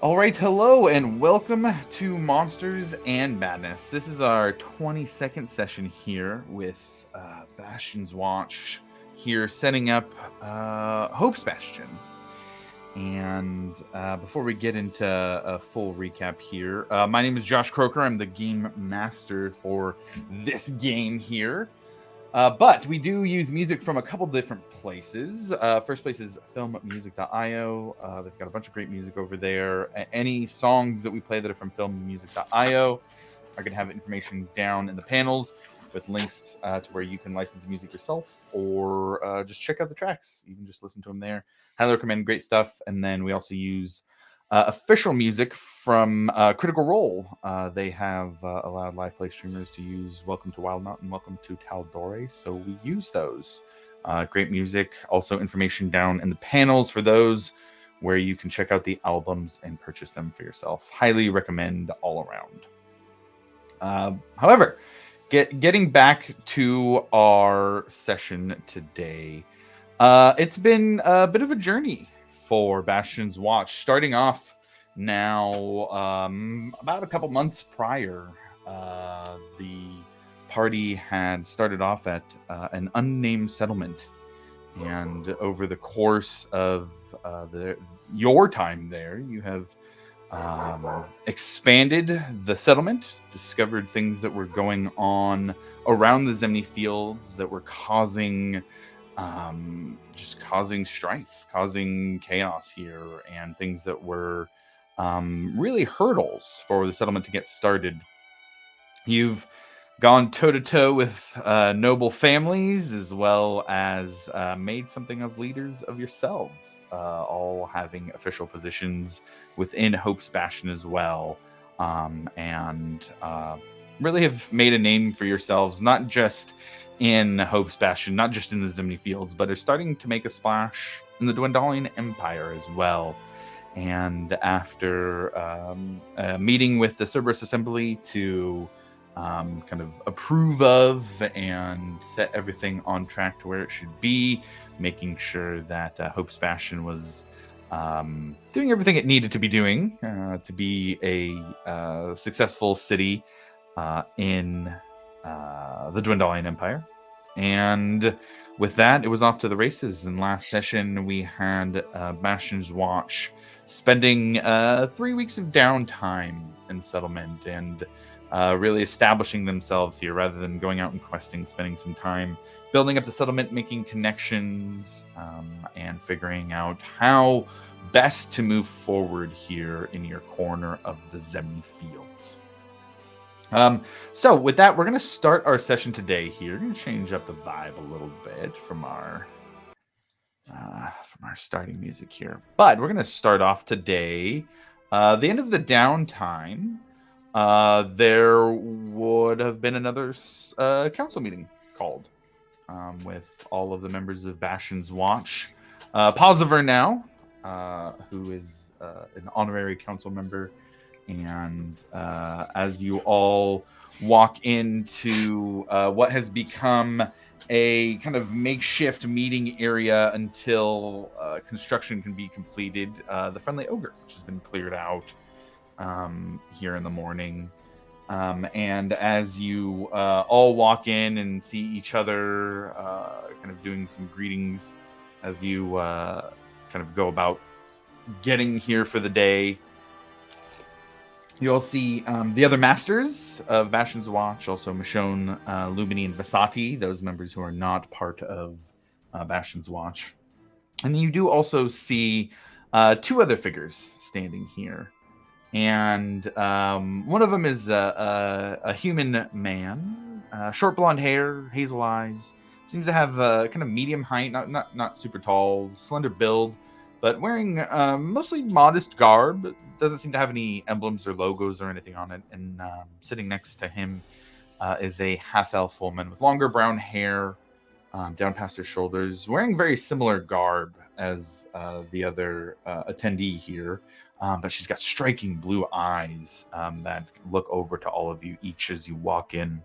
All right, hello and welcome to Monsters and Madness. This is our 22nd session here with Bastion's Watch, here setting up Hope's Bastion. And before we get into a full recap here, my name is Josh Croker. I'm the game master for this game here. But we do use music from a couple different places. First place is filmmusic.io. They've got a bunch of great music over there. Any songs that we play that are from filmmusic.io are going to have information down in the panels with links to where you can license music yourself or just check out the tracks. You can just listen to them there. Highly recommend, great stuff. And then we also use official music from Critical Role. They have allowed live play streamers to use Welcome to Wild Mountain, Welcome to Tal'Dorei, so we use those. Great music. Also information down in the panels for those where you can check out the albums and purchase them for yourself. Highly recommend all around. However, getting back to our session today, it's been a bit of a journey for Bastion's Watch, starting off now about a couple months prior. The party had started off at an unnamed settlement, and over the course of your time there, you have expanded the settlement, discovered things that were going on around the Zemni fields that were causing strife, causing chaos here, and things that were really hurdles for the settlement to get started. You've gone toe to toe with noble families, as well as made something of leaders of yourselves, all having official positions within Hope's Bastion as well, and really have made a name for yourselves, not just in Hope's Bastion, not just in the Zemni Fields, but are starting to make a splash in the Dwendalian Empire as well. And after a meeting with the Cerberus Assembly to kind of approve of and set everything on track to where it should be, making sure that Hope's Bastion was doing everything it needed to be doing to be a successful city in the Dwendalian Empire. And with that, it was off to the races. In last session, we had Bastion's Watch spending 3 weeks of downtime in settlement and really establishing themselves here rather than going out and questing, spending some time building up the settlement, making connections, and figuring out how best to move forward here in your corner of the Zemni Fields. So with that, we're going to start our session today here. We're going to change up the vibe a little bit from our starting music here. But we're going to start off today. The end of the downtime, there would have been another council meeting called with all of the members of Bastion's Watch. Poziver now, who is an honorary council member, and as you all walk into what has become a kind of makeshift meeting area until construction can be completed, the Friendly Ogre, which has been cleared out here in the morning. And as you all walk in and see each other kind of doing some greetings as you kind of go about getting here for the day, you all see the other masters of Bastion's Watch, also Michonne, Lumini, and Vasati, those members who are not part of Bastion's Watch. And you do also see two other figures standing here. And one of them is a human man, short blonde hair, hazel eyes, seems to have kind of medium height, not super tall, slender build, but wearing mostly modest garb. Doesn't seem to have any emblems or logos or anything on it. And sitting next to him is a half-elf woman with longer brown hair down past her shoulders, wearing very similar garb as the other attendee here. But she's got striking blue eyes that look over to all of you each as you walk in.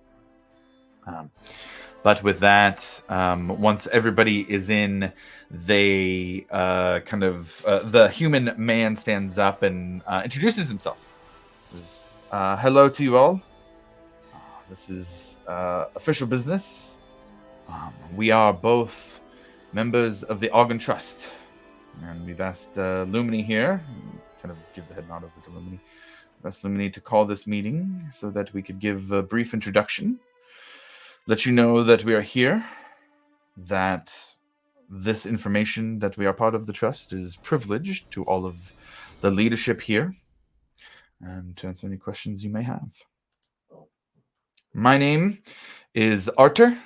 But with that, once everybody is in, they the human man stands up and introduces himself. Hello to you all. This is official business. We are both members of the Argon Trust. And we've asked Lumini here, kind of gives a head nod over to Lumini, we've asked Lumini to call this meeting so that we could give a brief introduction. Let you know that we are here, that this information that we are part of the trust is privileged to all of the leadership here, and to answer any questions you may have. My name is Artur.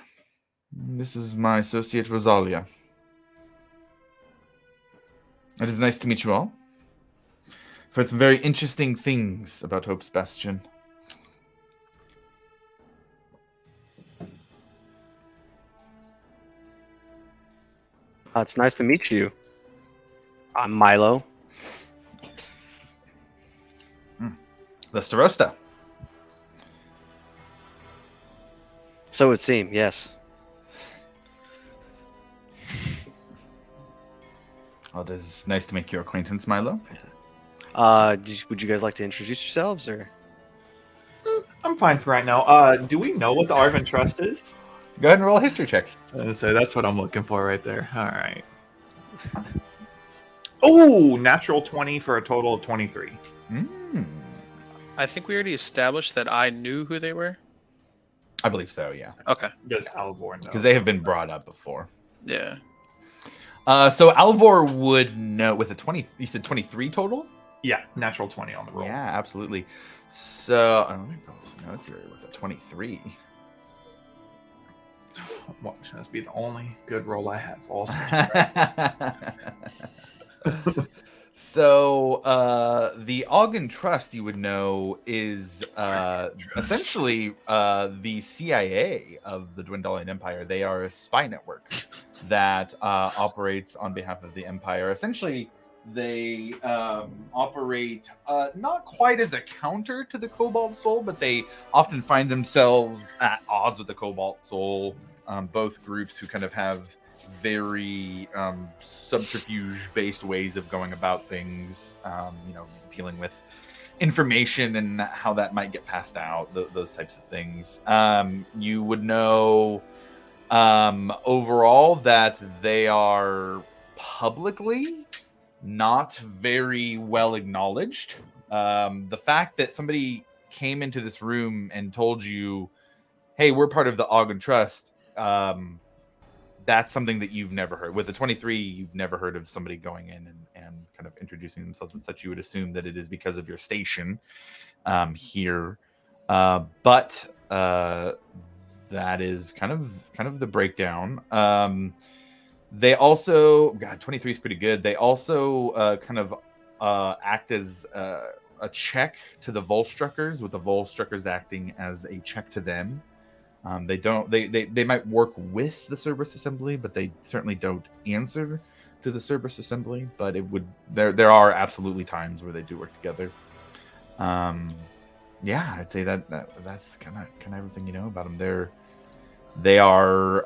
This is my associate Rosalia. It is nice to meet you all. I've heard some very interesting things about Hope's Bastion. It's nice to meet you. I'm Milo. The Starosta. So it would seem, yes. Well, it is nice to make your acquaintance, Milo. Would you guys like to introduce yourselves, or? I'm fine for right now. Do we know what the Argon Trust is? Go ahead and roll a history check. So that's what I'm looking for right there. All right. Oh, natural 20 for a total of 23. I think we already established that I knew who they were. I believe so, yeah. Okay. Does Alvor know? Because they have been brought up before. Yeah. So Alvor would know with a 20. You said 23 total? Yeah, natural 20 on the roll. Yeah, absolutely. So let me pull some notes here with a 23. Watch this be the only good roll I have. Also. So the Argon Trust, you would know, is essentially the CIA of the Dwendalian Empire. They are a spy network that operates on behalf of the Empire. Essentially, they operate not quite as a counter to the Cobalt Soul, but they often find themselves at odds with the Cobalt Soul. Both groups who kind of have very subterfuge-based ways of going about things, dealing with information and how that might get passed out, those types of things. You would know overall that they are publicly not very well acknowledged. The fact that somebody came into this room and told you, hey, we're part of the Argon Trust, that's something that you've never heard. With the 23, you've never heard of somebody going in and kind of introducing themselves and such. You would assume that it is because of your station here. But that is kind of the breakdown. They also, 23 is pretty good. They also kind of act as a check to the Volstruckers, with the Volstruckers acting as a check to them. They might work with the Cerberus Assembly, but they certainly don't answer to the Cerberus Assembly. But it would there are absolutely times where they do work together. Yeah, I'd say that's kind of everything you know about them. They are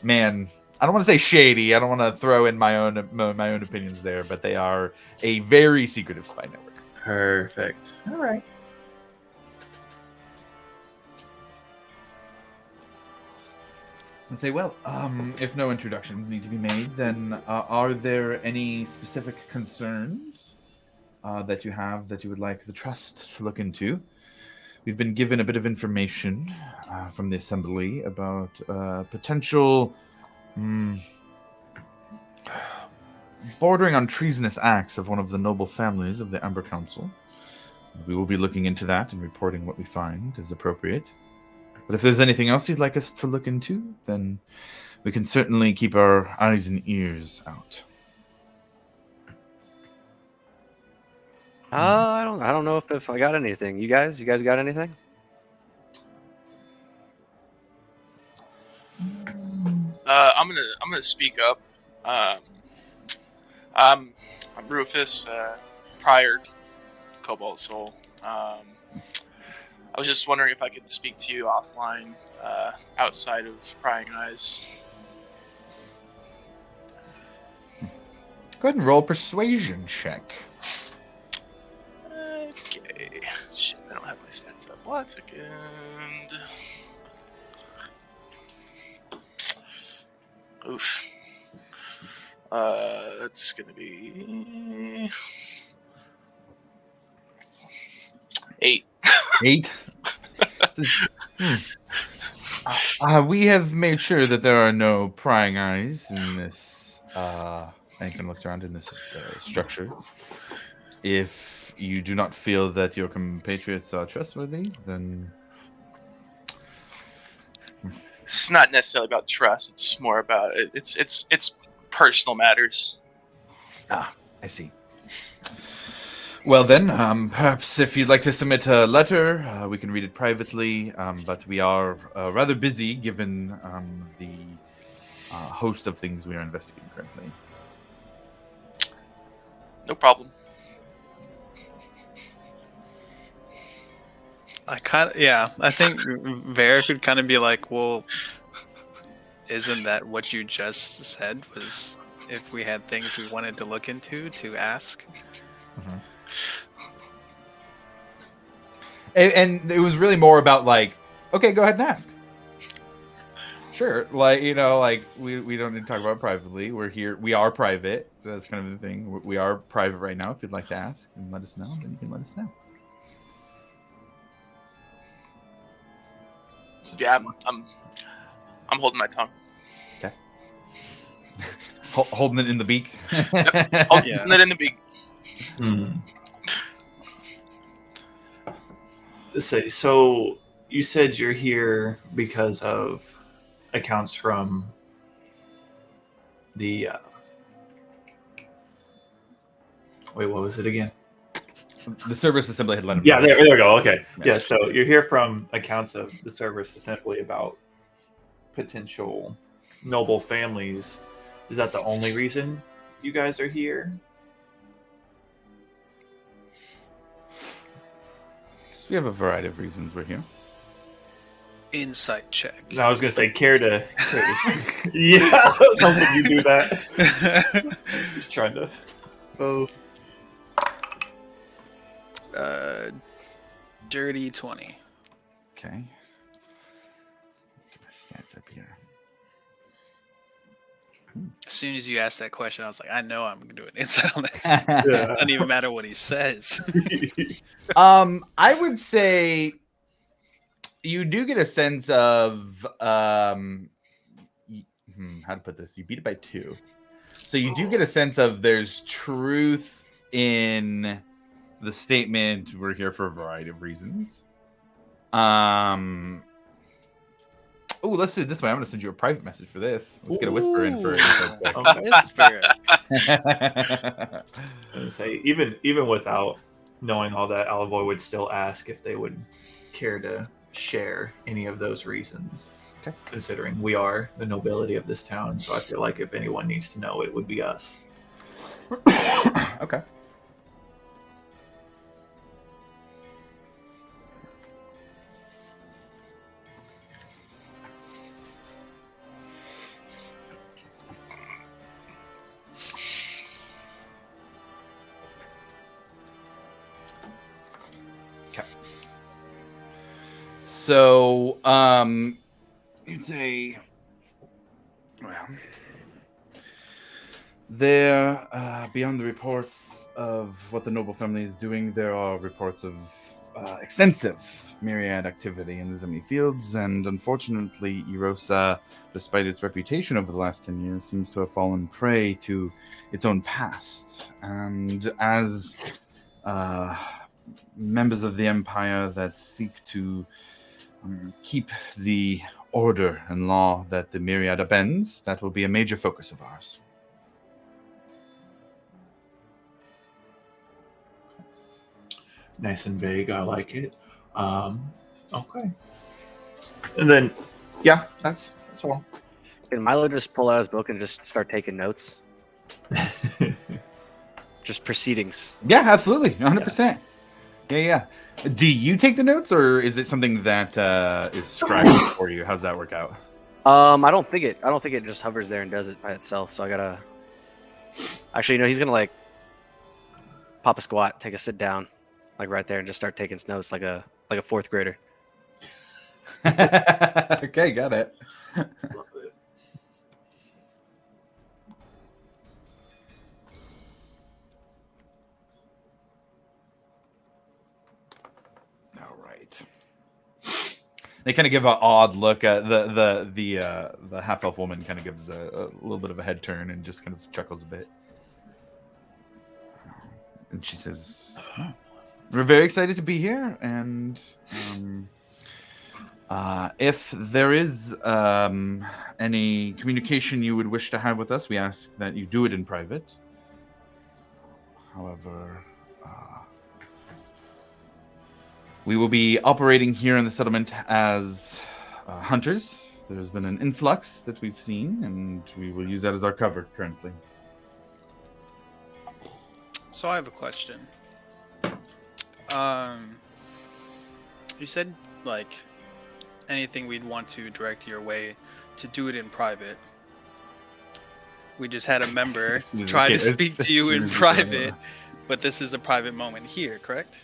man. I don't want to say shady. I don't want to throw in my own opinions there, but they are a very secretive spy network. Perfect. All right. I'd say, well, if no introductions need to be made, then are there any specific concerns that you have that you would like the Trust to look into? We've been given a bit of information from the Assembly about potential bordering on treasonous acts of one of the noble families of the Amber Council. We will be looking into that and reporting what we find is appropriate. But if there's anything else you'd like us to look into, then we can certainly keep our eyes and ears out. I don't know if I got anything. You guys got anything? I'm gonna speak up. I'm Rufus, prior Cobalt Soul. I was just wondering if I could speak to you offline, outside of prying eyes. Go ahead and roll a persuasion check. Okay. Shit, I don't have my stats up. 1 second. Oof. It's gonna be 8. 8. We have made sure that there are no prying eyes in this. Anyone looks around in this structure. If you do not feel that your compatriots are trustworthy, then It's not necessarily about trust. It's more about it's personal matters. I see. Well then, perhaps if you'd like to submit a letter, we can read it privately. But we are rather busy given the host of things we are investigating currently. No problem. I think Vera could kind of be like, well, isn't that what you just said? Was if we had things we wanted to look into to ask? Mm-hmm. And it was really more about like, okay, go ahead and ask. Sure, like we don't need to talk about it privately. We're here. We are private. That's kind of the thing. We are private right now. If you'd like to ask and let us know, then you can let us know. Yeah, I'm holding my tongue. Okay. Holding it in the beak. Holding it in the beak. So you said you're here because of accounts from the wait, what was it again? The Cerberus Assembly had let him. Yeah, know. there we go. Okay, Yeah. yeah. So you're here from accounts of the Cerberus Assembly about potential noble families. Is that the only reason you guys are here? We have a variety of reasons we're here. Insight check. No, I was gonna say care to yeah, I was hoping you do that. Just trying to. Oh. Dirty 20. Okay. Get my stats up here. As soon as you asked that question, I was like, I know I'm going to do an insight on this. Yeah. Doesn't even matter what he says. I would say you do get a sense of how to put this. You beat it by 2, so you do get a sense of there's truth in the statement. We're here for a variety of reasons. Oh, let's do it this way. I'm going to send you a private message for this. Let's get a whisper in for it. I was say even without knowing all that, Alavoy would still ask if they would care to share any of those reasons. Okay. Considering we are the nobility of this town, so I feel like if anyone needs to know, it would be us. Okay. So, you'd say, well, there, beyond the reports of what the noble family is doing, there are reports of extensive myriad activity in the Zemi fields, and unfortunately, Erosa, despite its reputation over the last 10 years, seems to have fallen prey to its own past. And as members of the Empire that seek to keep the order and law that the Myriad upends, that will be a major focus of ours. Nice and vague. I like it. Okay. And then, yeah, that's all. Can Milo just pull out his book and just start taking notes? Just proceedings. Yeah, absolutely, 100%. Yeah. Do you take the notes, or is it something that is scribed for you? How's that work out? I don't think it just hovers there and does it by itself. So I gotta. Actually, he's gonna like pop a squat, take a sit down, like right there, and just start taking notes like a fourth grader. Okay, got it. All right. They kind of give an odd look at the half elf woman. Kind of gives a little bit of a head turn and just kind of chuckles a bit. And she says, "Oh, we're very excited to be here, and if there is any communication you would wish to have with us, we ask that you do it in private. However, we will be operating here in the settlement as hunters. There's been an influx that we've seen, and we will use that as our cover currently." So I have a question. You said like anything we'd want to direct your way to do it in private. We just had a member try to speak to you in private, but this is a private moment here, correct?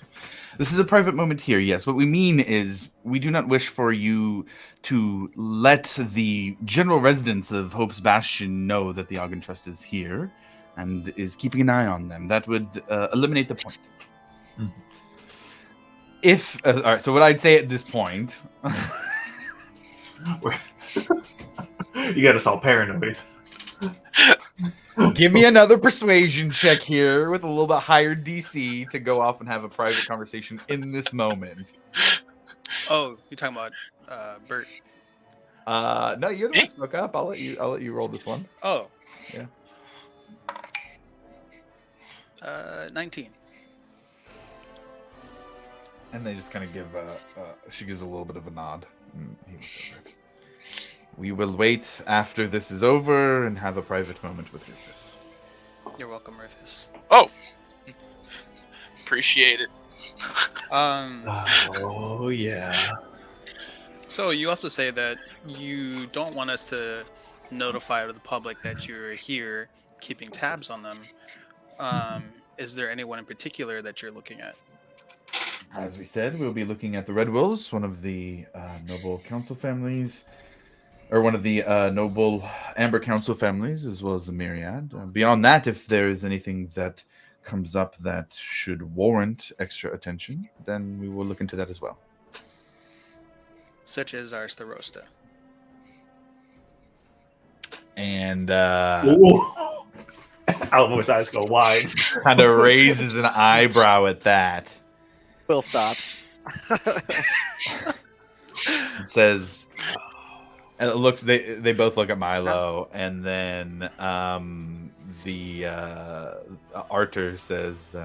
This is a private moment here, yes. What we mean is we do not wish for you to let the general residents of Hope's Bastion know that the Ogden Trust is here and is keeping an eye on them. That would eliminate the point. If all right, so what I'd say at this point, You got us all paranoid. give me another persuasion check here with a little bit higher DC to go off and have a private conversation in this moment. Oh, you're talking about Bert. No, you're the one who spoke up. I'll let you roll this one. Oh. Yeah. 19. And they just kind of give she gives a little bit of a nod. We will wait after this is over and have a private moment with Rufus. You're welcome, Rufus. Oh, appreciate it. Oh yeah. So you also say that you don't want us to notify the public that you're here keeping tabs on them. Is there anyone in particular that you're looking at? As we said, we'll be looking at the Red Wolves, one of the noble council families, or one of the noble Amber Council families, as well as the Myriad. Beyond that, if there is anything that comes up that should warrant extra attention, then we will look into that as well. Such as our Starosta. And Alamo's eyes go wide. kind of raises an eyebrow at that. Will stops. It says, and it looks. They both look at Milo, and then the Arthur says,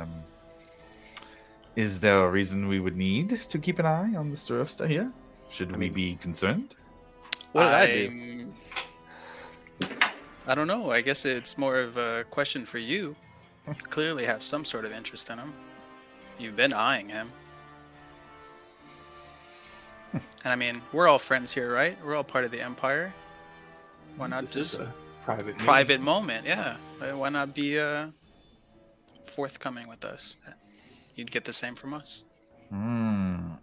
"Is there a reason we would need to keep an eye on the Starosta here? Should we be concerned?" What did I do? I don't know. I guess it's more of a question for you. You clearly have some sort of interest in him. You've been eyeing him. And I mean, we're all friends here, right? We're all part of the Empire. Why not This is just a private private moment? Yeah. Why not be forthcoming with us? You'd get the same from us.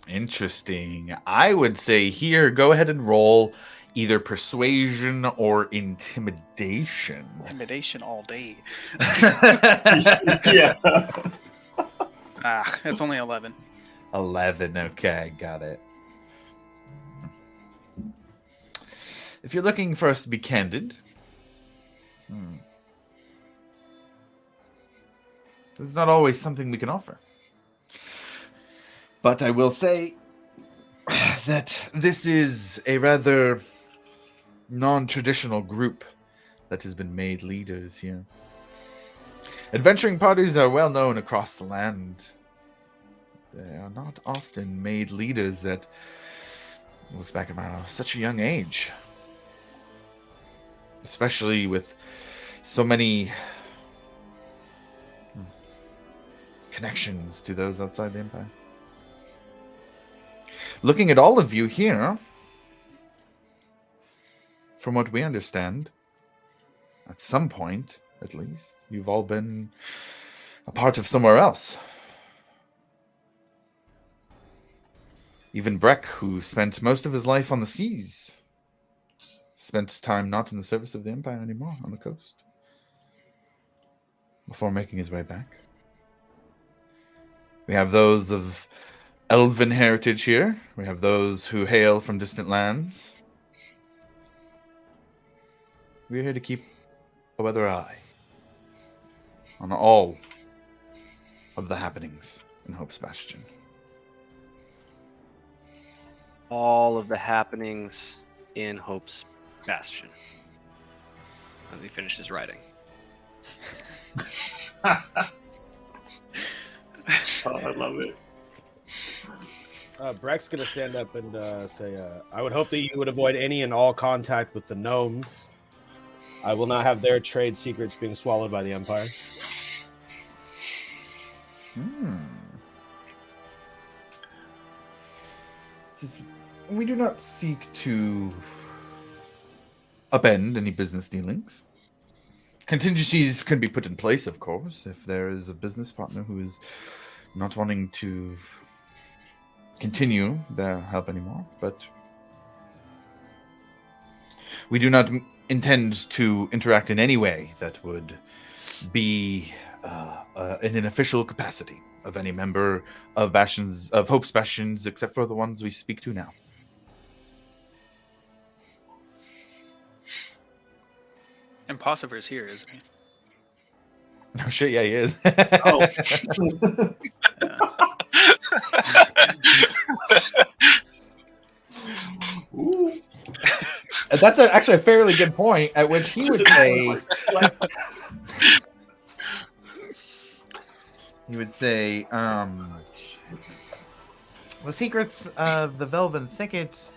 Interesting. I would say here, go ahead and roll either persuasion or intimidation. Intimidation all day. Yeah. It's only 11. 11. Okay, got it. If you're looking for us to be candid, there's not always something we can offer. But I will say that this is a rather non-traditional group that has been made leaders here. Adventuring parties are well known across the land. They are not often made leaders at, looks back at such a young age. Especially with so many connections to those outside the Empire. looking at all of you here, from what we understand, at some point, at least, you've all been a part of somewhere else. Even Breck, who spent most of his life on the seas, spent time not in the service of the Empire anymore on the coast, before making his way back. We have those of elven heritage here. We have those who hail from distant lands. We're here to keep a weather eye on all of the happenings in Hope's Bastion. All of the happenings in Hope's Bastion. As he finishes writing. Oh, I love it. Breck's gonna stand up and say, I would hope that you would avoid any and all contact with the gnomes. I will not have their trade secrets being swallowed by the Empire. We do not seek to upend any business dealings. Contingencies can be put in place, of course, if there is a business partner who is not wanting to continue their help anymore, but we do not intend to interact in any way that would be in an official capacity of any member of Hope's Bastions, except for the ones we speak to now. Impossiver's here, isn't he? Oh shit, yeah, he is. Oh. Ooh. That's actually a fairly good point, at which he would say... He would say, the secrets of the Velven Thicket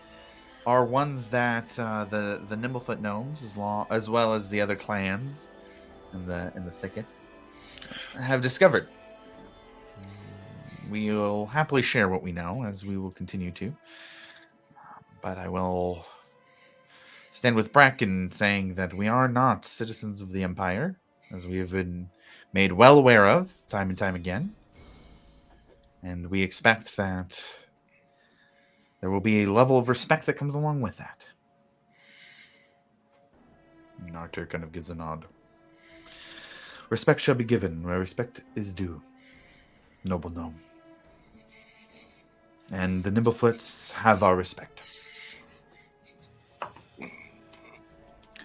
are ones that the Nimblefoot gnomes, as well as the other clans in the thicket, have discovered. We will happily share what we know, as we will continue to. But I will stand with Breck in saying that we are not citizens of the Empire, as we have been made well aware of time and time again. And we expect that there will be a level of respect that comes along with that. And Arthur kind of gives a nod. Respect shall be given where respect is due, noble gnome. And the Nimblefoots have our respect.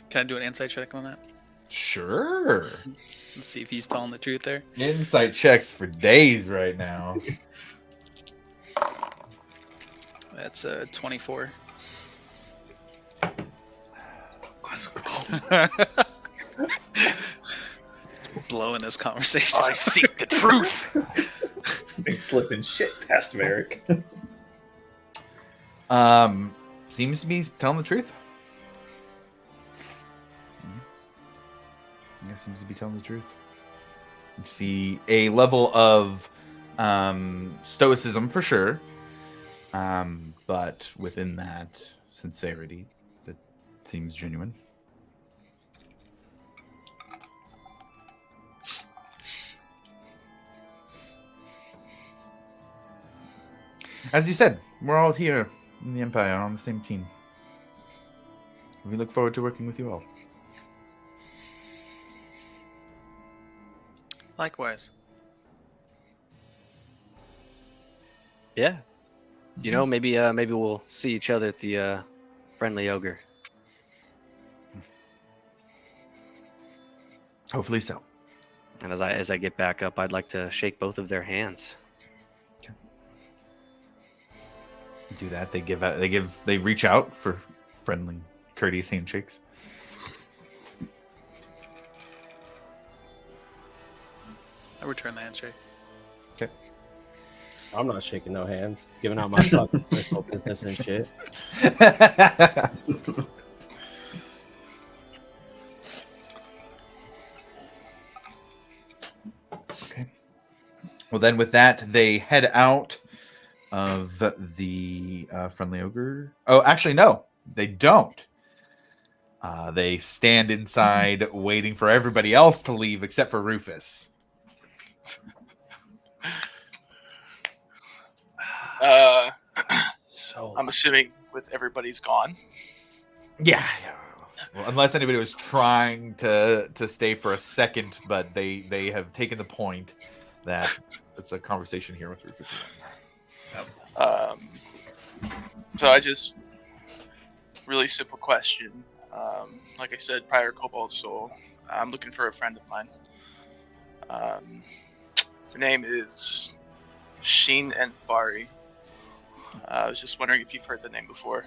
Can I do an insight check on that? Sure. Let's see if he's telling the truth there. Insight checks for days right now. That's 24. Let's go. Blowing this conversation. I seek the truth. Big slipping shit past Merrick. Seems to be telling the truth. Yeah, seems to be telling the truth. You see a level of stoicism for sure, but within that, sincerity that seems genuine. As you said, we're all here in the Empire on the same team. We look forward to working with you all. Likewise. Yeah. You know, maybe we'll see each other at the Friendly Ogre. Hopefully so. And as I get back up, I'd like to shake both of their hands. Do that. They reach out for friendly, courteous handshakes. I return the handshake. Okay. I'm not shaking no hands, giving out my fucking personal business and shit. Okay. Well, then with that, they head out of the friendly ogre. Oh, actually, no, they don't. They stand inside waiting for everybody else to leave except for Rufus. So I'm assuming with everybody's gone. Yeah. Well, unless anybody was trying to stay for a second, but they have taken the point that it's a conversation here with Rufus. So I just really simple question. Like I said, prior Cobalt Soul. I'm looking for a friend of mine. Her name is Sheen and Fari. I was just wondering if you've heard the name before.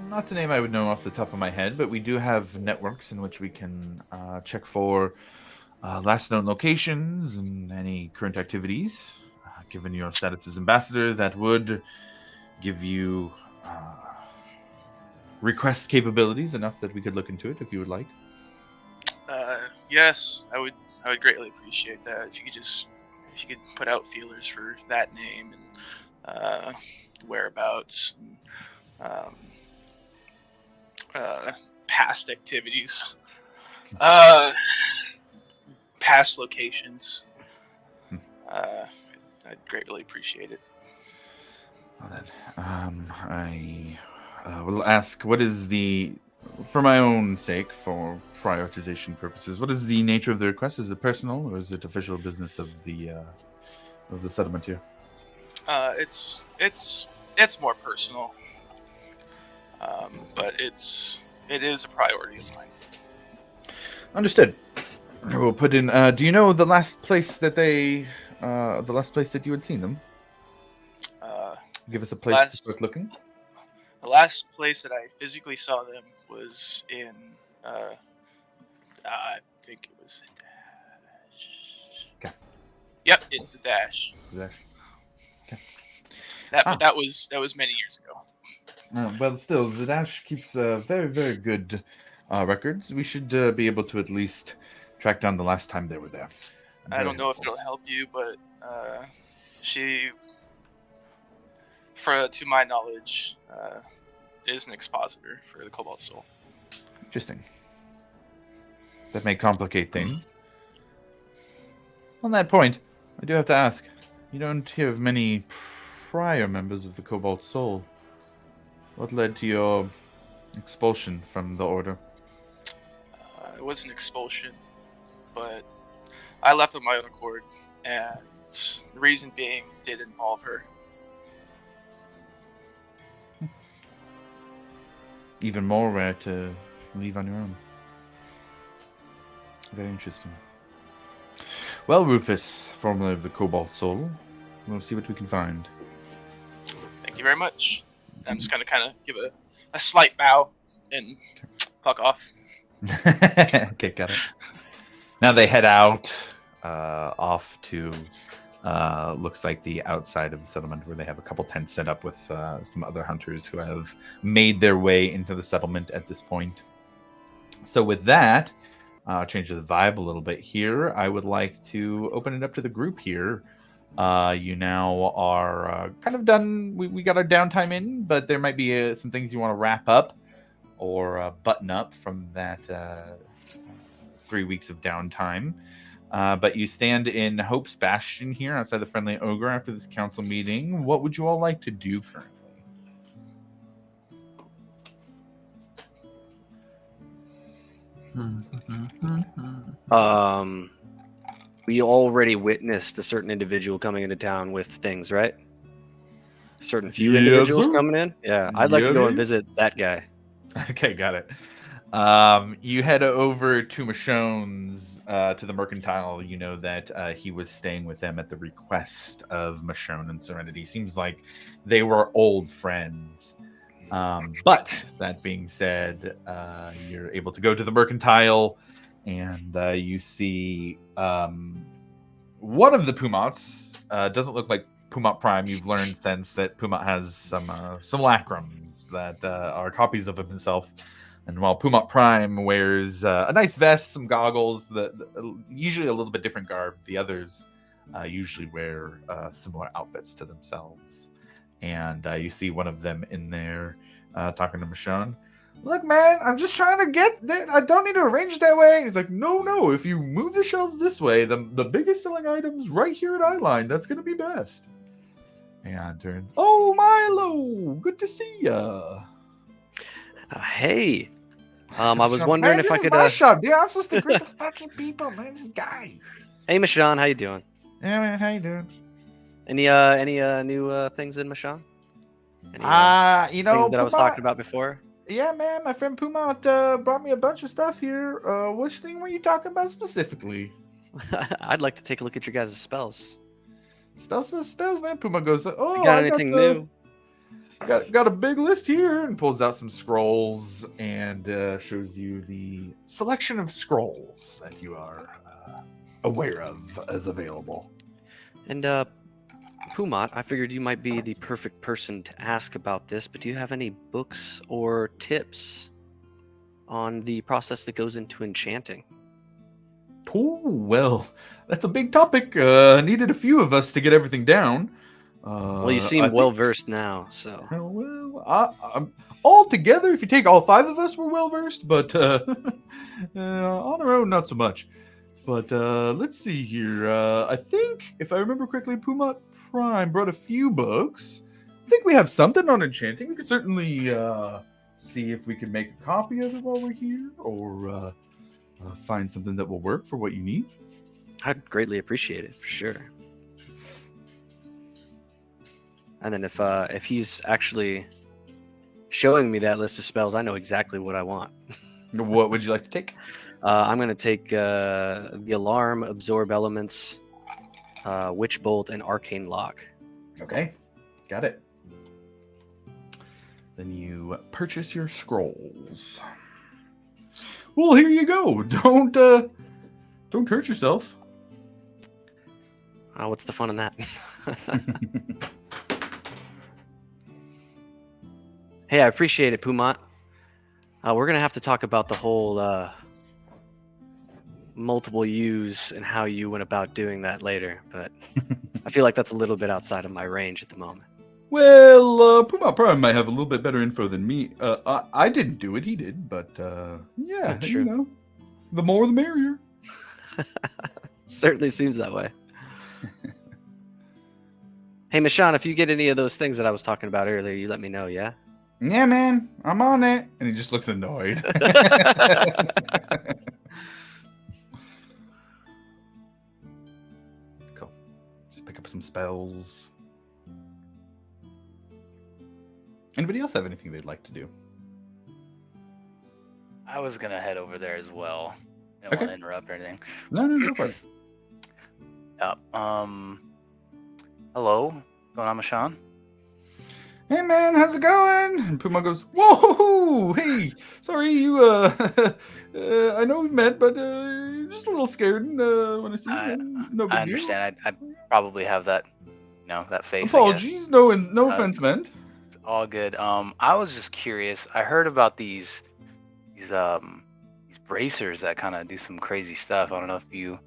Not a name I would know off the top of my head, but we do have networks in which we can check for last known locations and any current activities. Given your status as ambassador, that would give you request capabilities enough that we could look into it if you would like. Yes, I would greatly appreciate that. If you could put out feelers for that name and whereabouts. And, past activities, past locations. I'd greatly appreciate it. Well then, I will ask, what is the, for my own sake, for prioritization purposes, what is the nature of the request? Is it personal or is it official business of the settlement here? It's more personal. But it is a priority of mine. Understood. I will put in. Do you know the last place that you had seen them? Give us a place to start looking. The last place that I physically saw them was in. I think it was Zadash. Okay. Yep, in Zadash. Okay. That was many years ago. Well, still, Zadash keeps very, very good records. We should be able to at least track down the last time they were there. I don't know if it'll help you, but she, to my knowledge, is an expositor for the Cobalt Soul. Interesting. That may complicate things. On that point, I do have to ask, you don't hear of many prior members of the Cobalt Soul. What led to your expulsion from the order? It was an expulsion, but I left on my own accord, and the reason being did involve her. Even more rare to leave on your own. Very interesting. Well, Rufus, formerly of the Cobalt Soul, we'll see what we can find. Thank you very much. I'm just gonna kind of give a slight bow and fuck off. Okay, got it. Now they head out off to looks like the outside of the settlement, where they have a couple tents set up with some other hunters who have made their way into the settlement at this point. So with that, change the vibe a little bit here. I would like to open it up to the group here. You now are kind of done. We got our downtime in, but there might be some things you want to wrap up or button up from that 3 weeks of downtime. But you stand in Hope's Bastion here outside the Friendly Ogre after this council meeting. What would you all like to do currently? We already witnessed a certain individual coming into town with things, right? A certain few individuals coming in. Yeah, I'd like to go and visit that guy. Okay, got it. You head over to Michonne's, to the Mercantile. You know that he was staying with them at the request of Michonne and Serenity. Seems like they were old friends. But that being said, you're able to go to the Mercantile and you see one of the Pumats doesn't look like Pumat Prime. You've learned since that Pumat has some lacrims that are copies of himself. And while Pumat Prime wears a nice vest, some goggles, usually a little bit different garb, the others usually wear similar outfits to themselves. And you see one of them in there talking to Michonne. Look, man, I'm just trying to get there. I don't need to arrange it that way. He's like, no. If you move the shelves this way, the biggest selling items right here at Eyeline, that's going to be best. And turns, oh, Milo, good to see ya. Hey, I was wondering if I could. My shop, dude. I'm supposed to greet the fucking people, man. This guy. Hey, Michonne, how you doing? Yeah, man, how you doing? Any new things in Michonne? Any, you know, things that I was talking about before. Yeah, man, my friend Pumat brought me a bunch of stuff here. Which thing were you talking about specifically? I'd like to take a look at your guys' spells. Spells, man. Pumat goes, oh, You got anything new? Got a big list here, and pulls out some scrolls and shows you the selection of scrolls that you are aware of as available. And Pumat, I figured you might be the perfect person to ask about this, but do you have any books or tips on the process that goes into enchanting? Oh, well, that's a big topic. Needed a few of us to get everything down. Well, you seem well versed now, so. Well, I'm all together. If you take all 5 of us, we're well versed, but on our own, not so much. But let's see here. I think, if I remember correctly, Pumat Prime brought a few books. I think we have something on enchanting. We could certainly see if we can make a copy of it while we're here, or find something that will work for what you need. I'd greatly appreciate it, for sure. And then if he's actually showing me that list of spells, I know exactly what I want. What would you like to take? I'm going to take the Alarm, Absorb Elements, Witch Bolt, and Arcane Lock. Okay, got it. Then you purchase your scrolls. Well, here you go. Don't hurt yourself. What's the fun in that? Hey, I appreciate it, Pumat. We're going to have to talk about the whole multiple use and how you went about doing that later, but I feel like that's a little bit outside of my range at the moment. Well, Pumat Prime might have a little bit better info than me. I didn't do it, he did, but yeah, That's you true. know, the more the merrier. Certainly seems that way. Hey, Michonne, if you get any of those things that I was talking about earlier, you let me know, yeah? Yeah, man, I'm on it. And he just looks annoyed. Cool. Just pick up some spells. Anybody else have anything they'd like to do? I was gonna head over there as well. I don't Okay. want to interrupt or anything. No, go for it. Yeah. Hello. What's going on, Michonne? Hey man, how's it going? And Puma goes, whoa, hey, sorry, you, I know we've met, but just a little scared when I see you. No big I understand. I probably have that, that face. Apologies, no offense meant. It's all good. I was just curious. I heard about these bracers that kind of do some crazy stuff. I don't know if you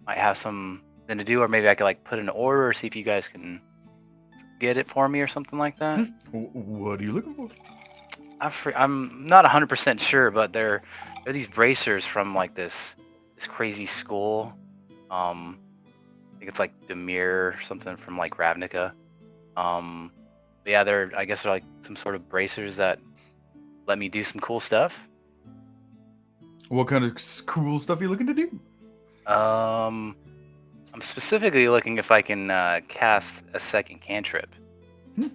might have something to do, or maybe I could like put an order or see if you guys can get it for me or something like that. What are you looking for? I'm not 100% sure, but they're these bracers from like this crazy school. I think it's like Demir or something from like Ravnica. Yeah, I guess they're like some sort of bracers that let me do some cool stuff. What kind of cool stuff are you looking to do? I'm specifically looking if I can cast a second cantrip. I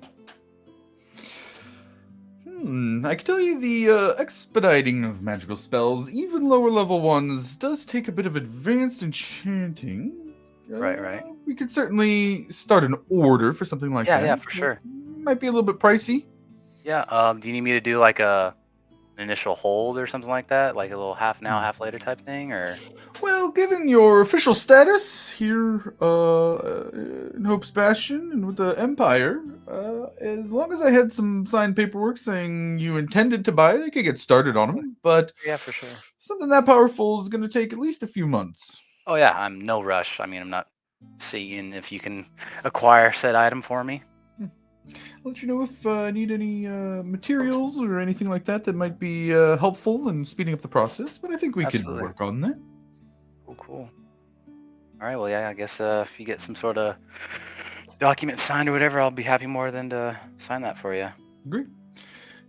can tell you the expediting of magical spells, even lower level ones, does take a bit of advanced enchanting. Right. We could certainly start an order for something like that. Yeah, for sure. Might be a little bit pricey. Yeah. Do you need me to do like an initial hold or something like that, like a little half now, half later type thing, or? Well, given your official status here in Hope's Bastion and with the Empire, as long as I had some signed paperwork saying you intended to buy it, I could get started on them. But Yeah, for sure. something that powerful is going to take at least a few months. Oh yeah, I'm no rush. I mean, I'm not seeing if you can acquire said item for me. I'll let you know if I need any materials or anything like that that might be helpful in speeding up the process. But I think we could Absolutely. work on that. Cool. All right. Well, yeah. I guess if you get some sort of document signed or whatever, I'll be happy more than to sign that for you. Great.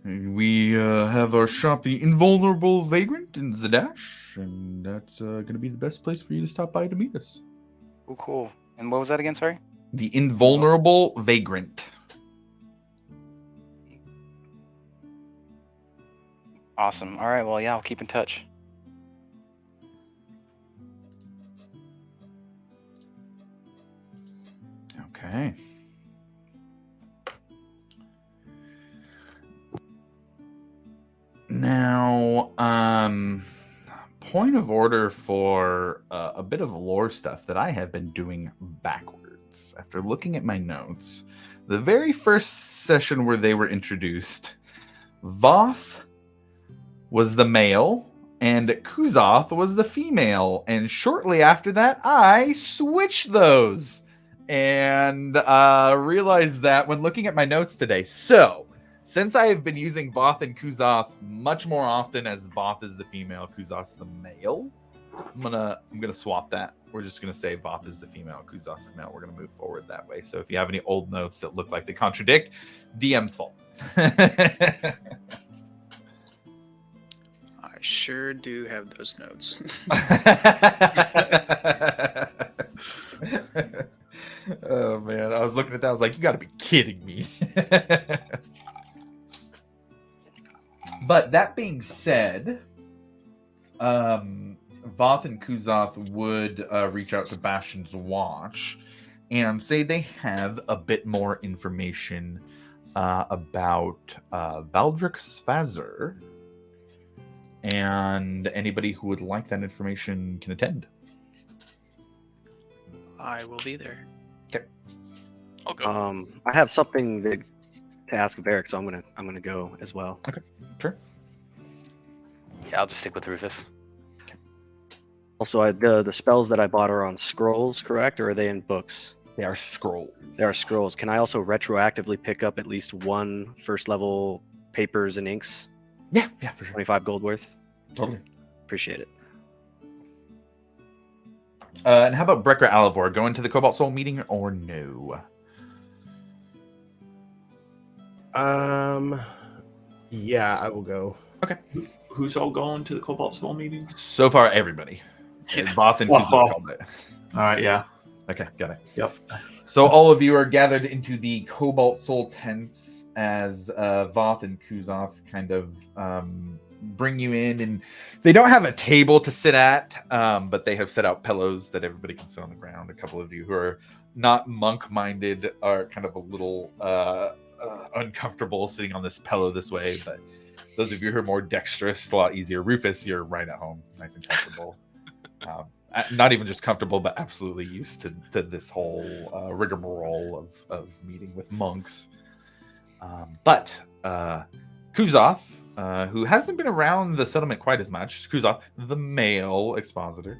We have our shop, the Invulnerable Vagrant in Zadash, and that's going to be the best place for you to stop by to meet us. Cool. And what was that again? Sorry. The Invulnerable Vagrant. Awesome. All right. Well, yeah. I'll keep in touch. Okay. Now, point of order for a bit of lore stuff that I have been doing backwards. After looking at my notes, the very first session where they were introduced, Voth was the male and Kuzoth was the female. And shortly after that, I switched those and realized that when looking at my notes today. So, since I have been using Voth and Kuzoth much more often as Voth is the female, Kuzoth's the male, I'm gonna swap that. We're just gonna say Voth is the female, Kuzoth's the male. We're gonna move forward that way. So if you have any old notes that look like they contradict, DM's fault. I sure do have those notes. Oh man, I was looking at that. I was like, you got to be kidding me. But that being said, Voth and Kuzoth would reach out to Bastion's Watch and say they have a bit more information about Valdric Svazur, and anybody who would like that information can attend. I will be there. Okay. I'll go. I have something to ask of Eric, so I'm gonna go as well. Sure. Yeah, I'll just stick with Rufus. Also, the spells that I bought are on scrolls, correct, or are they in books? They are scrolls. They are scrolls. Can I also retroactively pick up at least one first level papers and inks? Yeah, for sure. 25 gold worth. Totally. Appreciate it. And how about Brecker Alivor? Going to the Cobalt Soul meeting or no? Yeah, I will go. Who's all going to the Cobalt Soul meeting? So far, everybody. Yeah. Voth and Well, Kuzoth called it. All right, yeah. Okay, got it. Yep. So all of you are gathered into the Cobalt Soul tents as Voth and Kuzoth kind of bring you in, and they don't have a table to sit at, but they have set out pillows that everybody can sit on the ground. A couple of you who are not monk-minded are kind of a little uncomfortable sitting on this pillow this way, but those of you who are more dexterous, a lot easier. Rufus, you're right at home, nice and comfortable. Not even just comfortable, but absolutely used to this whole rigmarole of meeting with monks. But Kuzoth, who hasn't been around the settlement quite as much, Kuzoth, the male expositor,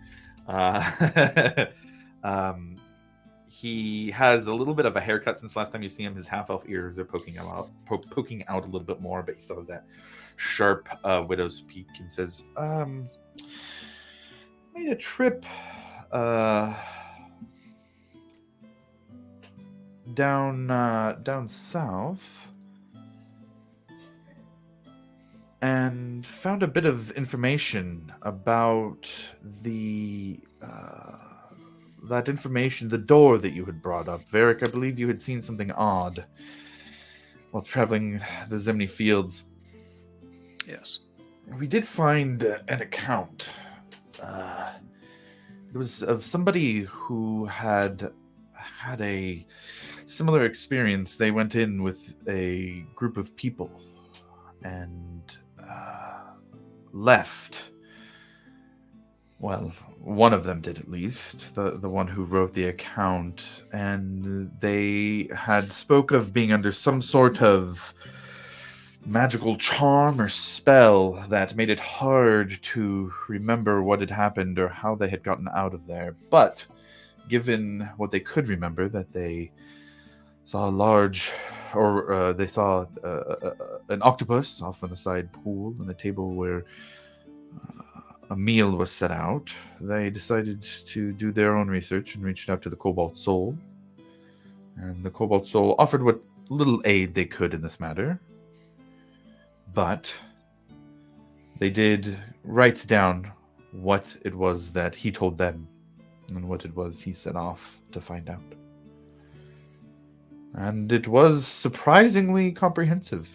he has a little bit of a haircut since last time you see him. His half-elf ears are poking out a little bit more, but he still has that sharp widow's peak, and says, made a trip down south and found a bit of information about that information, the door that you had brought up. Varric, I believe you had seen something odd while traveling the Zemni Fields. Yes. We did find an account. It was of somebody who had a similar experience. They went in with a group of people, and left. Well, one of them did at least, the one who wrote the account, and they had spoke of being under some sort of magical charm or spell that made it hard to remember what had happened or how they had gotten out of there. But given what they could remember, that they saw a large, or they saw an octopus off on the side pool and a table where a meal was set out, they decided to do their own research and reached out to the Cobalt Soul. And the Cobalt Soul offered what little aid they could in this matter. But they did write down what it was that he told them and what it was he set off to find out. And it was surprisingly comprehensive.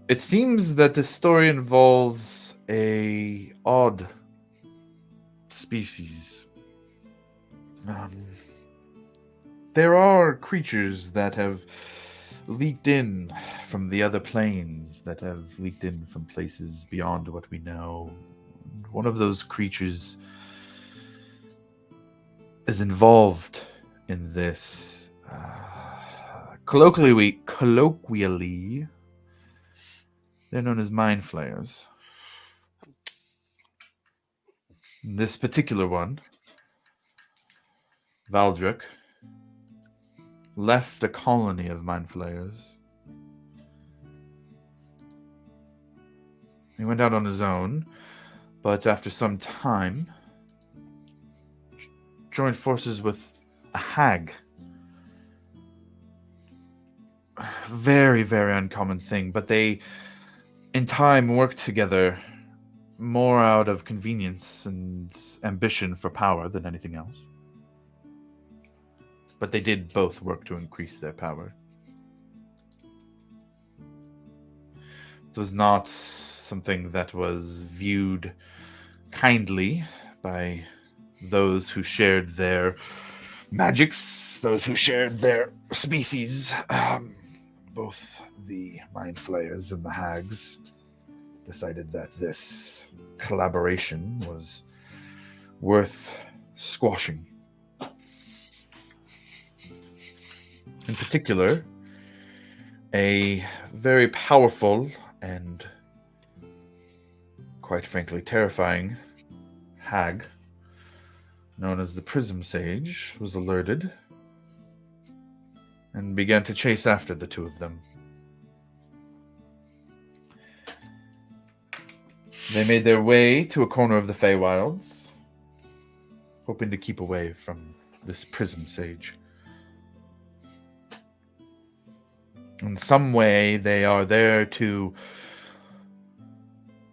It seems that this story involves a odd species. There are creatures that have leaked in from the other planes, that have leaked in from places beyond what we know. One of those creatures is involved in this. Colloquially, they're known as mind flayers. This particular one, Valdric, left a colony of mind flayers. He went out on his own, but after some time, joined forces with a hag. Very, very uncommon thing, but they, in time, worked together more out of convenience and ambition for power than anything else. But they did both work to increase their power. It was not something that was viewed kindly by those who shared their magics, those who shared their species. Both the mind flayers and the hags decided that this collaboration was worth squashing. In particular, a very powerful and, quite frankly, terrifying hag known as the Prism Sage was alerted and began to chase after the two of them. They made their way to a corner of the Feywilds, hoping to keep away from this Prism Sage. In some way, they are there to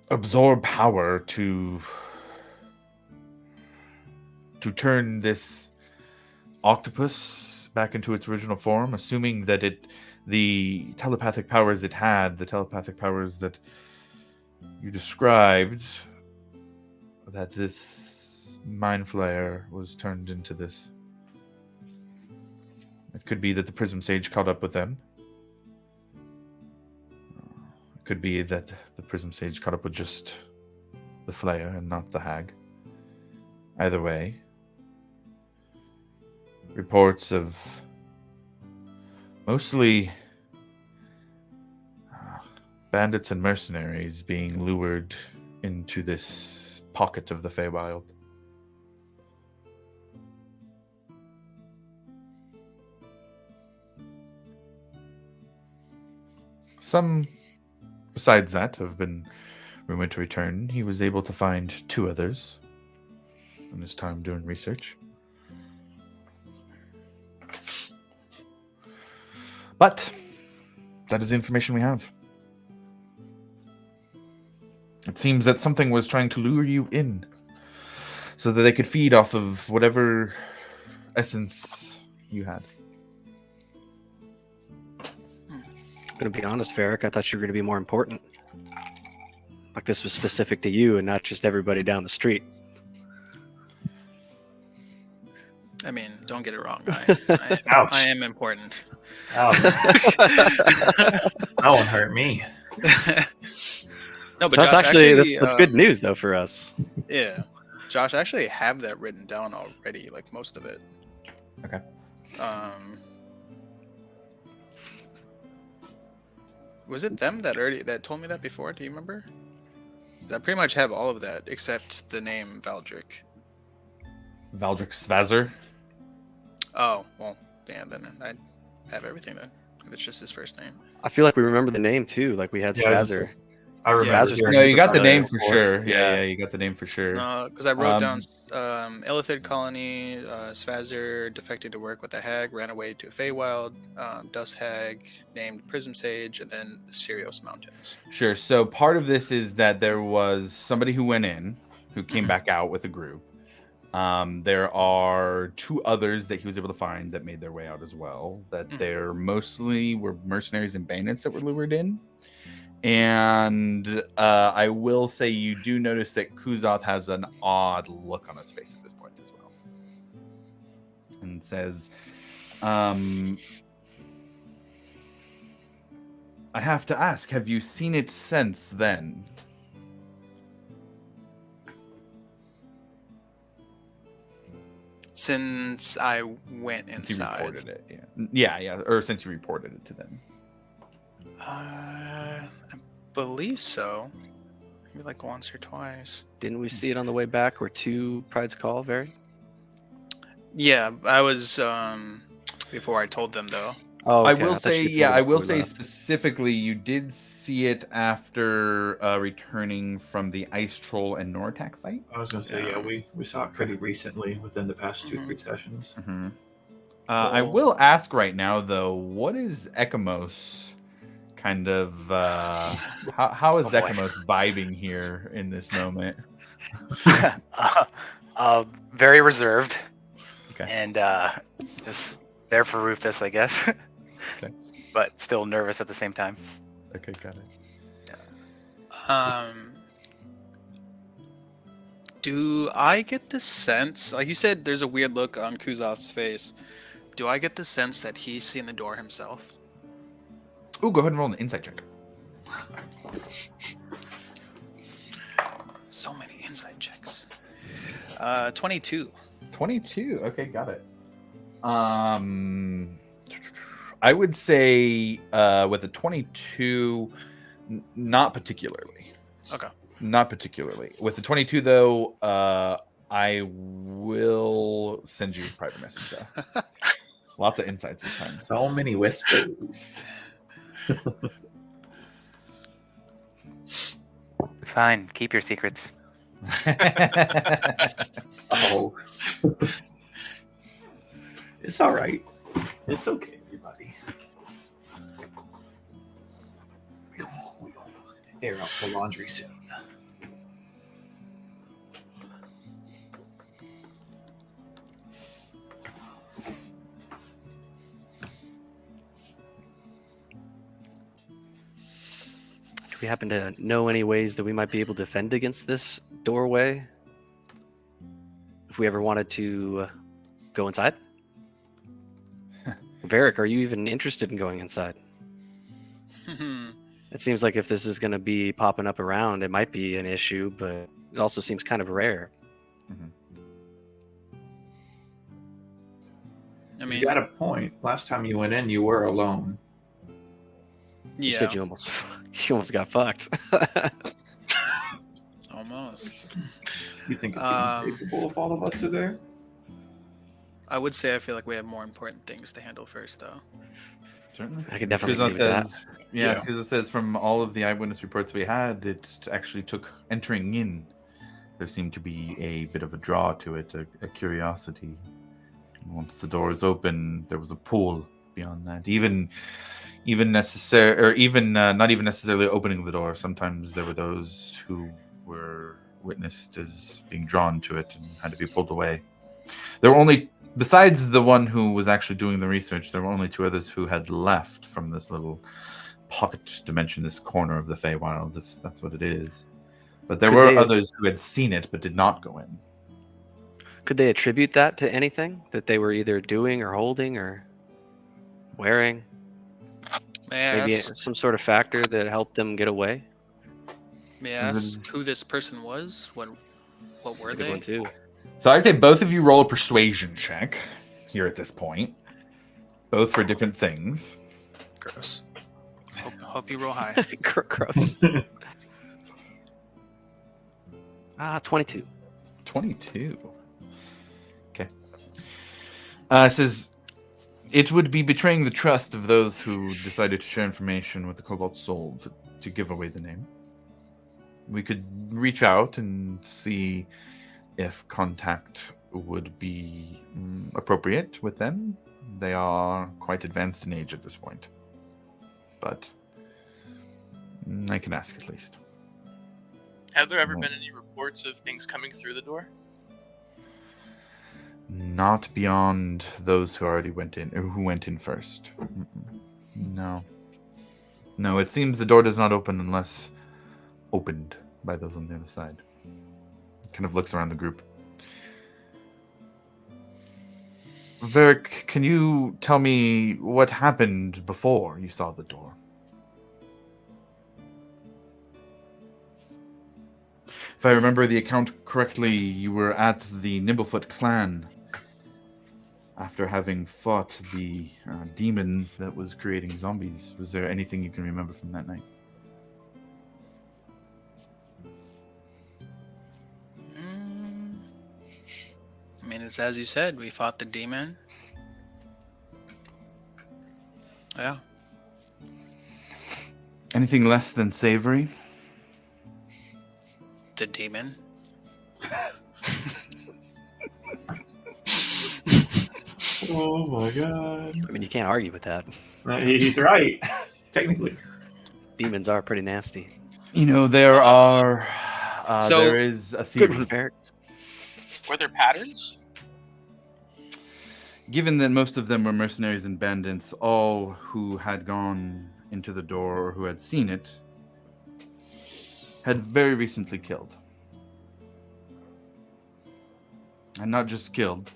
absorb power, to turn this octopus back into its original form, assuming that the telepathic powers it had, the telepathic powers that you described, that this mind flayer was turned into this. It could be that the Prism Sage caught up with them. It could be that the Prism Sage caught up with just the flayer and not the hag. Either way, reports of mostly bandits and mercenaries being lured into this pocket of the Feywild. Some, besides that, have been rumored to return. He was able to find 2 others in his time doing research. But that is the information we have. It seems that something was trying to lure you in so that they could feed off of whatever essence you had. I'm gonna be honest, Varric, I thought you were gonna be more important. Like this was specific to you and not just everybody down the street. I mean, don't get it wrong. Ouch. I am important. That one hurt me. No, but So that's Josh, actually that's good um, news though for us. Yeah, Josh, I actually have that written down already, like most of it. Okay. Was it them that told me that before? Do you remember? I pretty much have all of that except the name Valdric. Valdric Svazzer. Oh, well, yeah, then I have everything then. It's just his first name. I feel like we remember the name too. Like we had Yeah, Spazzer. I remember. Spazzer's hearing No, you got the about name it for before. sure. Yeah. Yeah, you got the name for sure. Because I wrote down Um, Illithid colony, Svazzer defected to work with the hag, ran away to Feywild, Dust Hag, named Prism Sage, and then Sirios Mountains. Sure. So part of this is that there was somebody who went in, who came back out with a group. There are 2 others that he was able to find that made their way out as well. That they're mostly were mercenaries and bandits that were lured in. And I will say you do notice that Kuzoth has an odd look on his face at this point as well. And says, I have to ask, have you seen it since then? Since I went Since you inside. reported it, yeah, or since you reported it to them. I believe so. Maybe like once or twice. Didn't we see it on the way back or to Pride's Call, Very? Yeah, I was before I told them though. Oh, I okay. will thought say, you yeah, told I us will before say that. specifically, you did see it after returning from the Ice Troll and Nortak fight. I was gonna say, yeah, we saw it pretty recently within the past 2-3 sessions. Mm-hmm. I will ask right now, though, what is Ekamos kind of? How is Oh, boy. Ekamos vibing here in this moment? Very reserved. Okay. And just there for Rufus, I guess. Okay. But still nervous at the same time. Okay, got it. Do I get the sense, like you said, there's a weird look on Kuzoth's face. Do I get the sense that he's seen the door himself? Ooh, go ahead and roll an insight check. So many insight checks. 22. 22. Okay, got it. I would say with a 22, not particularly. Okay. Not particularly. With the 22, though, I will send you a private message, though. Lots of insights this time. So many whispers. Fine, keep your secrets. Oh. It's all right. It's okay, everybody. We'll air out the laundry soon. Do we happen to know any ways that we might be able to defend against this doorway? If we ever wanted to go inside? Varric, are you even interested in going inside? It seems like if this is going to be popping up around, it might be an issue, but it also seems kind of rare. I mean, You got a point. Last time you went in, you were alone. You yeah, said you almost got fucked. almost. You think it's even capable if all of us are there? I would say I feel like we have more important things to handle first, though. Certainly. I could definitely Because agree it with that. says, because it says from all of the eyewitness reports we had, it actually took entering in. There seemed to be a bit of a draw to it, a curiosity. And once the doors open, there was a pull beyond that. Even necessary, or even not even necessarily opening the door. Sometimes there were those who were witnessed as being drawn to it and had to be pulled away. There were only, besides the one who was actually doing the research, there were only 2 others who had left from this little pocket dimension, this corner of the Feywilds, if that's what it is. But there Could were they- others who had seen it but did not go in. Could they attribute that to anything that they were either doing or holding or wearing? May I Maybe ask, some sort of factor that helped them get away. may I ask who this person was? What were That's a good they? one too. So I'd say both of you roll a persuasion check here at this point. Both for different things. Gross. Hope you roll high. Gross. 22. 22. Okay. Says, it would be betraying the trust of those who decided to share information with the Cobalt Soul to give away the name. We could reach out and see if contact would be appropriate with them. They are quite advanced in age at this point. But I can ask at least. Have there ever been any reports of things coming through the door? Not beyond those who already went in, or who went in first. No. No, it seems the door does not open unless opened by those on the other side. Kind of looks around the group. Varric, can you tell me what happened before you saw the door? If I remember the account correctly, you were at the Nimblefoot clan after having fought the demon that was creating zombies. Was there anything you can remember from that night? I mean, it's as you said. We fought the demon. Yeah. Anything less than savory? The demon. Oh my god. I mean, you can't argue with that. He's right. Technically. Demons are pretty nasty. You know, there are... So- there is a Good theory. one, Varric. Were there patterns? Given that most of them were mercenaries and bandits, all who had gone into the door or who had seen it had very recently killed. And not just killed,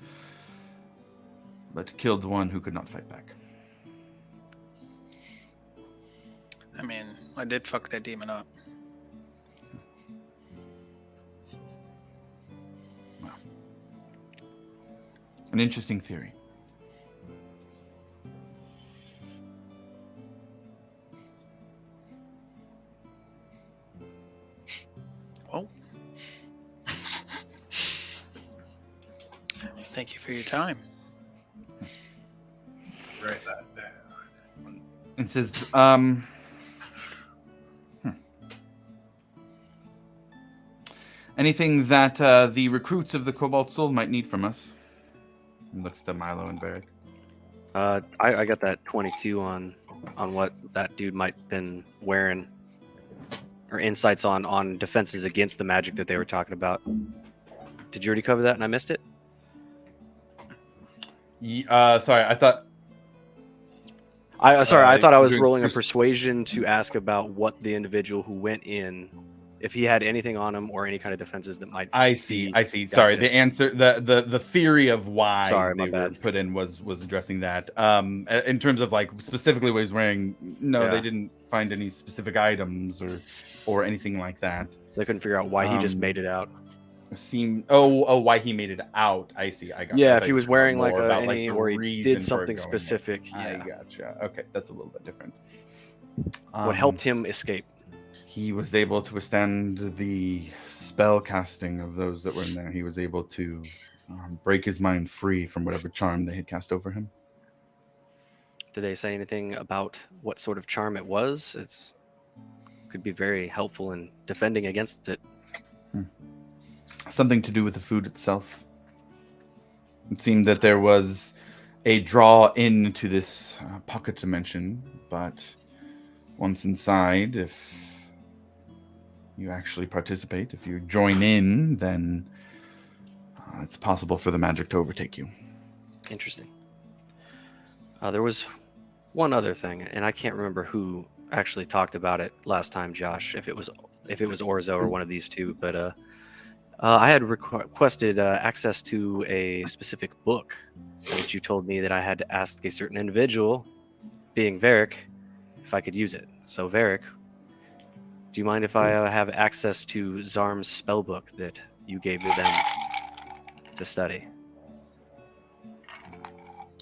but killed one who could not fight back. I mean, I did fuck that demon up. An interesting theory. Well, thank you for your time. Write that down. It says, anything that the recruits of the Cobalt Soul might need from us? He looks to Milo and Varric. I got that 22 on what that dude might have been wearing, or insights on defenses against the magic that they were talking about. Did you already cover that and I missed it? Sorry, I thought... I thought I was doing rolling a persuasion to ask about what the individual who went in, if he had anything on him or any kind of defenses that might. I see. Gotcha. Sorry, the answer, the theory of why Sorry, my they were bad. put in was addressing that. In terms of like specifically what he's wearing, no, Yeah. they didn't find any specific items or anything like that. So I couldn't figure out why he just Um, made it out. Why he made it out. I see. I got. Yeah, I if he thought was you wearing were like more about, any, the or he reason did for something going in. specific. I Yeah. gotcha. Okay, that's a little bit different. What helped him escape? He was able to withstand the spell casting of those that were in there. He was able to break his mind free from whatever charm they had cast over him. Did they say anything about what sort of charm it was? It's could be very helpful in defending against it. Something to do with the food itself. It seemed that there was a draw into this pocket dimension, but once inside, if you actually participate, if you join in, then it's possible for the magic to overtake you. Interesting. There was one other thing, and I can't remember who actually talked about it last time, Josh. If it was Orzo or one of these two, but I had requested access to a specific book, which you told me that I had to ask a certain individual, being Varric, if I could use it. So Varric, do you mind if I have access to Zarm's spellbook that you gave me them to study?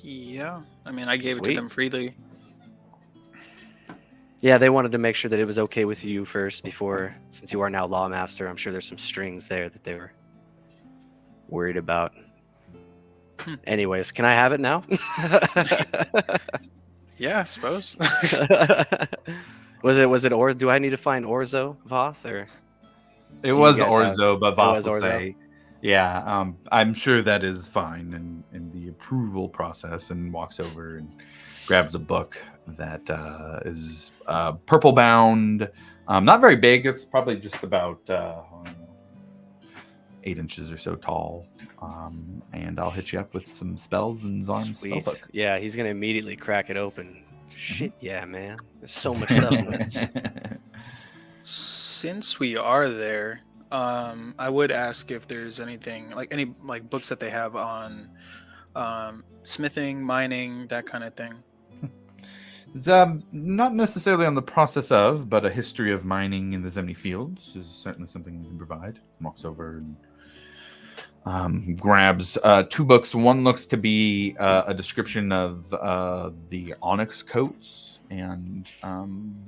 Yeah, I mean, I gave it Sweet. to them freely. Yeah, they wanted to make sure that it was okay with you first before, since you are now Lawmaster. I'm sure there's some strings there that they were worried about. Anyways, can I have it now? Yeah, I suppose. Was it or do I need to find Orzo Voth or It you was guys have- Orzo, but it was Voth will Orzo? say, yeah, I'm sure that is fine in the approval process, and walks over and grabs a book that is purple bound, not very big. It's probably just about 8 inches or so tall. And I'll hit you up with some spells and Zarm's Sweet. spellbook. Yeah, he's gonna immediately crack it open. Shit, yeah, man. There's so much stuff in it. Since we are there, I would ask if there's anything like any like books that they have on smithing, mining, that kind of thing. It's not necessarily on the process of, but a history of mining in the Zemni fields is certainly something we can provide. Walks over and grabs 2 books. One looks to be a description of the onyx coats and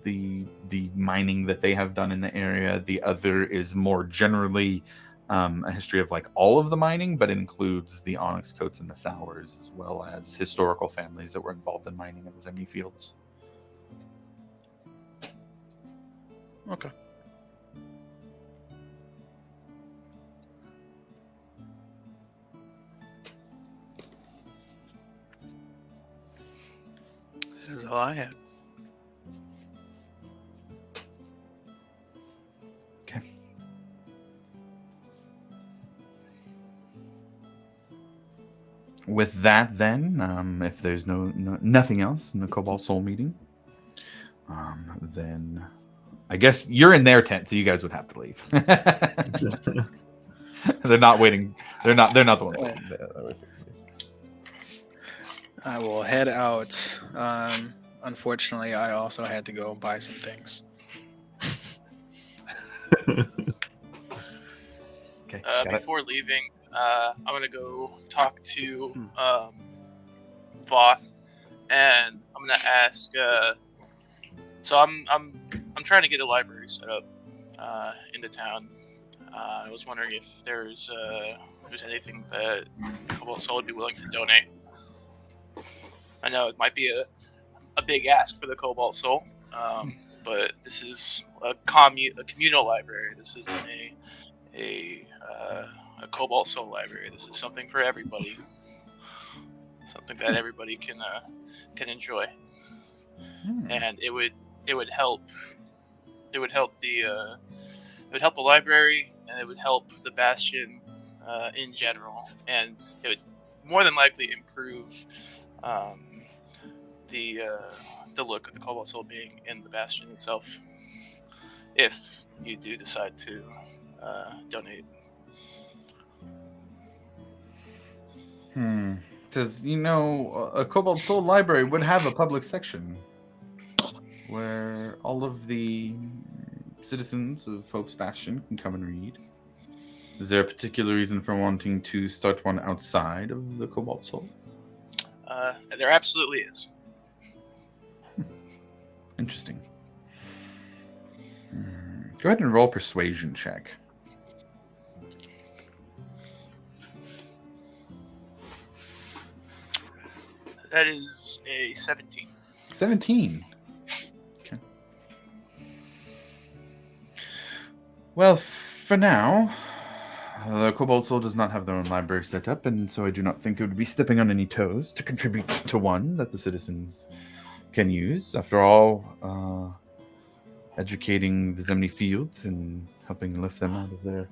the mining that they have done in the area. The other is more generally a history of like all of the mining, but it includes the onyx coats and the sours, as well as historical families that were involved in mining in the Zemni fields. Okay. That is all I had. Okay. With that, then, if there's nothing else in the Cobalt Soul meeting, then I guess you're in their tent, so you guys would have to leave. They're not waiting. They're not the ones waiting. I will head out. Unfortunately, I also had to go buy some things. Okay. got it. Before leaving, I'm gonna go talk to Voth, and I'm gonna ask. So I'm trying to get a library set up into town. I was wondering if there's anything that Cobalt Soul would be willing to donate. I know it might be a big ask for the Cobalt Soul, but this is a communal library. This isn't a Cobalt Soul library. This is something for everybody. Something that everybody can enjoy, and it would help. It would help the library, and it would help the Bastion in general, and it would more than likely improve the look of the Cobalt Soul being in the Bastion itself, if you do decide to donate. Because a Cobalt Soul library would have a public section where all of the citizens of Hope's Bastion can come and read. Is there a particular reason for wanting to start one outside of the Cobalt Soul? There absolutely is. Interesting. Go ahead and roll a persuasion check. That is a 17. 17. Okay. Well, for now, the Cobalt Soul does not have their own library set up, and so I do not think it would be stepping on any toes to contribute to one that the citizens can use. After all, educating the Zemni fields and helping lift them out of their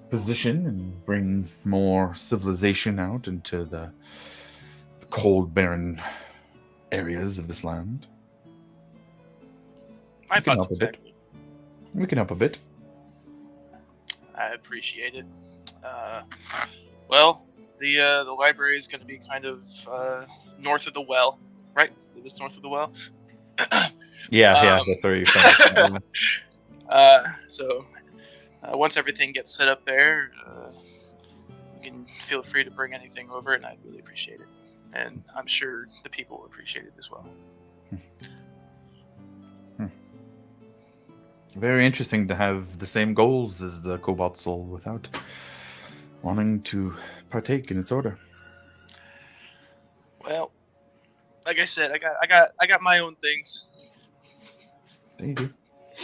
position and bring more civilization out into the cold, barren areas of this land. My We can thoughts help a bit. exactly. We can help a bit. I appreciate it. Well, the library is going to be kind of north of the well, right? It was north of the well. Yeah, that's where you're saying. So once everything gets set up there, you can feel free to bring anything over, and I'd really appreciate it. And I'm sure the people will appreciate it as well. Very interesting to have the same goals as the Cobalt Soul without wanting to partake in its order. Well, like I said, I got my own things. There you do.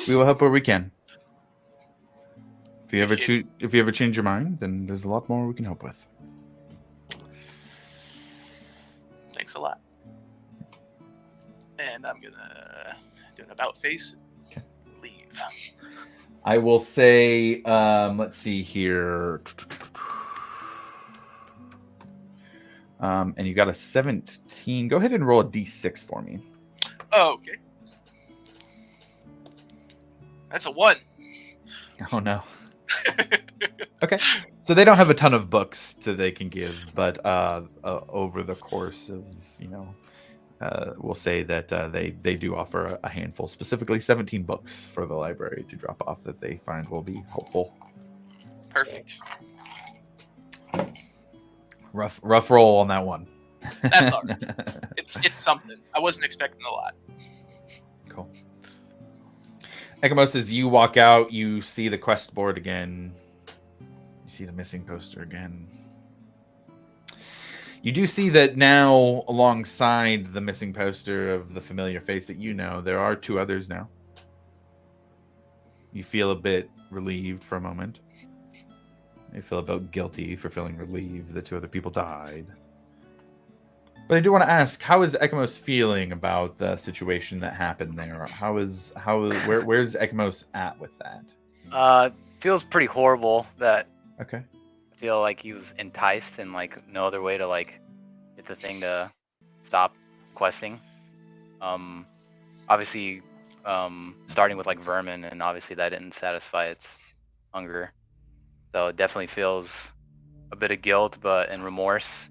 We will help where we can. If you ever change your mind, then there's a lot more we can help with. Thanks a lot. And I'm gonna do an about face and leave. I will say, let's see here. And you got a 17. Go ahead and roll a d6 for me. Oh, okay. That's a 1. Oh no. Okay, so they don't have a ton of books that they can give, but over the course of we'll say that they do offer a handful, specifically 17 books for the library to drop off that they find will be helpful. Perfect. Rough roll on that one. That's all right. It's something. I wasn't expecting a lot. Cool. Ekamos, as you walk out, you see the quest board again. You see the missing poster again. You do see that now, alongside the missing poster of the familiar face that you know, there are 2 others now. You feel a bit relieved for a moment. You feel a bit guilty for feeling relieved that 2 other people died. But I do want to ask, how is Ekamos feeling about the situation that happened there? Where's Ekamos at with that? Feels pretty horrible that Okay. I feel like he was enticed and like no other way to like get the thing to stop questing. Obviously, starting with like vermin, and obviously that didn't satisfy its hunger. So it definitely feels a bit of guilt, and remorse,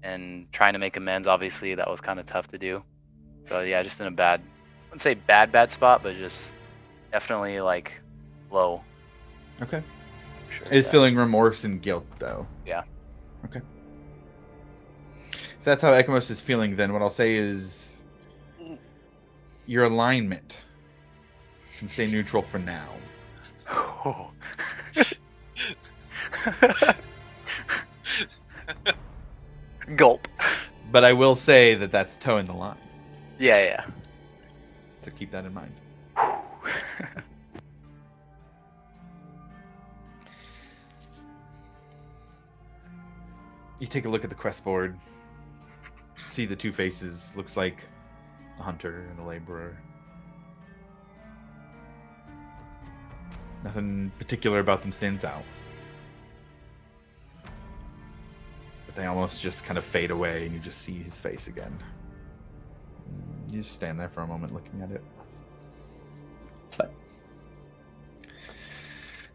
and trying to make amends. Obviously, that was kind of tough to do. So yeah, just in a I wouldn't say bad spot, but just definitely like low. Okay. Sure, Is yeah. feeling remorse and guilt, though. Yeah. Okay. If that's how Ekamos is feeling, then what I'll say is your alignment can stay neutral for now. Oh. Gulp. But I will say that that's towing the line. Yeah. So keep that in mind. You take a look at the quest board. See the 2 faces. Looks like a hunter and a laborer. Nothing particular about them stands out. But they almost just kind of fade away and you just see his face again. You just stand there for a moment looking at it. But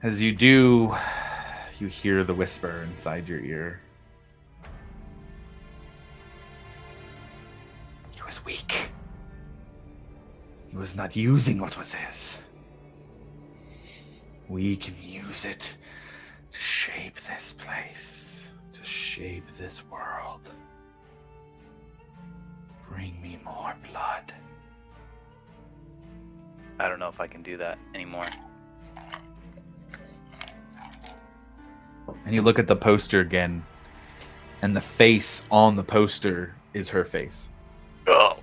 as you do, you hear the whisper inside your ear. He was weak. He was not using what was his. We can use it to shape this place, to shape this world. Bring me more blood. I don't know if I can do that anymore. And you look at the poster again, and the face on the poster is her face. Oh.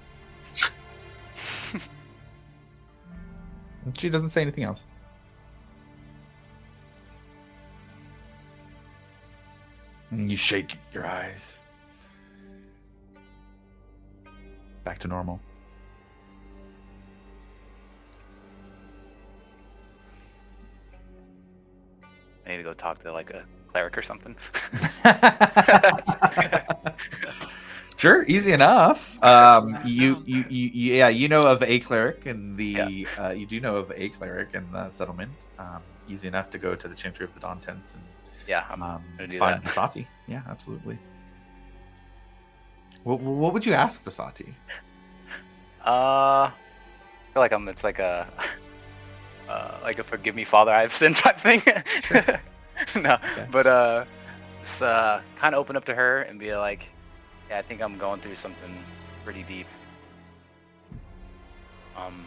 And she doesn't say anything else. And you shake your eyes. Back to normal. I need to go talk to like a cleric or something. Sure, easy enough. You know of a cleric in the you do know of a cleric in the settlement. Easy enough to go to the Chantry of the Dawn Tents and I'm gonna do find that. Vasati. Yeah, absolutely. What would you ask Vasati? feel like it's like a forgive me, Father, I have sinned type thing. No, Okay. but just kind of open up to her and be like, yeah, I think I'm going through something pretty deep. I'm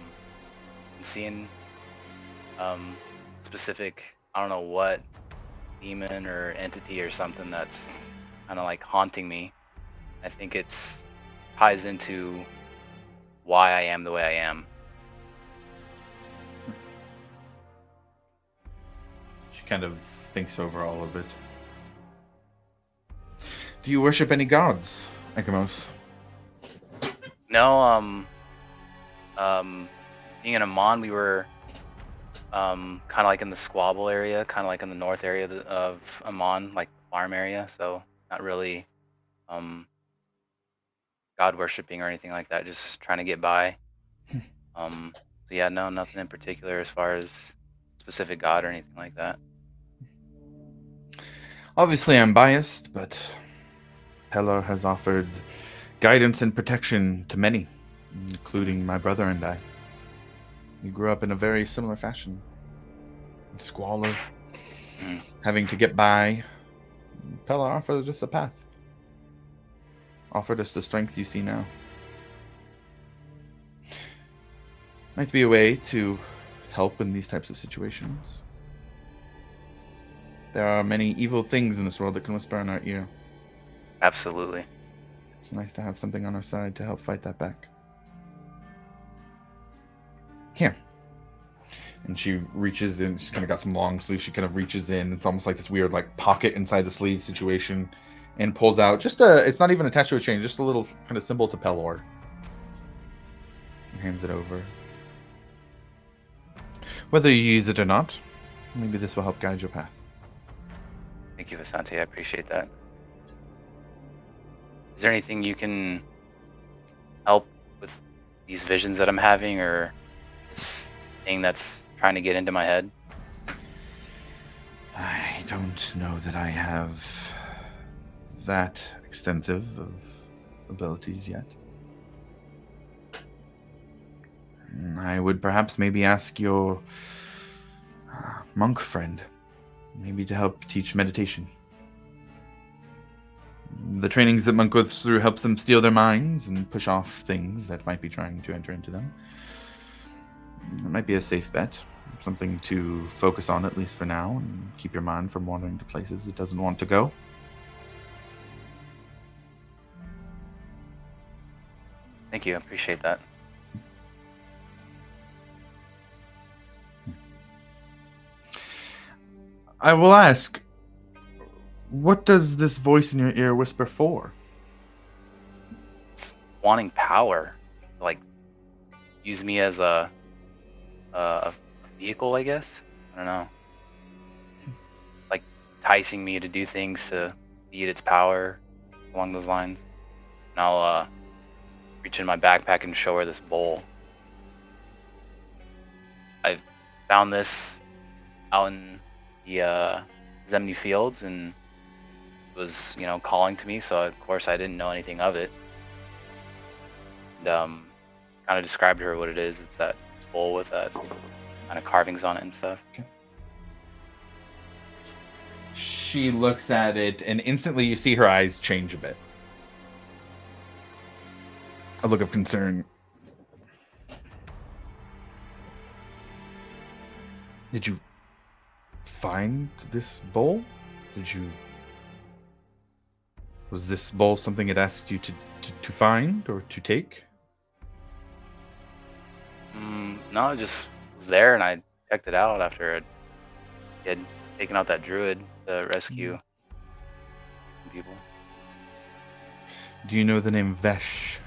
seeing specific, I don't know what demon or entity or something that's kind of like haunting me. I think it's ties into why I am the way I am. She kind of thinks over all of it. Do you worship any gods, Ekamos? No, being in Amon, we were kind of like in the Squabble area, kind of like in the north area of Amon, like farm area. So not really god worshipping or anything like that. Just trying to get by. So yeah, no, nothing in particular as far as specific god or anything like that. Obviously, I'm biased, but Pellar has offered guidance and protection to many, including my brother and I. We grew up in a very similar fashion. Squalor, having to get by. Pellar offered us a path. Offered us the strength you see now. Might be a way to help in these types of situations. There are many evil things in this world that can whisper in our ear. Absolutely. It's nice to have something on our side to help fight that back. Here. And she reaches in, she's kind of got some long sleeves, she kind of reaches in, it's almost like this weird like pocket inside the sleeve situation, and pulls out just it's not even attached to a chain, just a little kind of symbol to Pelor. And hands it over. Whether you use it or not, maybe this will help guide your path. Thank you, Visante. I appreciate that. Is there anything you can help with these visions that I'm having, or this thing that's trying to get into my head? I don't know that I have that extensive of abilities yet. I would perhaps maybe ask your monk friend, maybe to help teach meditation. The trainings that monk goes through helps them steel their minds and push off things that might be trying to enter into them. It might be a safe bet, something to focus on at least for now, and keep your mind from wandering to places it doesn't want to go. Thank you. I appreciate that. I will ask, what does this voice in your ear whisper for? It's wanting power, like use me as a vehicle, I guess. I don't know. Like enticing me to do things to beat its power, along those lines. And I'll reach in my backpack and show her this bowl. I've found this out in the Zemni Fields, and it was, calling to me, so of course I didn't know anything of it. And kind of described to her what it is. It's that bowl with that kind of carvings on it and stuff. Okay. She looks at it, and instantly you see her eyes change a bit. A look of concern. Did you find this bowl? Was this bowl something it asked you to find or to take? No, it just was there, and I checked it out after he had taken out that druid to rescue people. Do you know the name Vesh?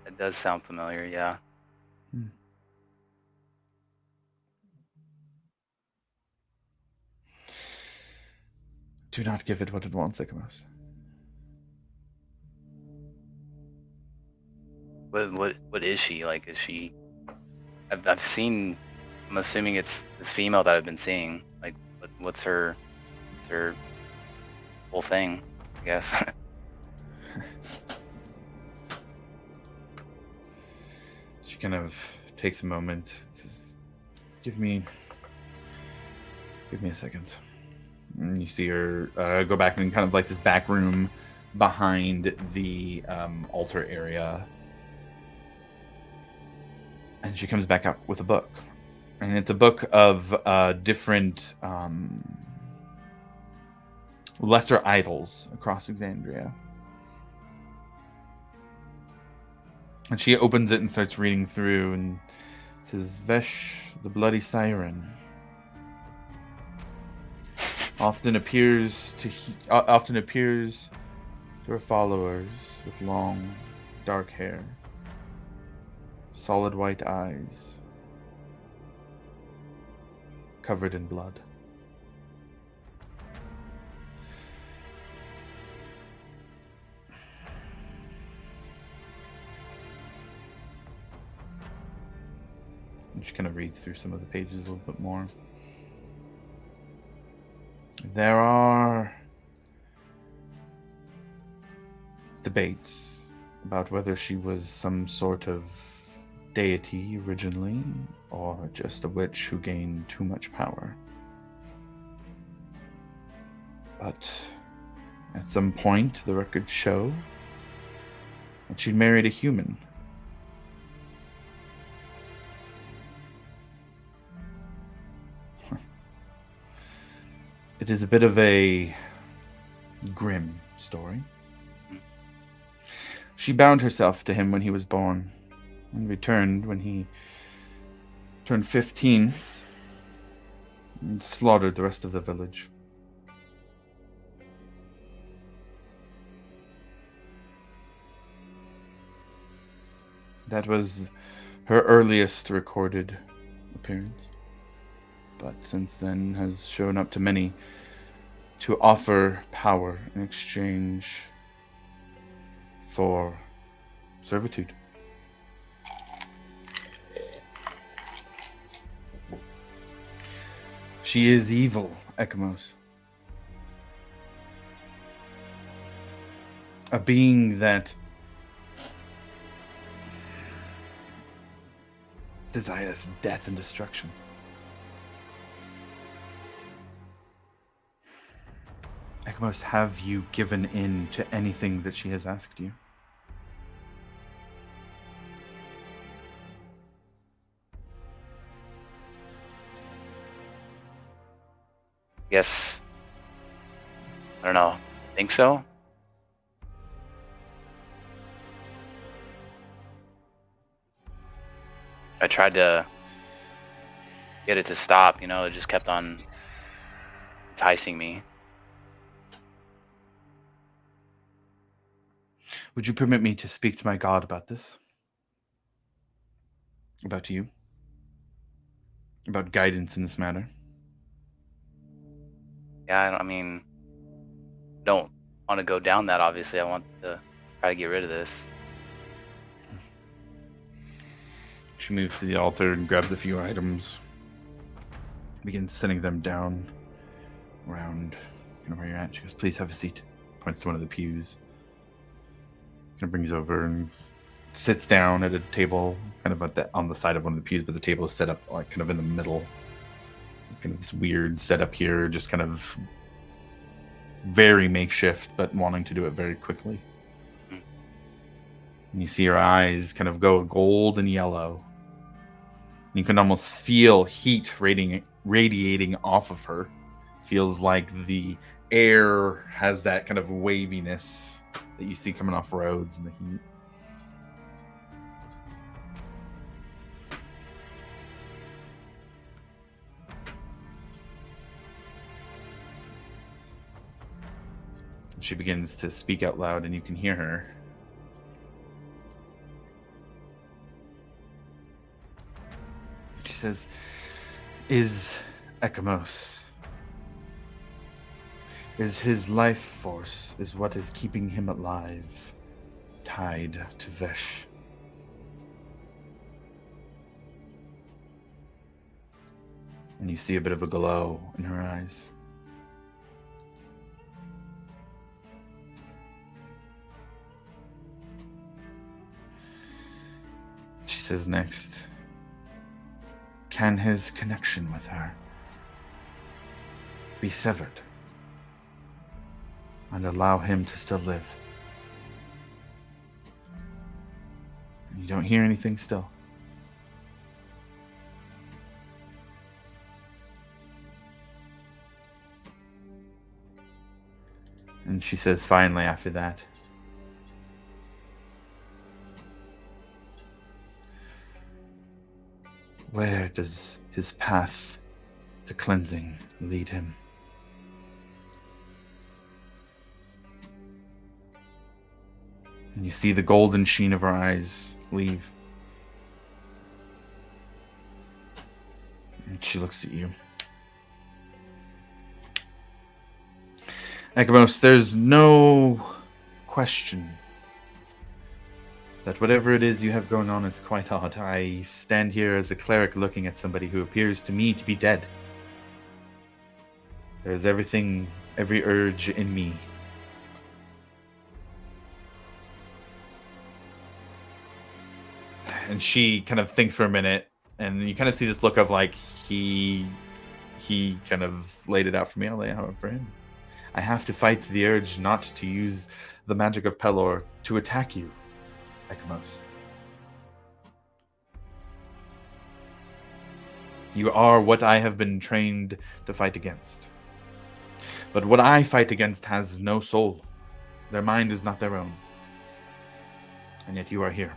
It does sound familiar, yeah. Do not give it what it wants, Ekamos. What is she? Like, is she... I've seen... I'm assuming it's this female that I've been seeing. Like, what's her whole thing, I guess? She kind of takes a moment. Says, "Give me a second." And you see her go back in kind of like this back room behind the altar area. And she comes back out with a book. And it's a book of different lesser idols across Exandria. And she opens it and starts reading through and says, Vesh, the bloody siren, often appears to her followers with long, dark hair, solid white eyes, covered in blood. And she kind of reads through some of the pages a little bit more. There are debates about whether she was some sort of deity originally, or just a witch who gained too much power. But at some point, the records show that she'd married a human. It is a bit of a grim story. She bound herself to him when he was born, and returned when he turned 15, and slaughtered the rest of the village. That was her earliest recorded appearance, but since then has shown up to many to offer power in exchange for servitude. She is evil, Ekamos. A being that desires death and destruction. Ekamos, have you given in to anything that she has asked you? Yes. I don't know. Think so? I tried to get it to stop, it just kept on enticing me. Would you permit me to speak to my god about this? About you? About guidance in this matter? Yeah, don't want to go down that, obviously. I want to try to get rid of this. She moves to the altar and grabs a few items. Begins setting them down around where you're at. She goes, please have a seat. Points to one of the pews. Kind of brings over and sits down at a table, kind of on the side of one of the pews, but the table is set up like kind of in the middle. Kind of this weird setup here, just kind of very makeshift, but wanting to do it very quickly. And you see her eyes kind of go gold and yellow. You can almost feel heat radiating off of her. Feels like the air has that kind of waviness that you see coming off roads in the heat. She begins to speak out loud, and you can hear her. She says, is Ekamos, is his life force, is what is keeping him alive, tied to Vesh? And you see a bit of a glow in her eyes. She says next, can his connection with her be severed and allow him to still live? And you don't hear anything still. And she says finally after that, where does his path to cleansing lead him? And you see the golden sheen of her eyes leave. And she looks at you. Ekamos, there's no question that whatever it is you have going on is quite odd. I stand here as a cleric looking at somebody who appears to me to be dead. There's everything, every urge in me. And she kind of thinks for a minute, and you kind of see this look of like, he kind of laid it out for me, I'll lay it out for him. I have to fight the urge not to use the magic of Pelor to attack you, Ekamos. You are what I have been trained to fight against. But what I fight against has no soul. Their mind is not their own. And yet you are here.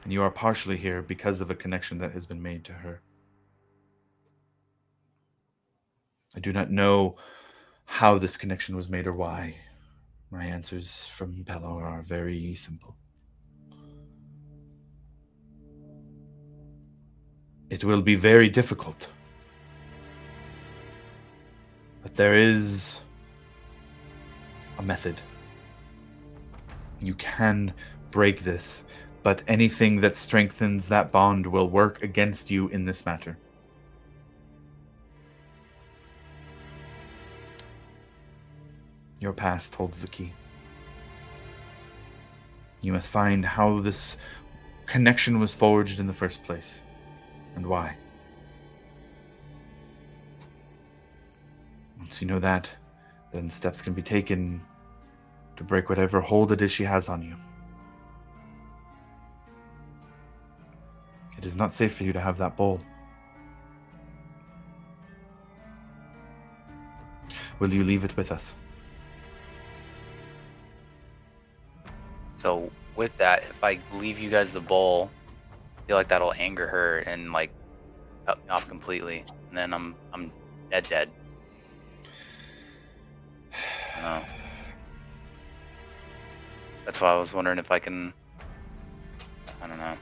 And you are partially here because of a connection that has been made to her. I do not know how this connection was made or why. My answers from Pelor are very simple. It will be very difficult. But there is a method. You can break this, but anything that strengthens that bond will work against you in this matter. Your past holds the key. You must find how this connection was forged in the first place, and why. Once you know that, then steps can be taken to break whatever hold it is she has on you. It is not safe for you to have that bowl. Will you leave it with us? So with that, if I leave you guys the bowl, I feel like that'll anger her and like cut me off completely, and then I'm dead. No. That's why I was wondering if I can. I don't know.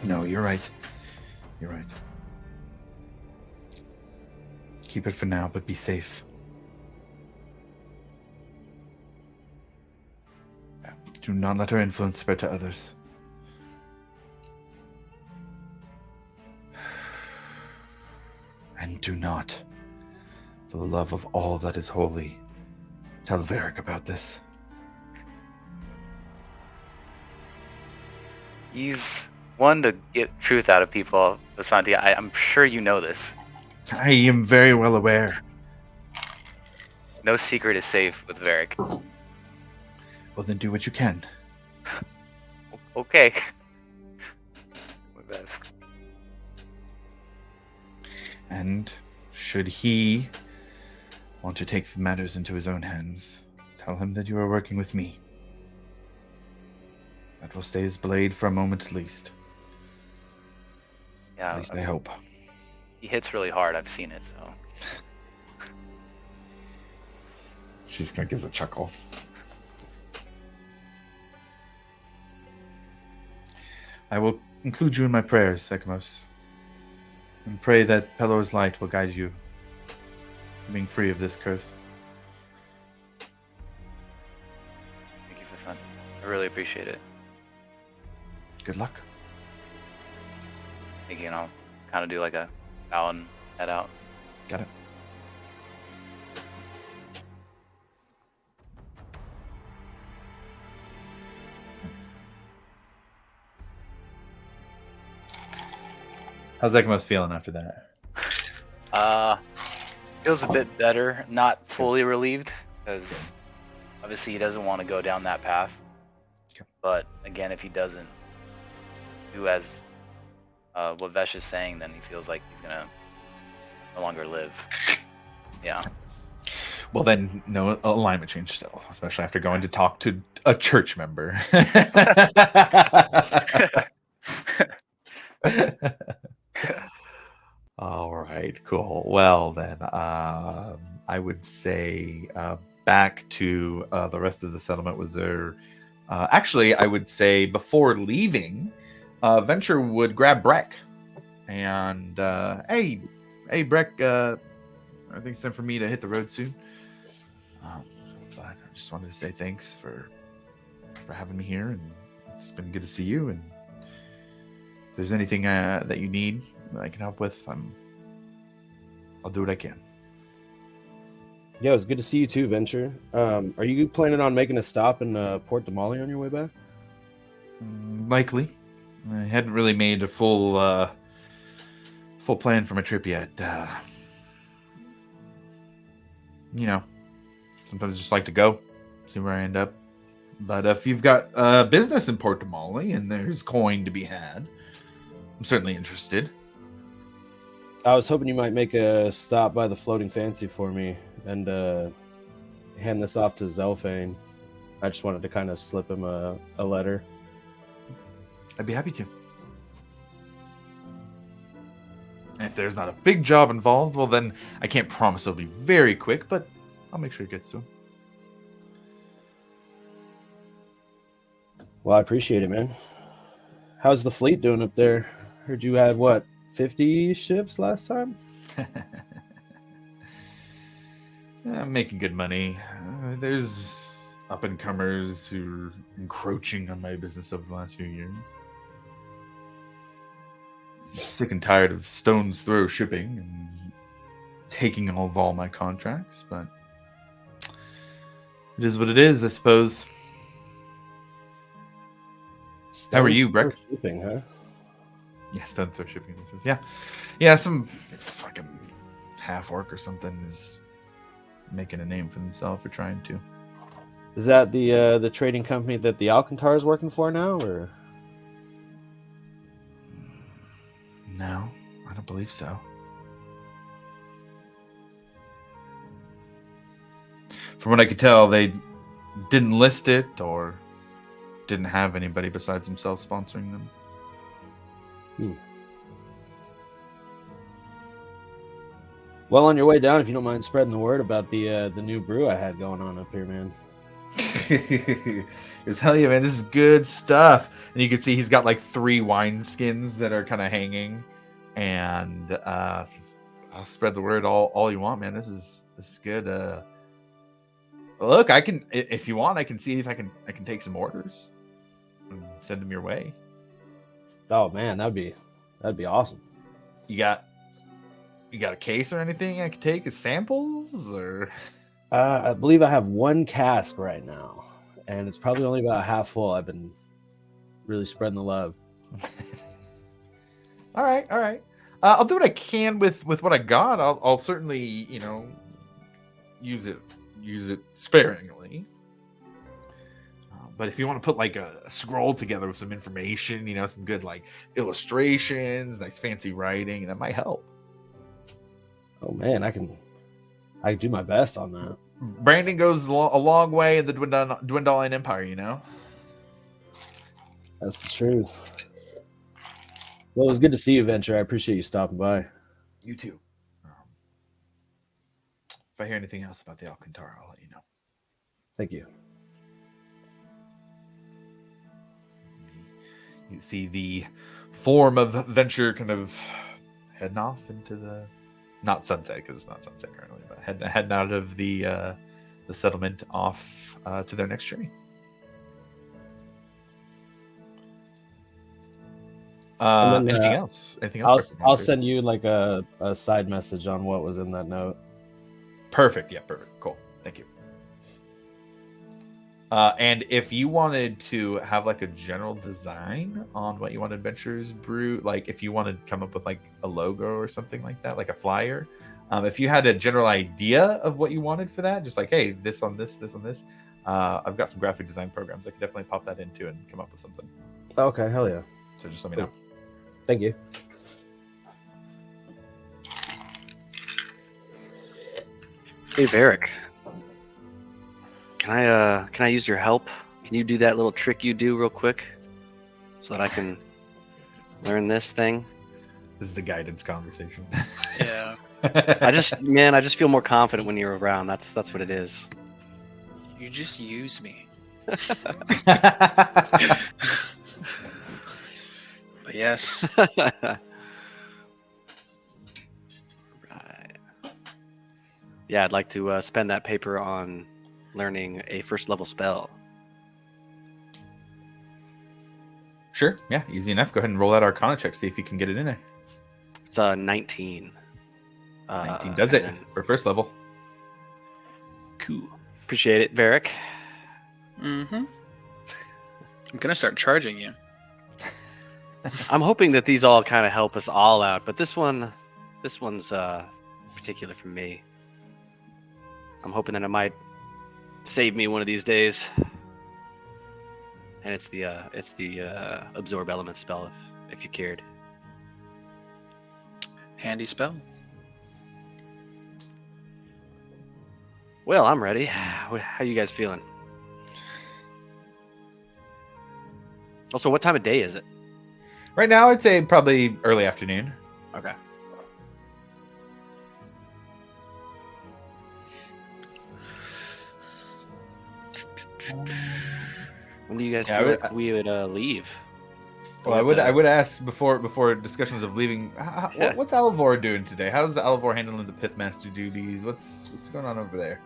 No, you're right. You're right. Keep it for now, but be safe. Do not let her influence spread to others. And do not, for the love of all that is holy, tell Varric about this. He's one to get truth out of people, Vasanti. I'm sure you know this. I am very well aware. No secret is safe with Varric. Well, then do what you can. Okay. My best. And should he want to take matters into his own hands, tell him that you are working with me. That will stay his blade for a moment at least. Yeah. At least I hope. He hits really hard. I've seen it, so. She just kind of gives a chuckle. I will include you in my prayers, Ekamos, and pray that Pelor's light will guide you, being free of this curse. Thank you, Vasanti. I really appreciate it. Good luck. Thank you, and I'll kind of do like a bow and head out. Got it. How's Ekmos feeling after that? Feels a bit better. Not fully relieved because obviously he doesn't want to go down that path. Okay. But again, if he doesn't do as what Vesh is saying, then he feels like he's gonna no longer live. Yeah. Well, then, no alignment change still, especially after going to talk to a church member. All right, cool. Well, then, I would say back to the rest of the settlement. Was there? Actually, I would say before leaving, Venture would grab Breck and hey, Breck. I think it's time for me to hit the road soon. But I just wanted to say thanks for having me here, and it's been good to see you. And if there's anything that you need that I can help with, I'll do what I can. Yeah, it's good to see you too, Venture. Are you planning on making a stop in Port Damali on your way back? Likely. I hadn't really made a full plan for my trip yet. Sometimes I just like to go, see where I end up. But if you've got business in Port Damali and there's coin to be had, I'm certainly interested. I was hoping you might make a stop by the Floating Fancy for me and hand this off to Zelfane. I just wanted to kind of slip him a letter. I'd be happy to. And if there's not a big job involved, well, then I can't promise it'll be very quick, but I'll make sure it gets to him. Well, I appreciate it, man. How's the fleet doing up there? Heard you had, 50 ships last time? I'm making good money. There's up-and-comers who are encroaching on my business over the last few years. I'm sick and tired of stone's throw shipping and taking all my contracts, but it is what it is, I suppose. How are you, Breck? Shipping, huh? Yeah, stone's throw shipping. Yeah. Some fucking half-orc or something is making a name for themselves for trying to. Is that the trading company that the Alcantar is working for now, or? No, I don't believe so. From what I could tell, they didn't list it or didn't have anybody besides themselves sponsoring them. Well, on your way down, if you don't mind spreading the word about the new brew I had going on up here, man. It's hell yeah, man. This is good stuff. And you can see he's got like 3 wine skins that are kind of hanging. And I'll spread the word all you want, man. This is good. Look, I can, if you want, I can see if I can take some orders and send them your way. Oh man, that'd be awesome. You got a case or anything I could take as samples, or? I believe I have 1 cask right now, and it's probably only about half full. I've been really spreading the love. All right. I'll do what I can with what I got. I'll certainly, use it sparingly. But if you want to put like a scroll together with some information, some good like illustrations, nice fancy writing, that might help. Oh man, I can do my best on that. Branding goes a long way in the Dwendalian Empire, That's the truth. Well, it was good to see you, Venture. I appreciate you stopping by. You too. If I hear anything else about the Alcantar, I'll let you know. Thank you. You see the form of Venture kind of heading off into the, not sunset because it's not sunset currently, but heading out of the settlement off to their next journey. Anything else? I'll send you like a side message on what was in that note. Perfect. Yeah, perfect. Cool. Thank you. And if you wanted to have like a general design on what you want Adventures Brew, like if you wanted to come up with like a logo or something like that, like a flyer, if you had a general idea of what you wanted for that, just like, hey, this on this, this on this, I've got some graphic design programs. I could definitely pop that into and come up with something. Okay, hell yeah. So just let me know. Thank you. Hey, Varric. Can I use your help? Can you do that little trick you do real quick, so that I can learn this thing? This is the guidance conversation. Yeah. I just feel more confident when you're around. That's what it is. You just use me. But yes. Right. Yeah, I'd like to spend that paper on learning a first level spell. Sure. Yeah, easy enough. Go ahead and roll that Arcana check. See if you can get it in there. It's 19. 19 does it for first level. Cool. Appreciate it, Varric. Mm-hmm. I'm gonna start charging you. I'm hoping that these all kind of help us all out, but this one's particular for me. I'm hoping that it might save me one of these days. And it's the absorb element spell, if you cared. Handy spell. Well, I'm ready. How you guys feeling? Also, what time of day is it? Right now, I'd say probably early afternoon. Okay. When do you guys feel like we would leave? Well, I would ask before discussions of leaving. What's Alivor doing today? How's Alivor handling the Pithmaster duties? What's going on over there?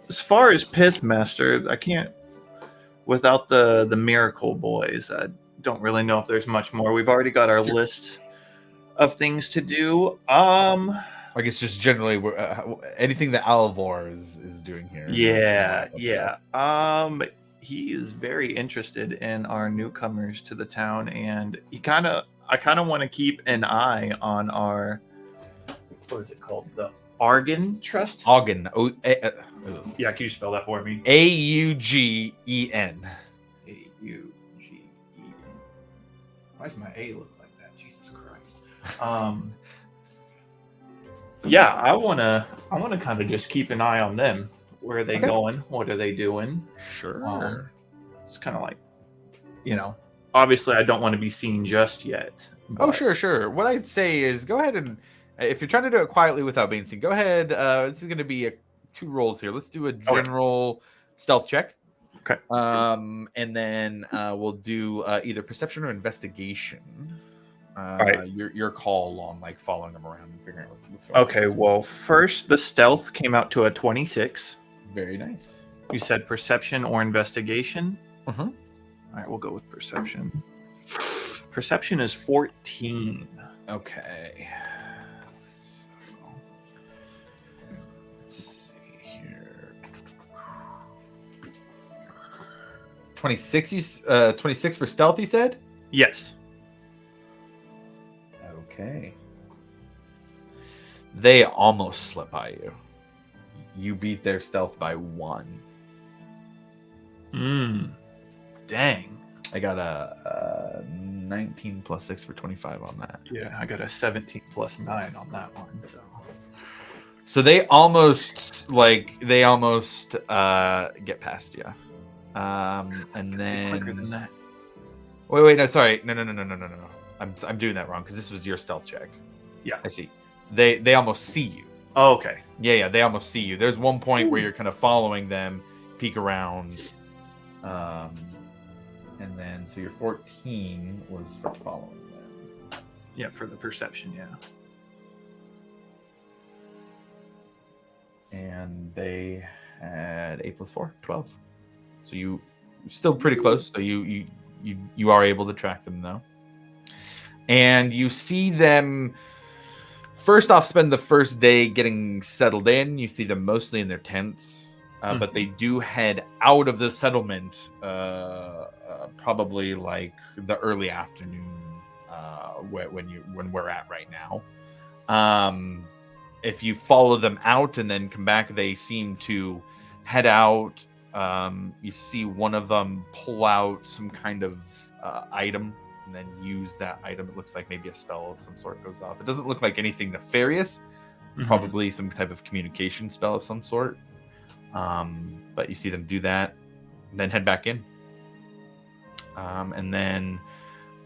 As far as Pithmaster, I can't. Without the Miracle Boys, I don't really know if there's much more. We've already got our list of things to do. I guess just generally, anything that Alivor is doing here. Yeah. He is very interested in our newcomers to the town, and I kind of want to keep an eye on our, what is it called? The Argon Trust? Augen. Yeah, can you spell that for me? Augen. Augen. Why does my A look like that? Jesus Christ. Yeah, I wanna kind of just keep an eye on them. Where are they going? What are they doing? Sure. It's kind of like, obviously I don't want to be seen just yet. Oh, sure. What I'd say is go ahead and, if you're trying to do it quietly without being seen, go ahead. This is going to be 2 rolls here. Let's do a general stealth check. Okay. And then we'll do either perception or investigation. Right. Your call on like following them around and figuring out what's going on. Okay, well, first the stealth came out to a 26. Very nice. You said perception or investigation? Uh-huh. All right, we'll go with perception. Perception is 14. Okay. So, let's see here. 26. 26 for stealth. You said? Yes. Okay. They almost slip by you. You beat their stealth by 1. Dang. I got a 19 plus 6 for 25 on that. Yeah, I got a 17 plus 9 on that one. So they almost get past you. And then Quicker than that. Wait, no, sorry. No. I'm doing that wrong because this was your stealth check. Yeah. I see. They almost see you. Oh, okay. Yeah, they almost see you. There's one point where you're kind of following them, peek around, and then so your 14 was for following them. Yeah, for the perception, yeah. And they had 8 plus 4, 12. So you still pretty close. So you are able to track them though. And you see them first off, spend the first day getting settled in. You see them mostly in their tents, but they do head out of the settlement probably like the early afternoon when we're at right now. If you follow them out and then come back, they seem to head out. You see one of them pull out some kind of item and then use that item. It looks like maybe a spell of some sort goes off. It doesn't look like anything nefarious. Probably some type of communication spell of some sort. But you see them do that and then head back in. And then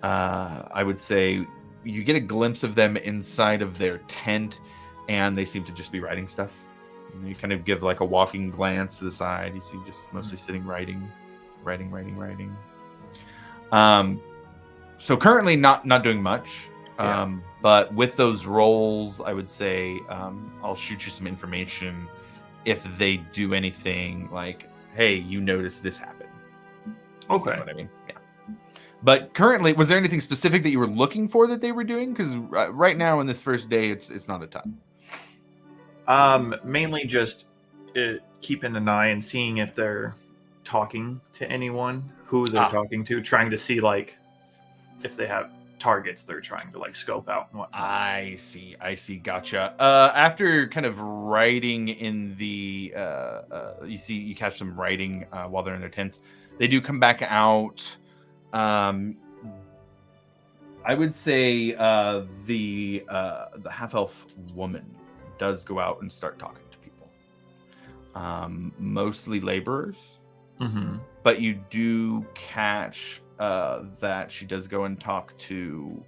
I would say you get a glimpse of them inside of their tent, and they seem to just be writing stuff. And you kind of give like a walking glance to the side. You see just mostly sitting writing. So currently not doing much. But with those rolls, I would say I'll shoot you some information if they do anything like, hey, you noticed this happen. Okay. You know what I mean? Yeah. But currently, was there anything specific that you were looking for that they were doing? Because right now in this first day, it's not a ton. Mainly just keeping an eye and seeing if they're talking to anyone, who they're talking to, trying to see like if they have targets they're trying to like scope out and whatnot. I see. Gotcha. After kind of writing in the, you catch them writing while they're in their tents. They do come back out. I would say the half elf woman does go out and start talking to people. Mostly laborers, but you do catch that she does go and talk to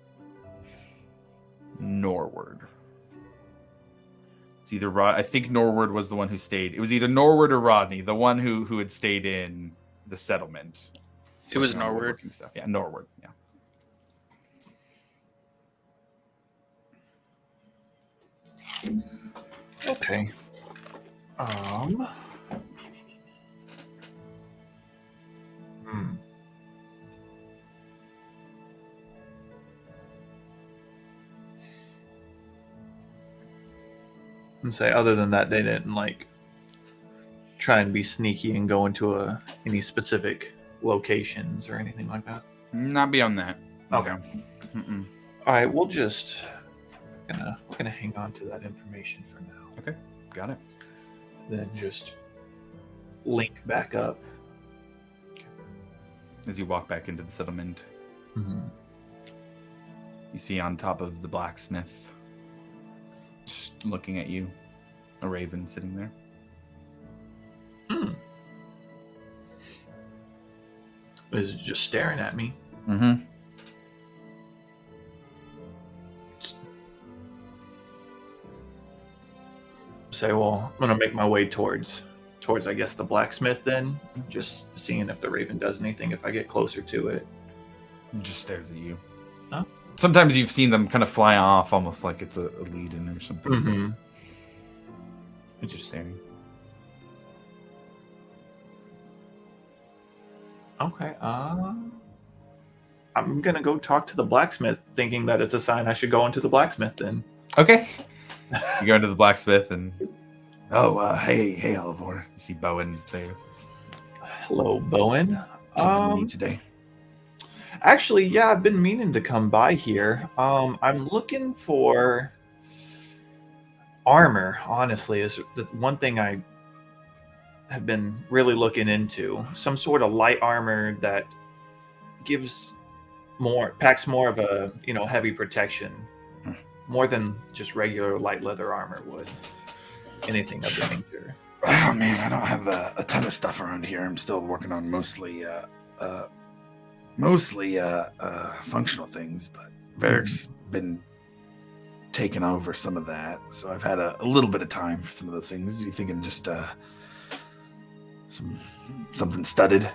Norward. It's either I think Norward was the one who stayed. It was either Norward or Rodney, the one who had stayed in the settlement. It was Norward. Stuff. Yeah, Norward. Yeah. Okay. And say other than that, they didn't like try and be sneaky and go into any specific locations or anything like that. Not beyond that. Okay. Mm-mm. All right, we'll just gonna hang on to that information for now. Okay, got it. Then just link back up. As you walk back into the settlement, you see on top of the blacksmith, just looking at you, a raven sitting there. Is it just staring at me? Say, well, I'm gonna make my way towards I guess the blacksmith then, just seeing if the raven does anything if I get closer to it. It just stares at you. Oh. Sometimes you've seen them kind of fly off almost like it's a lead-in or something. It's just staring. Okay, I'm gonna go talk to the blacksmith, thinking that it's a sign I should go into the blacksmith then. Okay. You go into the blacksmith and hey Olivor. You see Bowen there. Hello, Bowen. Something you need today. Actually, yeah, I've been meaning to come by here. I'm looking for armor, honestly, is the one thing I have been really looking into. Some sort of light armor that packs more of a, heavy protection. More than just regular light leather armor would. Anything of the nature. Oh man, I don't have a ton of stuff around here. I'm still working on mostly functional things, but Varric's been taking over some of that, so I've had a little bit of time for some of those things. You thinking just something studded?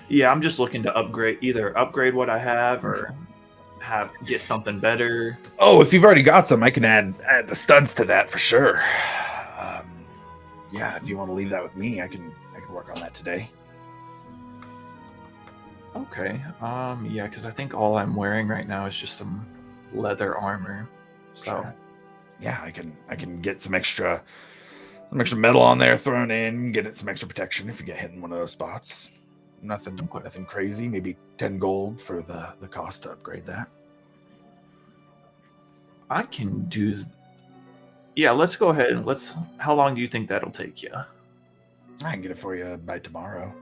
Yeah, I'm just looking to either upgrade what I have or get something better. Oh, if you've already got some, I can add the studs to that for sure. Yeah, if you want to leave that with me, I can work on that today. Okay. Yeah, because I think all I'm wearing right now is just some leather armor. So Sure. yeah, I can get some extra metal on there thrown in, get it some extra protection if you get hit in one of those spots. Nothing crazy. Maybe 10 gold for the cost to upgrade that. I can do. Yeah, let's go ahead. How long do you think that'll take you? I can get it for you by tomorrow.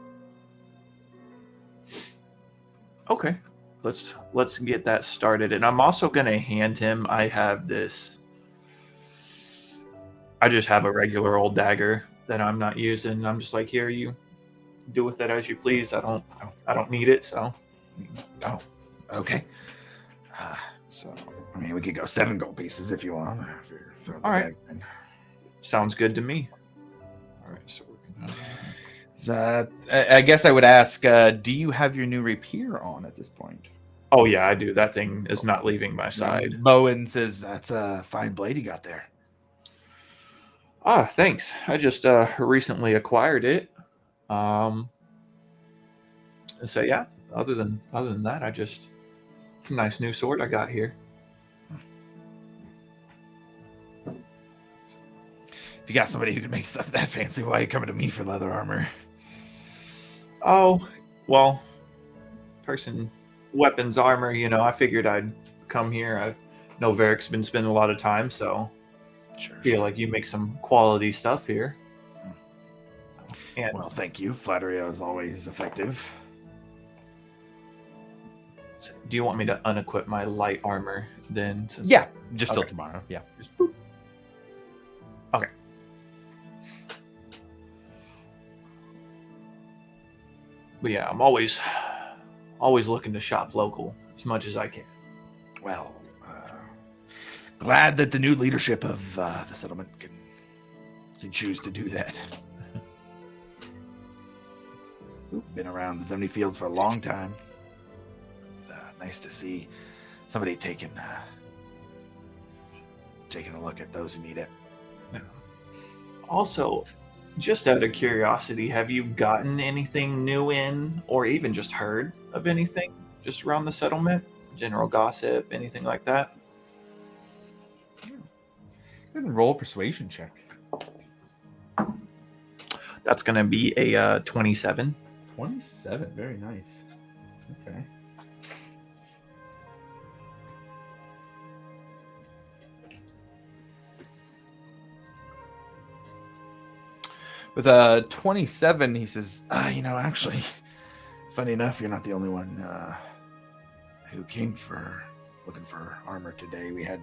Okay, let's get that started. And I'm also gonna hand him. I have this. I just have a regular old dagger that I'm not using. I'm just like, here, you do with it as you please. I don't need it. So. Oh, okay. So, I mean, we could go 7 gold pieces if you want. If you're throwing the All right. dagger in. Sounds good to me. All right, so we're gonna. I guess I would ask, do you have your new rapier on at this point? Oh yeah, I do. That thing is not leaving my side. Bowen says that's a fine blade you got there. Ah, thanks. I just recently acquired it. So yeah, other than that, it's a nice new sword I got here. If you got somebody who can make stuff that fancy, why are you coming to me for leather armor? Oh, well, weapons, armor, I figured I'd come here. I know Varric's been spending a lot of time, so feel like you make some quality stuff here. And Well, thank you. Flattery is always effective. do you want me to unequip my light armor then? Yeah, just till Okay. tomorrow. Yeah. Just boop. Okay. But yeah, I'm always looking to shop local as much as I can. Well, glad that the new leadership of the settlement can choose to do that. Been around the Zemni Fields for a long time. Nice to see somebody taking a look at those who need it. Also, just out of curiosity, have you gotten anything new in, or even just heard of anything just around the settlement? General gossip, anything like that? Go ahead and roll a persuasion check. That's going to be a 27. 27. Very nice. Okay. With a 27, he says, Actually, funny enough, you're not the only one who came looking for armor today. We had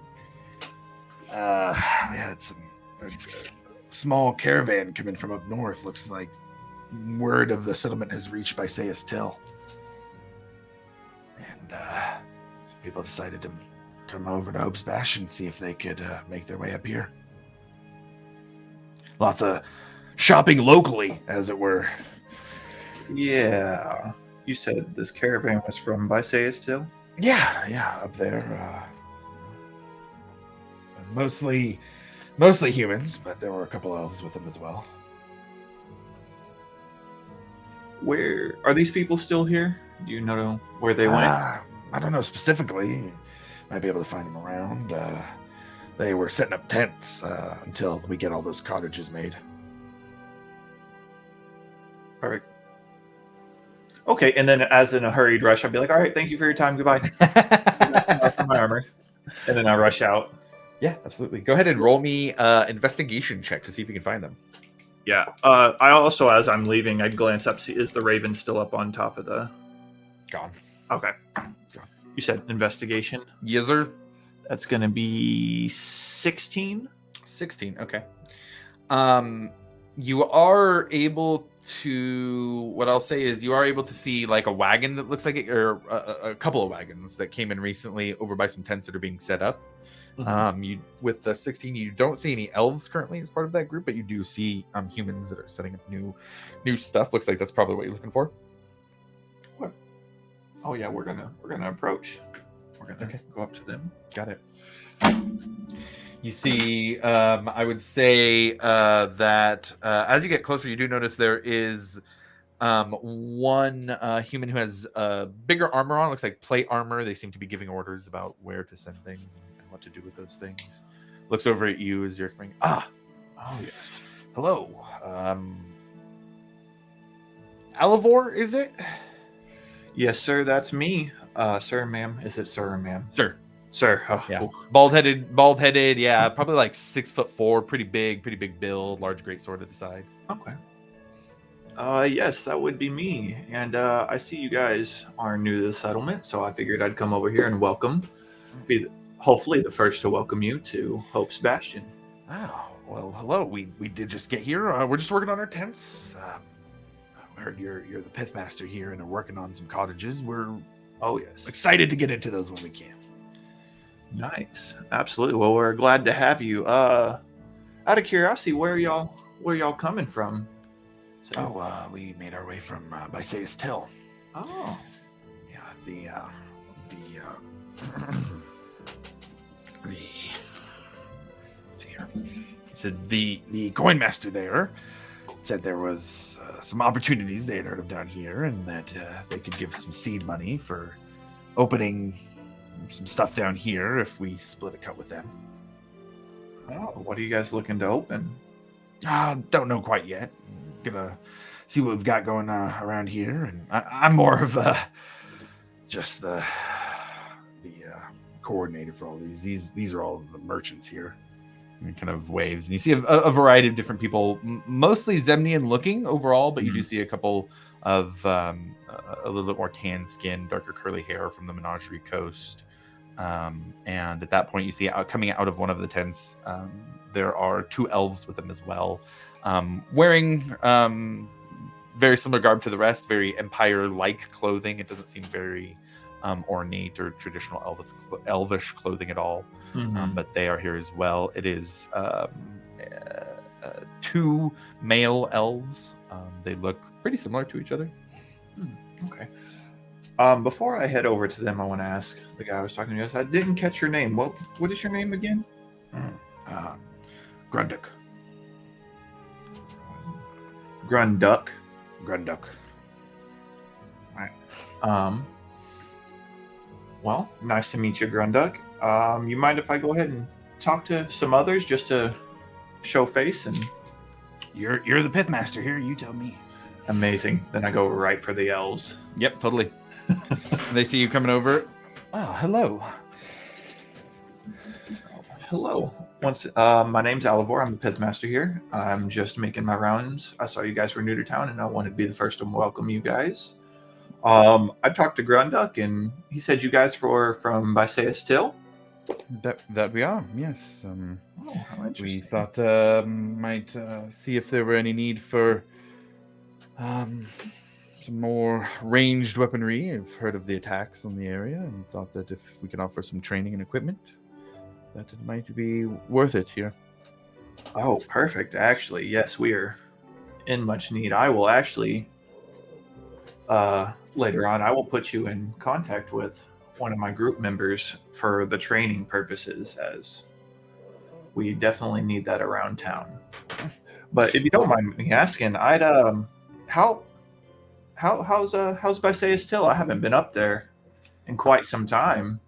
some a small caravan coming from up north. Looks like word of the settlement has reached by Sayas Till, and some people decided to come over to Hope's Bash and see if they could make their way up here. Lots of shopping locally, as it were. Yeah. You said this caravan was from Visayas Till? Yeah, up there. Mostly humans, but there were a couple elves with them as well. Where are these people still here? Do you know where they went? I don't know specifically. Might be able to find them around. They were setting up tents until we get all those cottages made. Perfect. Okay, and then as in a hurried rush, I'll be like, all right, thank you for your time. Goodbye. That's my armor. And then I rush out. yeah, absolutely. Go ahead and roll me investigation check to see if you can find them. Yeah. I also, as I'm leaving, I glance up. See, is the raven still up on top of the? Gone. Okay. You said investigation. Yes, sir. That's going to be 16. 16. Okay. You are able to. What I'll say is you are able to see like a wagon that looks like it, or a couple of wagons that came in recently over by some tents that are being set up. You with the 16, you don't see any elves currently as part of that group, but you do see humans that are setting up new stuff. Looks like that's probably what you're looking for. What? Oh yeah, we're gonna approach. We're gonna go up to them. Got it. You see, I would say that as you get closer, you do notice there is one human who has bigger armor on. It looks like plate armor. They seem to be giving orders about where to send things and what to do with those things. looks over at you as you're coming. Oh yes. Hello. Alivor, is it? Yes, sir. That's me. Sir, ma'am. Is it sir or ma'am? Sir. Sir. Oh, Yeah. oof. Bald-headed. Yeah, probably like 6'4", pretty big build, large greatsword at the side. Okay. Yes, that would be me. And I see you guys are new to the settlement, so I figured I'd come over here and hopefully the first to welcome you to Hope's Bastion. Oh, well, hello. We did just get here. We're just working on our tents. I heard you're the pithmaster here and are working on some cottages. We're Oh yes. excited to get into those when we can. Nice. Absolutely. Well, we're glad to have you. Out of curiosity, where y'all coming from? So, We made our way from Bysaeus Till. oh. Yeah, So the coin master there said there was some opportunities they had heard of down here, and that they could give some seed money for opening some stuff down here if we split a cut with them. Oh, what are you guys looking to open? Don't know quite yet. Gonna see what we've got going around here, and I'm more of just the coordinator for all these. These are all the merchants here. and kind of waves, and you see a variety of different people, mostly Zemnian looking overall, but you do see a couple of a little bit more tan skin, darker curly hair from the Menagerie Coast. And at that point, you see coming out of one of the tents, there are 2 elves with them as well, wearing very similar garb to the rest, very Empire-like clothing. It doesn't seem very ornate or traditional elvish clothing at all, but they are here as well. It is 2 male elves. They look pretty similar to each other. Okay. Before I head over to them, I want to ask the guy I was talking to. I didn't catch your name. What is your name again? Grunduk. Grunduk. Grunduk. Well, nice to meet you, Grunduk. You mind if I go ahead and talk to some others just to show face? And You're the pithmaster here. You tell me. amazing. Then I go right for the elves. Yep, totally. They see you coming over. Oh, hello. Hello. My name's Alivor. I'm the pithmaster here. I'm just making my rounds. I saw you guys were new to town, and I wanted to be the first to welcome you guys. I talked to Grunduk, and he said you guys were from Bysaeus Till. That we are, yes. Oh, how interesting. We thought might see if there were any need for some more ranged weaponry. I've heard of the attacks on the area and thought that if we could offer some training and equipment, that it might be worth it here. Oh, perfect. Actually, yes, we are in much need. I will actually, later on, I will put you in contact with one of my group members for the training purposes, as we definitely need that around town. But if you don't mind me asking, I'd how's Bysaeus Till? I haven't been up there in quite some time.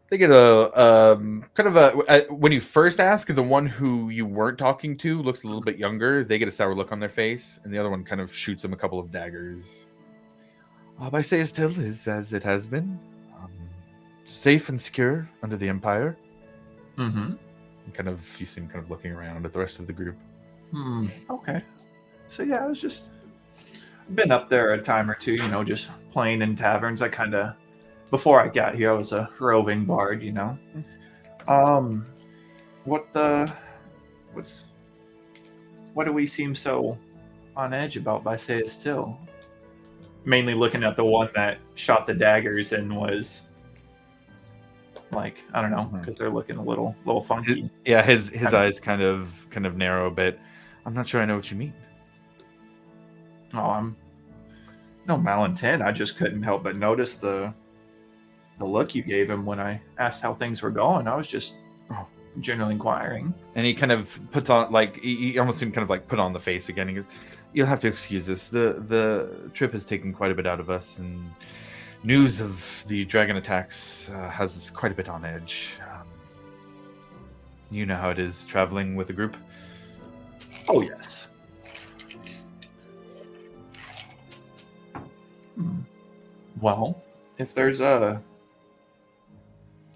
They get a kind of a when you first ask, the one who you weren't talking to looks a little bit younger. They get a sour look on their face, and the other one kind of shoots them a couple of daggers. Bysaeus Till is as it has been, safe and secure under the Empire. Mm-hmm. And kind of, you see him kind of looking around at the rest of the group. Okay. So yeah, I was just been up there a time or two, just playing in taverns. I kind of, before I got here, I was a roving bard, What do we seem so on edge about Bysaeus Till? Mainly looking at the one that shot the daggers and was like, I don't know, because they're looking a little funky. His eyes kind of narrow a bit. I'm not sure I know what you mean. Oh, I'm no malintent. I just couldn't help but notice the look you gave him when I asked how things were going. I was just generally inquiring. And he kind of puts on, like, he almost seemed kind of like put on the face again. He goes, "You'll have to excuse us. The trip has taken quite a bit out of us, and news of the dragon attacks has us quite a bit on edge. You know how it is traveling with a group. Oh, yes. Well, if there's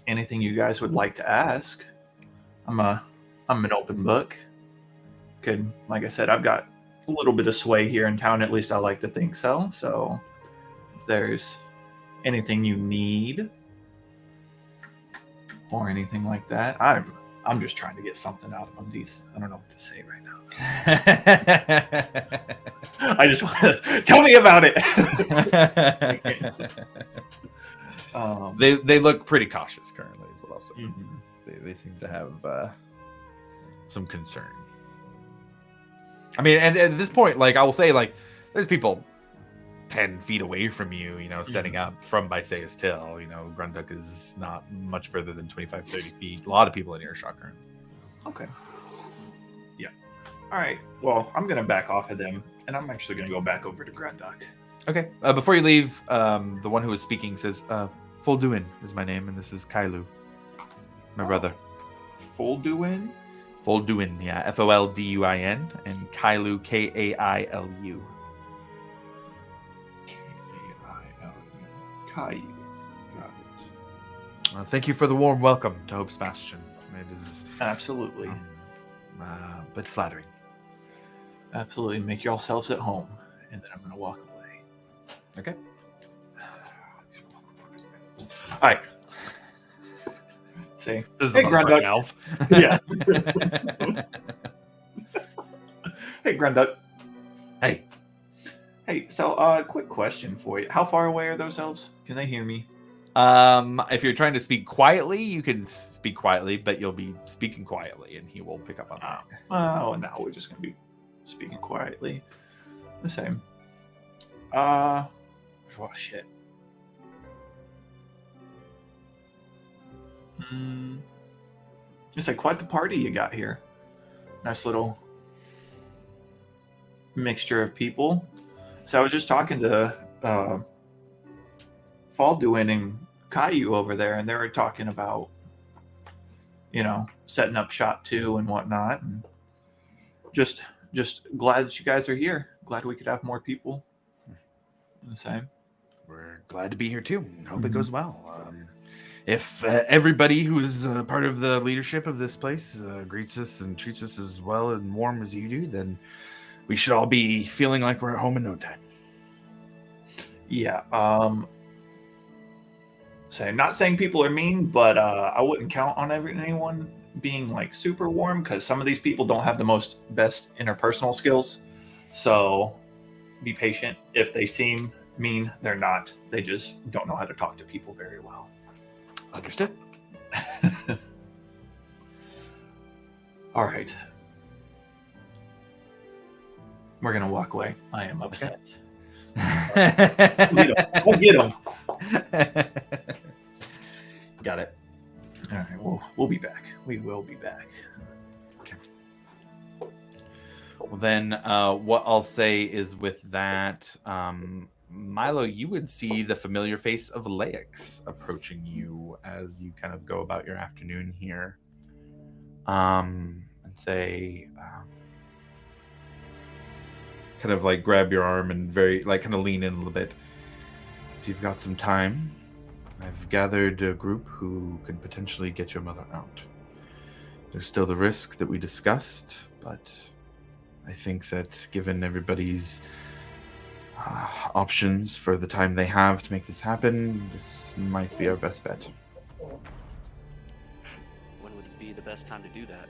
anything you guys would like to ask, I'm an open book. Like I said, I've got a little bit of sway here in town. At least I like to think so. So, if there's anything you need or anything like that, I'm just trying to get something out of them. I don't know what to say right now. I just want to tell me about it. They look pretty cautious currently, is what I'll say. Mhm. They seem to have some concern. I mean, and at this point, like I will say, like there's people 10 feet away from you, setting up from Bysaeus Till. Grunduk is not much further than 25, 30 feet. A lot of people in earshot currently. Okay. Yeah. All right. Well, I'm going to back off of them, and I'm actually going to go back over to Grunduk. Okay. Before you leave, the one who was speaking says, Folduin is my name, and this is Kailu, my brother. Folduin? Folduin, yeah. Folduin, and Kailu, Kailu. Caillou. Got it. Thank you for the warm welcome to Hope's Bastion. It is Absolutely. a bit flattering. Absolutely. Make yourselves at home, and then I'm going to walk away. Okay. All right. See. This is Hey, the Grunduk. elf. Yeah. Hey, Grunduk. Hey. Hey, so quick question for you. How far away are those elves? Can they hear me? If you're trying to speak quietly, you can speak quietly, but you'll be speaking quietly, and he will pick up on that. Oh, no, we're just going to be speaking quietly. The same. Oh, shit. It's like quite the party you got here. Nice little mixture of people. So I was just talking to Folduin and Caillou over there, and they were talking about, setting up shop 2 and whatnot. And just glad that you guys are here. Glad we could have more people. The same. We're glad to be here too. Hope it goes well. If everybody who is part of the leadership of this place greets us and treats us as well and warm as you do, then we should all be feeling like we're at home in no time. Yeah. Not saying people are mean, but I wouldn't count on anyone being like super warm, because some of these people don't have the best interpersonal skills. So be patient. If they seem mean, they're not. They just don't know how to talk to people very well. Understood. All right. We're going to walk away. I am upset. I'll get him. Got it. All right. We'll be back. We will be back. Okay. Well, then what I'll say is with that, Milo, you would see the familiar face of Laix approaching you as you kind of go about your afternoon here. And say, kind of like grab your arm and kind of lean in a little bit. If you've got some time, I've gathered a group who can potentially get your mother out. There's still the risk that we discussed, but I think that given everybody's options for the time they have to make this happen, this might be our best bet. When would be the best time to do that?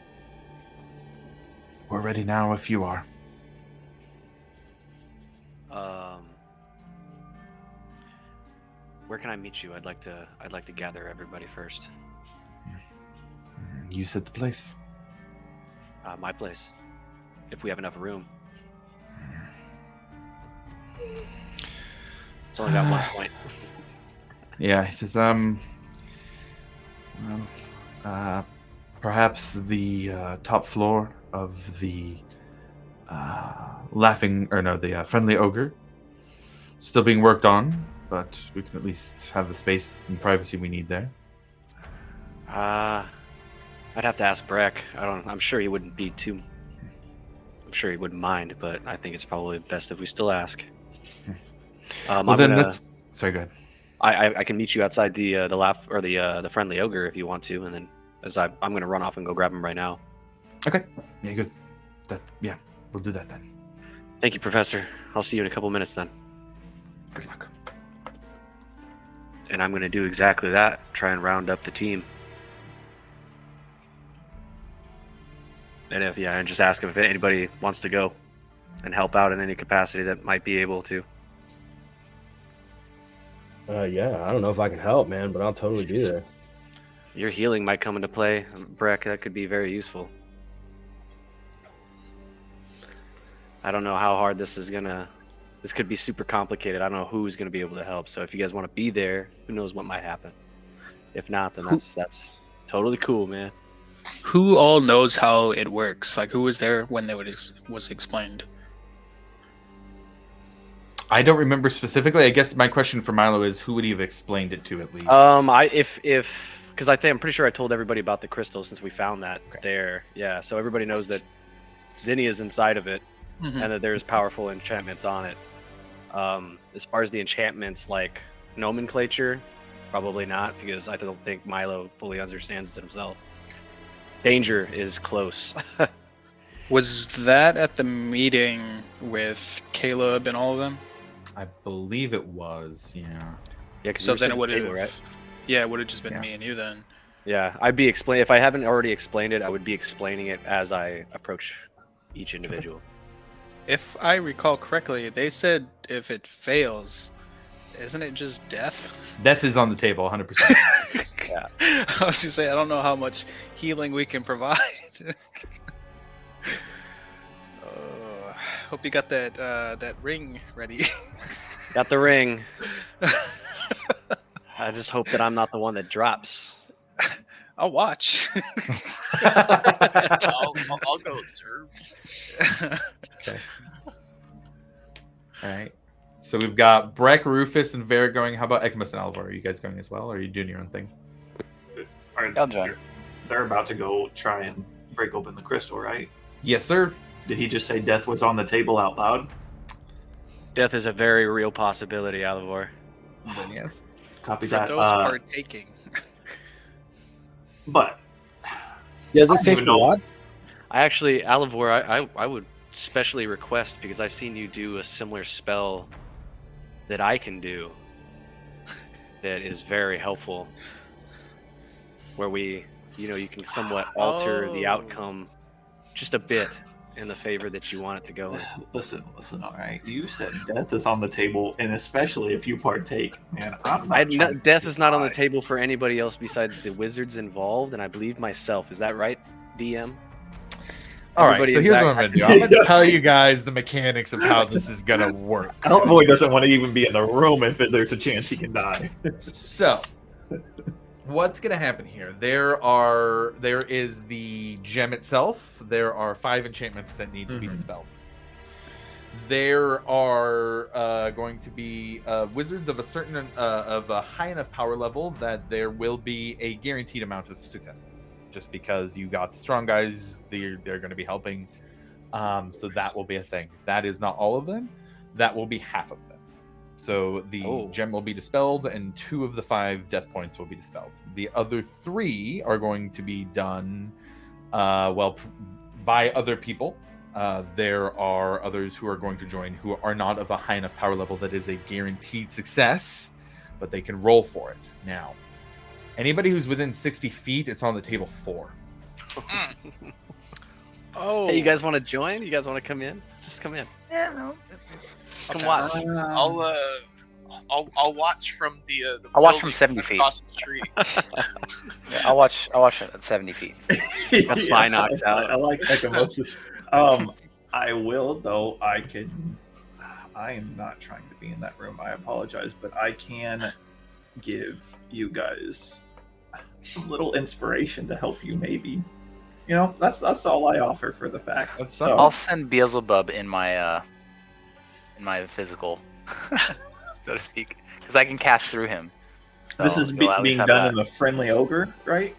We're ready now if you are. Where can I meet you? I'd like to gather everybody first. You set the place. My place. If we have enough room. It's only got 1 point. Yeah, he says, perhaps the top floor of the Friendly Ogre. Still being worked on, but we can at least have the space and privacy we need there. I'd have to ask Breck. I'm sure he wouldn't be too. I'm sure he wouldn't mind, but I think it's probably best if we still ask. Well, then let's. Sorry, go ahead. I can meet you outside the laugh or the friendly ogre if you want to, and then I'm going to run off and go grab him right now. Okay. Yeah, he goes. Yeah, we'll do that then. Thank you, Professor. I'll see you in a couple minutes then. Good luck. And I'm going to do exactly that. Try and round up the team. And and just ask him if anybody wants to go and help out in any capacity that might be able to. Yeah, I don't know if I can help, man, but I'll totally be there. Your healing might come into play, Breck. That could be very useful. I don't know how hard this is gonna. This could be super complicated. I don't know who's gonna be able to help. So if you guys want to be there, who knows what might happen. If not, then that's totally cool, man. Who all knows how it works? Like, who was there when they was explained? I don't remember specifically. I guess my question for Milo is, who would he have explained it to at least? Because I'm pretty sure I told everybody about the crystal since we found that there. Yeah, so everybody knows that Zinni is inside of it, and that there's powerful enchantments on it. As far as the enchantments, like nomenclature, probably not, because I don't think Milo fully understands it himself. Danger is close. Was that at the meeting with Caleb and all of them? I believe it was, yeah. Yeah, So then it would have, right? Yeah, it would have just been me and you then. Yeah, if I haven't already explained it, I would be explaining it as I approach each individual. If I recall correctly, they said if it fails, isn't it just death? Death is on the table, 100%. Yeah. I was just saying, I don't know how much healing we can provide. Hope you got that ring ready. Got the ring. I just hope that I'm not the one that drops. I'll watch. I'll go observe. Okay. All right. So we've got Breck, Rufus, and Vera going. How about Ekmus and Alvar? Are you guys going as well, or are you doing your own thing? I'll join. They're about to go try and break open the crystal, right? Yes, sir. Did he just say death was on the table out loud? Death is a very real possibility, Alivor. Then yes. Copy For that. those partaking. But Yeah, is it I don't safe even to know. watch? I actually, Alivor, I would specially request, because I've seen you do a similar spell that I can do that is very helpful, where you can somewhat alter the outcome just a bit in the favor that you want it to go in. Listen, all right. You said death is on the table, and especially if you partake, man. I'm not trying to Death is not on the die. table for anybody else besides the wizards involved, and I believe myself. Is that right, DM? All right. Everybody So in here's back- what I'm going to do. I'm going to tell you guys the mechanics of how this is going to work. Hellboy doesn't want to even be in the room if there's a chance he can die. So, what's going to happen here? There is the gem itself. There are 5 enchantments that need to be dispelled. There are going to be wizards of a high enough power level that there will be a guaranteed amount of successes. Just because you got the strong guys, they're going to be helping. So that will be a thing. That is not all of them. That will be half of them. So the gem will be dispelled, and 2 of the 5 death points will be dispelled. The other 3 are going to be done, by other people. There are others who are going to join who are not of a high enough power level that is a guaranteed success, but they can roll for it. Now, anybody who's within 60 feet, it's on the table 4. Oh, Hey, you guys want to join? You guys want to come in? Just come in. Yeah, no. Come watch. I'll watch from the I'll watch from building 70 feet. across the street. Yeah, I'll watch at 70 feet. Got Spinox out. I like Echomosis. I will, though. I am not trying to be in that room. I apologize, but I can give you guys some little inspiration to help you, maybe. You know, that's all I offer for the fact. That's So, I'll send Beelzebub in my physical, so to speak, because I can cast through him. this So is you'll at being least have done that. in a friendly ogre, right?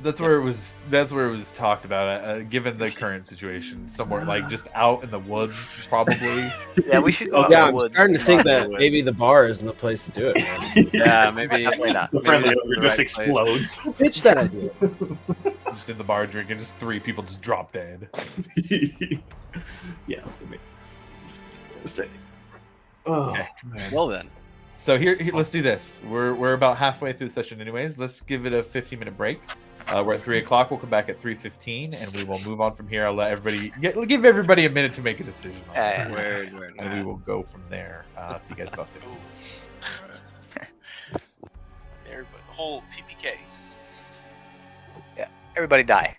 That's where it was. That's where it was talked about. Given the current situation, somewhere like just out in the woods, probably. Yeah, we should go out Yeah, in I'm the woods. starting to think Not in the that woods. maybe the bar isn't the place to do it, man. Yeah, maybe. Definitely not. The maybe friendly this is ogre the just right place. explodes. Pitch that idea. Just in the bar drinking, just 3 people just drop dead. Yeah. Oh, Okay. man. Well then, So here, let's do this. We're about halfway through the session, anyways. Let's give it a 15-minute break. We're at 3 o'clock. We'll come back at 3:15, and we will move on from here. I'll let everybody give everybody a minute to make a decision, on Yeah, it, word. and we will go from there. See you guys about 15. Everybody, the whole TPK. Everybody die.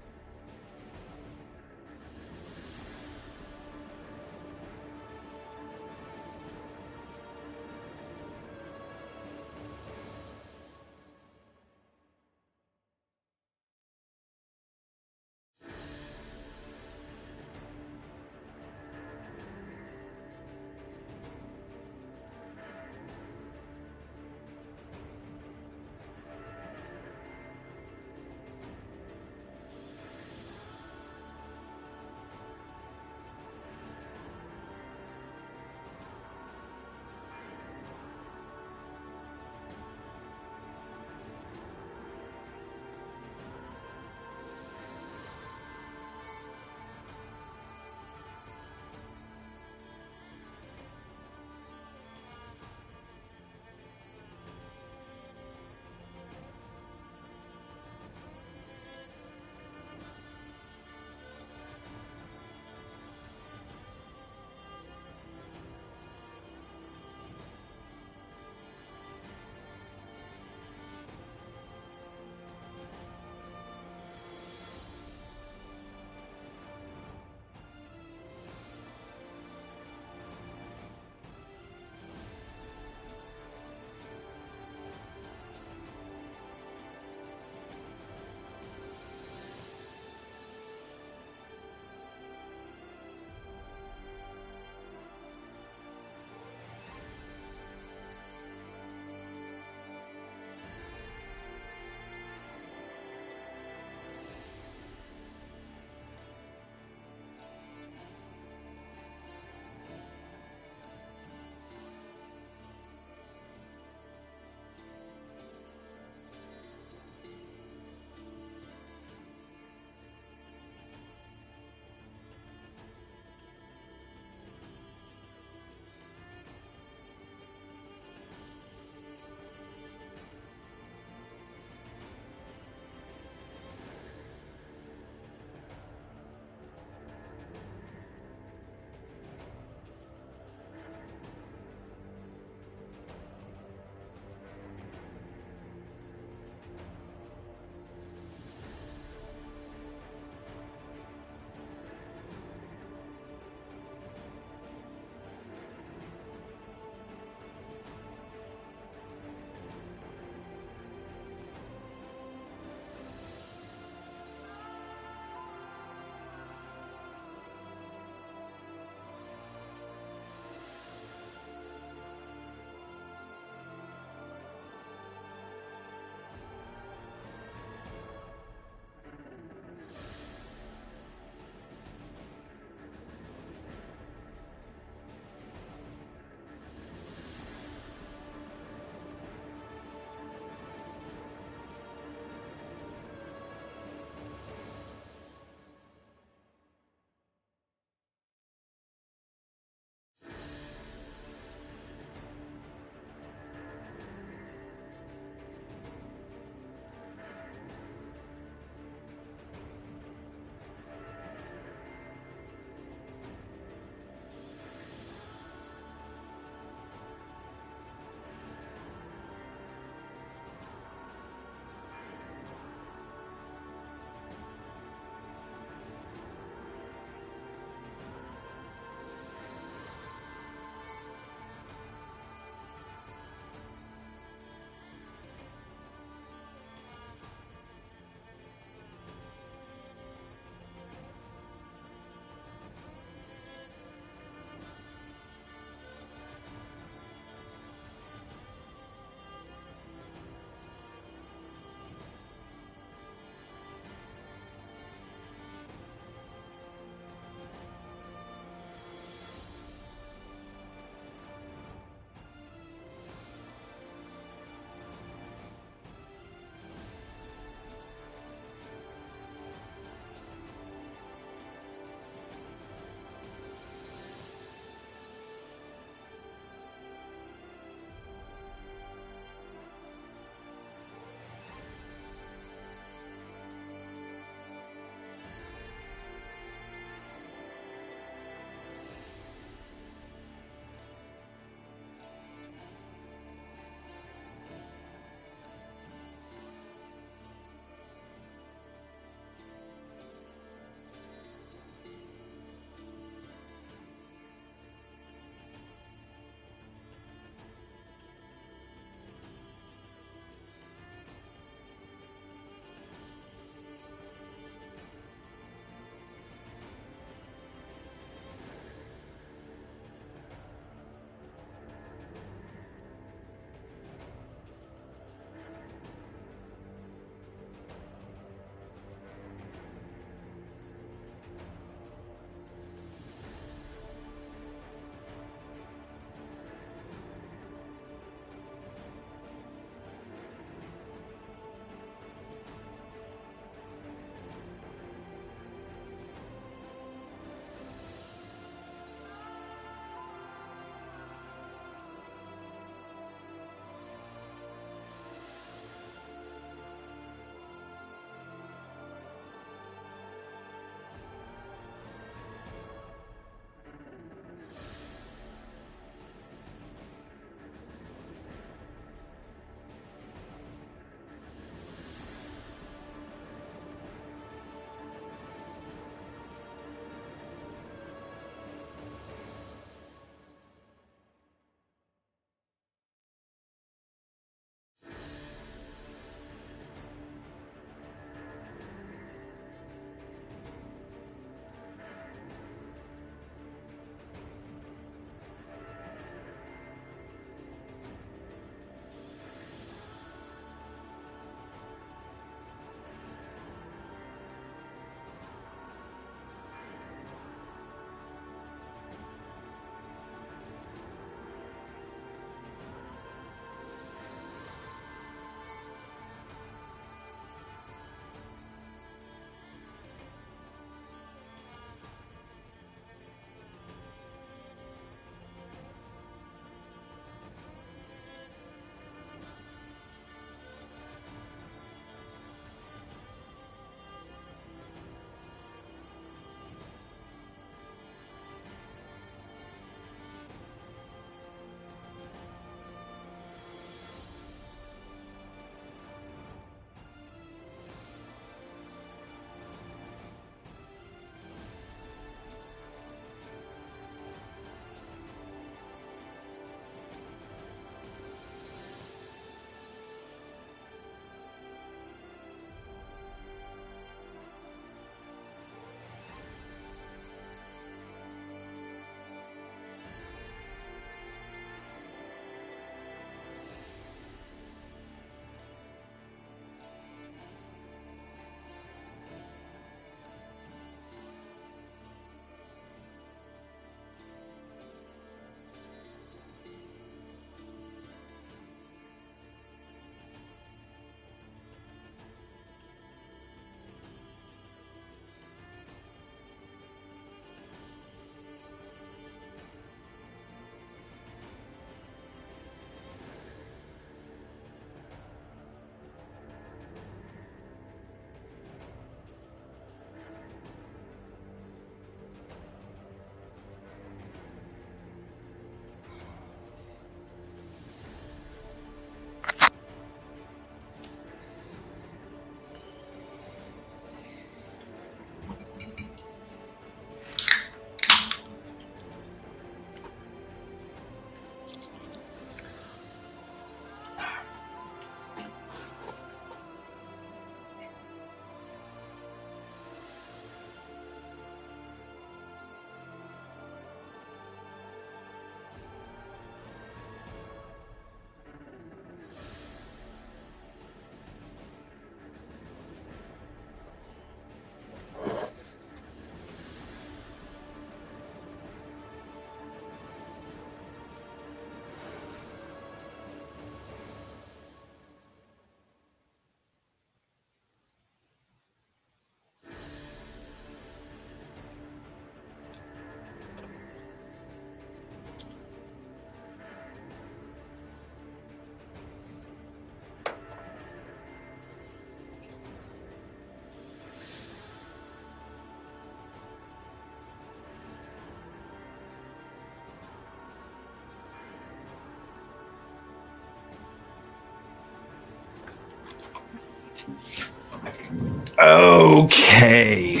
Okay.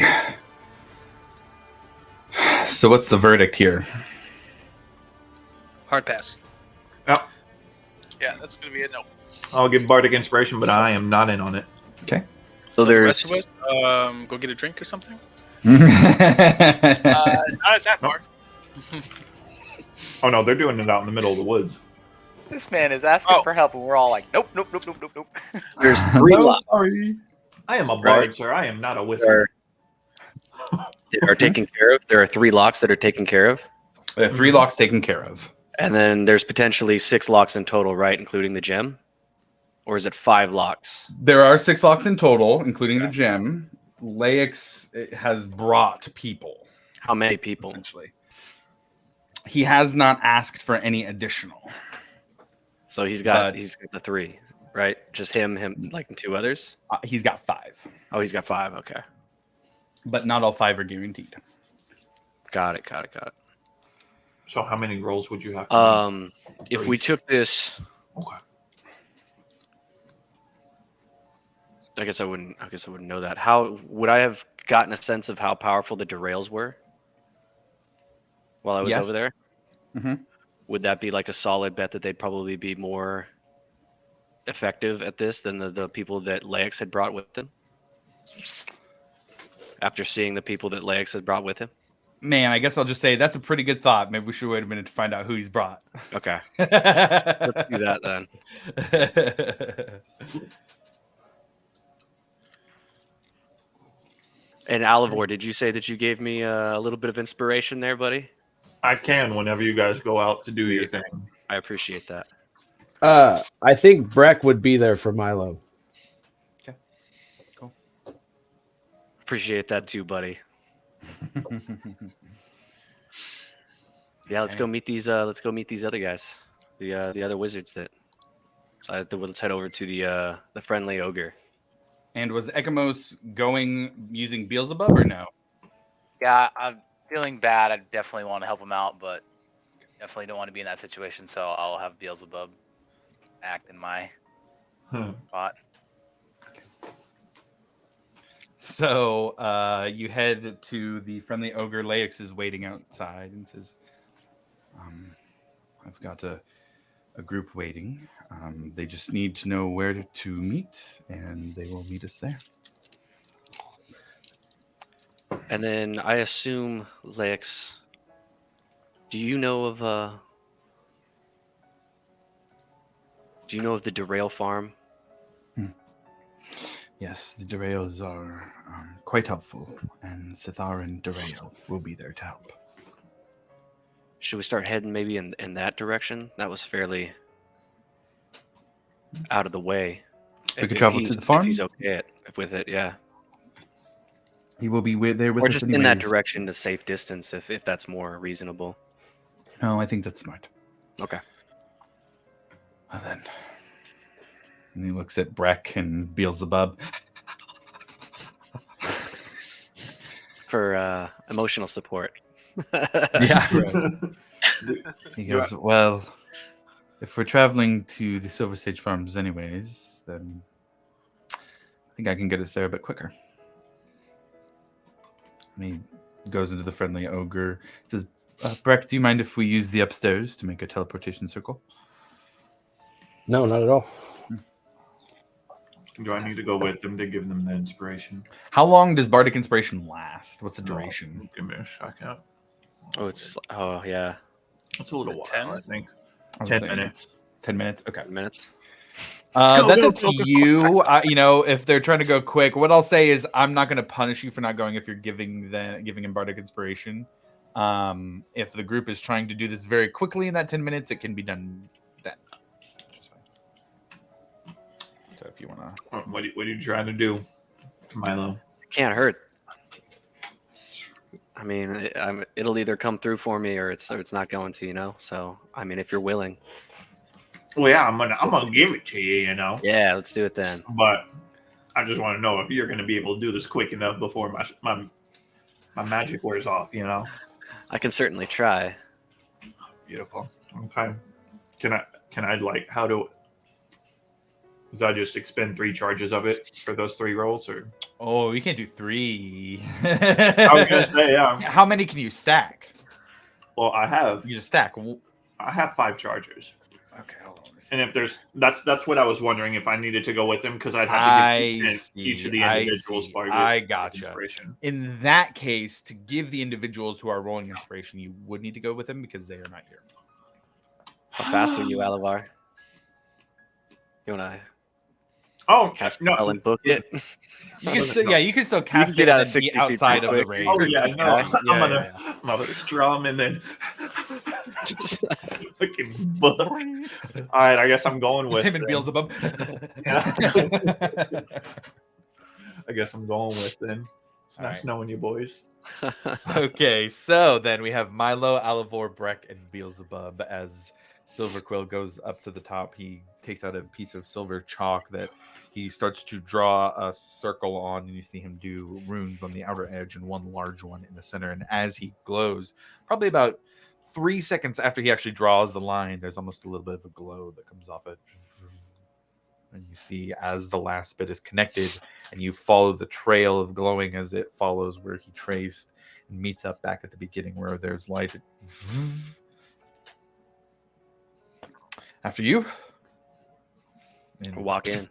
So what's the verdict here? Hard pass. Yeah, that's gonna be a no. I'll give Bardic Inspiration, but I am not in on it. Okay. So the there's rest of us, go get a drink or something. Not as that far. Oh no, they're doing it out in the middle of the woods. This man is asking Oh. for help, and we're all like, nope, nope, nope, nope, nope, nope. there's 3 No, locks sorry. I am a bard, Right. sir. I am not a that wizard. are taken care of. There are 3 locks that are taken care of, There are 3 locks taken care of. and then there's potentially 6 locks in total, right, including the gem, or is it 5 locks? There are 6 locks in total, including the gem. Laix has brought people. How many people? Essentially, he has not asked for any additional. So he's got But- the 3, right? Just him, like, and 2 others. He's got 5, Oh, he's got 5. Okay, but not all 5 are guaranteed. got it. So how many rolls would you have to make? If we took this, Okay. I guess I wouldn't know that. How would I have gotten a sense of how powerful the derails were while I was Yes. over there? Mhm. Would that be like a solid bet that they'd probably be more effective at this than the people that Laix had brought with him? After seeing the people that Laix had brought with him? Man, I guess I'll just say that's a pretty good thought. Maybe we should wait a minute to find out who he's brought. Okay, let's do that then. And Alivor, did you say that you gave me a little bit of inspiration there, buddy? I can whenever you guys go out to do your thing. I appreciate that. I think Breck would be there for Milo. Appreciate that too, buddy. Yeah, let's go meet these. Let's go meet these other guys, the other wizards that. So let's head over to the friendly ogre. And was Ekamos going using Beelzebub or no? Yeah, I'm feeling bad. I definitely want to help him out, but definitely don't want to be in that situation. So I'll have Beelzebub act in my spot. So you head to the friendly ogre. Laix is waiting outside and says, I've got a group waiting. They just need to know where to meet, and they will meet us there. And then I assume, Laix, do you know of the Derail farm? Yes, the Derails are quite helpful, and Sithar and Derail will be there to help. Should we start heading maybe in that direction? That was fairly out of the way. We could travel to the farm? If he's okay with it, yeah. He will be there with Or us just in that anyways. direction, a safe distance, if that's more reasonable. No, I think that's smart. Okay. Well then. And he looks at Breck and Beelzebub. For emotional support. Yeah. He goes, well, if we're traveling to the Silver Sage Farms anyways, then I think I can get us there a bit quicker. And he goes into the friendly ogre. Says, Breck, do you mind if we use the upstairs to make a teleportation circle? No, not at all. Do I need to go with them to give them the inspiration? How long does Bardic Inspiration last? What's the duration? Give me a second. Oh yeah, It's a little while, 10? I think. I was 10 saying minutes. 10 minutes? Okay. minutes. That's up to you. If they're trying to go quick, what I'll say is I'm not going to punish you for not going if you're giving him Bardic Inspiration. If the group is trying to do this very quickly in that 10 minutes, it can be done then. Which is fine. So if you want to... What are you trying to do, Milo? Can't hurt. I mean, it'll either come through for me or it's not going to, So, I mean, if you're willing. Well, yeah, I'm gonna give it to you, Yeah, let's do it then. But I just want to know if you're gonna be able to do this quick enough before my magic wears off. I can certainly try. Beautiful. Okay. Can I how do? Does I just expend 3 charges of it for those 3 rolls, or? Oh, you can't do 3. I was gonna say, yeah. How many can you stack? Well, I have You just stack. 5 chargers, Okay, hold on. and if there's that's what I was wondering if I needed to go with them because I'd have to give each of the individuals part of I gotcha. inspiration. In that case, to give the individuals who are rolling inspiration, you would need to go with them because they are not here. How fast are you, Alavar? You wanna Oh cast no! spell and book it? You can still, yeah, you can still cast get it out of and be 60 feet outside of pretty the quick. range. Oh yeah, no! Yeah, I'm gonna strum and then fucking book. All right, I guess I'm going Just with him and them. Beelzebub. I guess I'm going with then. It's All nice right. knowing you boys. Okay, so then we have Milo, Alivor, Breck, and Beelzebub. As Silverquill goes up to the top, he takes out a piece of silver chalk that he starts to draw a circle on, and you see him do runes on the outer edge and one large one in the center. And as he glows, probably about 3 seconds after he actually draws the line, there's almost a little bit of a glow that comes off it. And you see as the last bit is connected, and you follow the trail of glowing as it follows where he traced and meets up back at the beginning where there's light. After you. And Walk in.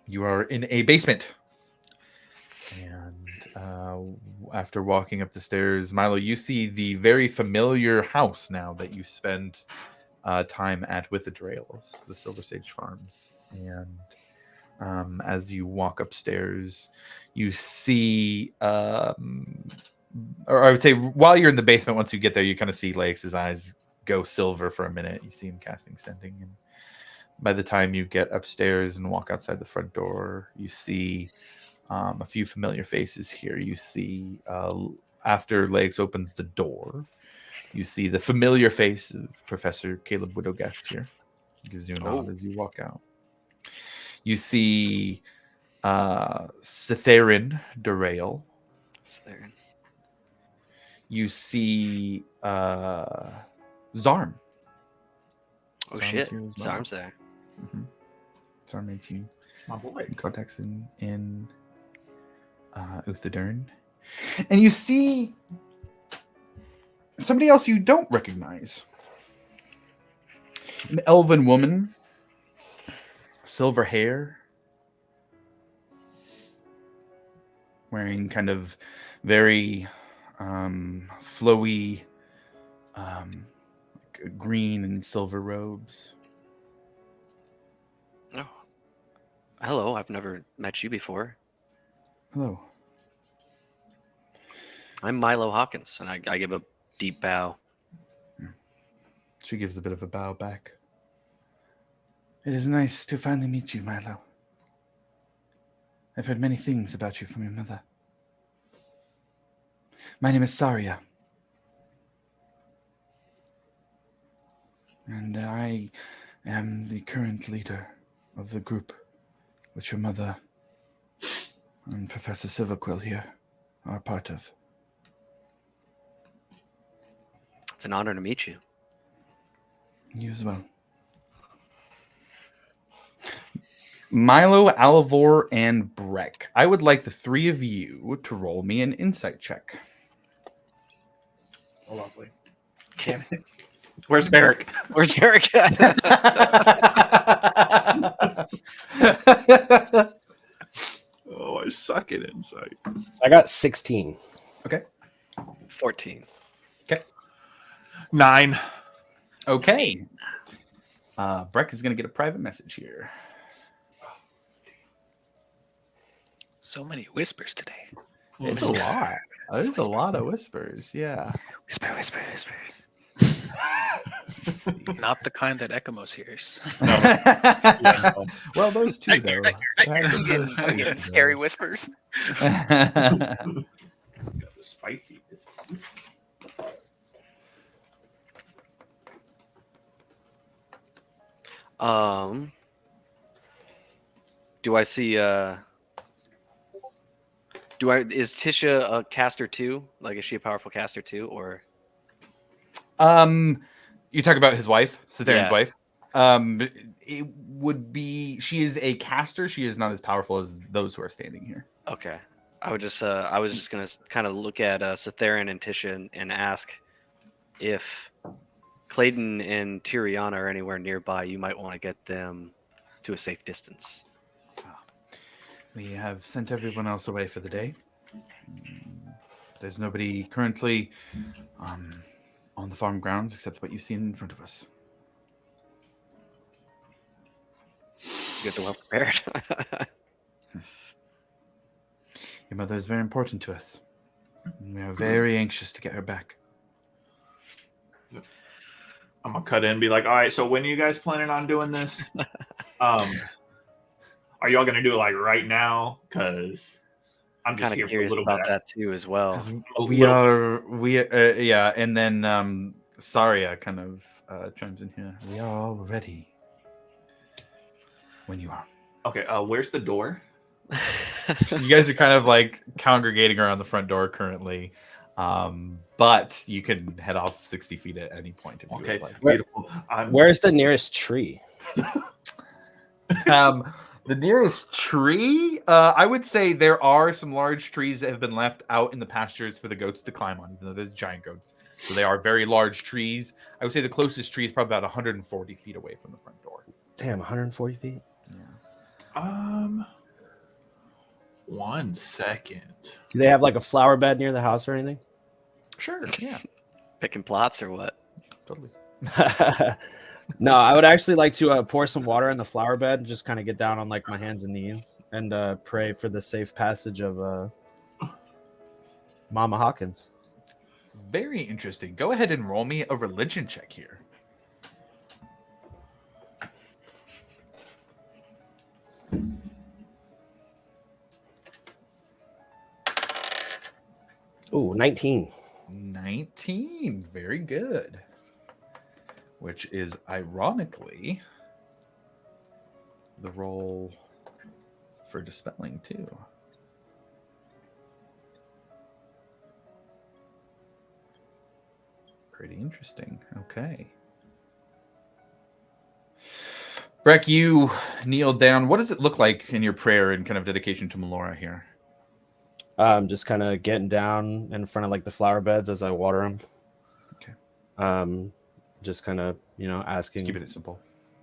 you are in a basement. And after walking up the stairs, Milo, you see the very familiar house now that you spend time at with the Drails, the Silver Sage Farms. And as you walk upstairs, you see, or I would say, while you're in the basement, once you get there, you kind of see Laix's eyes go silver for a minute. You see him casting Sending, and by the time you get upstairs and walk outside the front door, you see a few familiar faces here. You see, after Laix opens the door, you see the familiar face of Professor Caleb Widowguest here. He gives you a nod as you walk out. You see Cytherin Durail. Cytherin. You see Zarm. Oh Zarm shit! is here as well. Zarm's there. Mm-hmm. Zarm makes you My boy. contacts in Uthadern. And you see somebody else you don't recognize. An elven woman, silver hair, wearing kind of very flowy green and silver robes. Oh, hello! I've never met you before. Hello. I'm Milo Hawkins, and I give a deep bow. She gives a bit of a bow back. It is nice to finally meet you, Milo. I've heard many things about you from your mother. My name is Saria. And I am the current leader of the group which your mother and Professor Silverquill here are part of. It's an honor to meet you. You as well. Milo, Alivor, and Breck. I would like the three of you to roll me an insight check. Oh, lovely. Okay. Where's Merrick? Where's Merrick? Oh, I suck at insight. I got 16. 14. 9. Okay. Breck is going to get a private message here. So many whispers today. It's a lot. There's a lot of whispers. Yeah. Whisper, whisper, whispers. Not the kind that Ekamos hears. Well, those two, though. I'm getting scary whispers. Got the spicy. Do I see is Tisha a caster too? Like, is she a powerful caster too, or You talk about his wife, Cytherin's Yeah. wife. It would be. She is a caster. She is not as powerful as those who are standing here. Okay. I was just gonna kind of look at Cytherin and Tisha and ask if Clayton and Tiriana are anywhere nearby. You might want to get them to a safe distance. We have sent everyone else away for the day. There's nobody currently on the farm grounds except what you've seen in front of us. You guys are well prepared. Your mother is very important to us. We are very anxious to get her back. I'm gonna cut in and be like, all right, so when are you guys planning on doing this? Are y'all gonna do it like right now? Because I'm just kind here of for a curious little about bit. that too as well. Yeah, and then Saria kind of chimes in here. We are all ready when you are. Okay, where's the door? You guys are kind of like congregating around the front door currently, but you can head off 60 feet at any point if you Okay, would like. beautiful. Where's the nearest tree? The nearest tree, I would say there are some large trees that have been left out in the pastures for the goats to climb on, even though they're giant goats. So they are very large trees. I would say the closest tree is probably about 140 feet away from the front door. Damn, 140 feet. Yeah. 1 second. Do they have like a flower bed near the house or anything? Sure. Yeah. Picking plots or what? Totally. No, I would actually like to pour some water in the flower bed and just kind of get down on like my hands and knees and pray for the safe passage of Mama Hawkins. Very interesting. Go ahead and roll me a religion check here. Ooh, 19. 19. Very good. Which is ironically the roll for dispelling too. Pretty interesting. Okay. Breck, you kneeled down. What does it look like in your prayer and kind of dedication to Melora here? Just kind of getting down in front of like the flower beds as I water them. Okay. Just kind of, asking. Just keep it simple.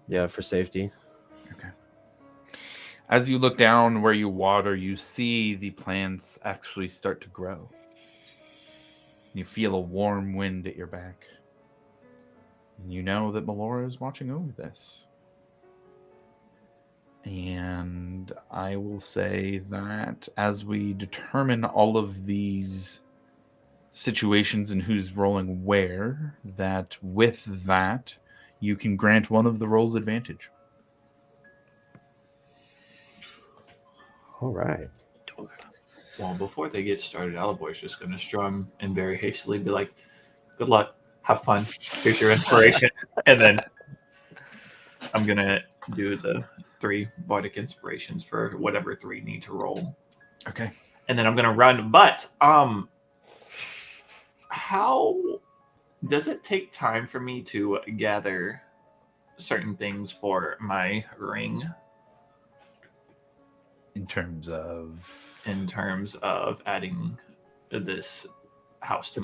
Yeah, for safety. Okay. As you look down where you water, you see the plants actually start to grow. You feel a warm wind at your back. And you know that Melora is watching over this. And I will say that as we determine all of these situations and who's rolling where, that with that, you can grant one of the rolls advantage. All right. Well, before they get started, Aliboy's just going to strum and very hastily be like, good luck, have fun, here's your inspiration. And then I'm going to do the 3 bardic inspirations for whatever 3 need to roll. Okay. And then I'm going to run. But how does it take time for me to gather certain things for my ring? In terms of adding this house to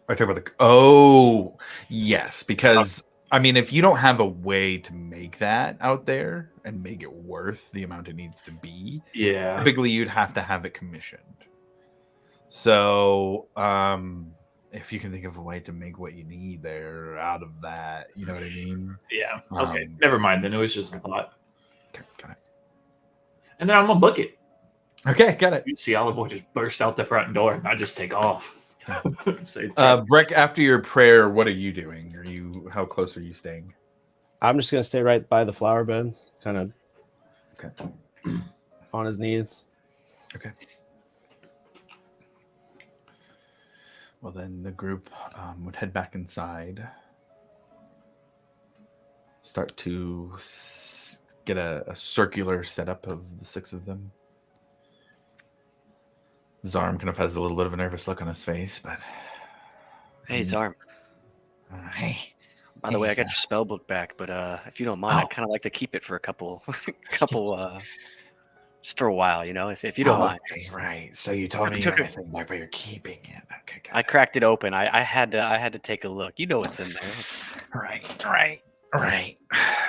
I talk about the yes, because I mean, if you don't have a way to make that out there and make it worth the amount it needs to be, typically you'd have to have it commissioned. So if you can think of a way to make what you need there out of that, you know what I mean? Yeah. Okay. Never mind. Then it was just a thought. Okay, got it. And then I'm gonna book it. Okay, got it. You see Aliboy just burst out the front door, and I just take off. Breck, after your prayer, what are you doing? How close are you staying? I'm just gonna stay right by the flower beds, kind of okay on his knees. Okay. Well, then the group would head back inside, start to get a circular setup of the 6 of them. Zarm kind of has a little bit of a nervous look on his face, but... Hey, Zarm. Hey, By the way, I got your spell book back, but if you don't mind, I'd kind of like to keep it for a couple, just for a while, you know, if you don't mind. Right. So you told me took a- everything back, but you're keeping it. Okay, got I it. cracked it open. I had to take a look. You know what's in there. It's, Right.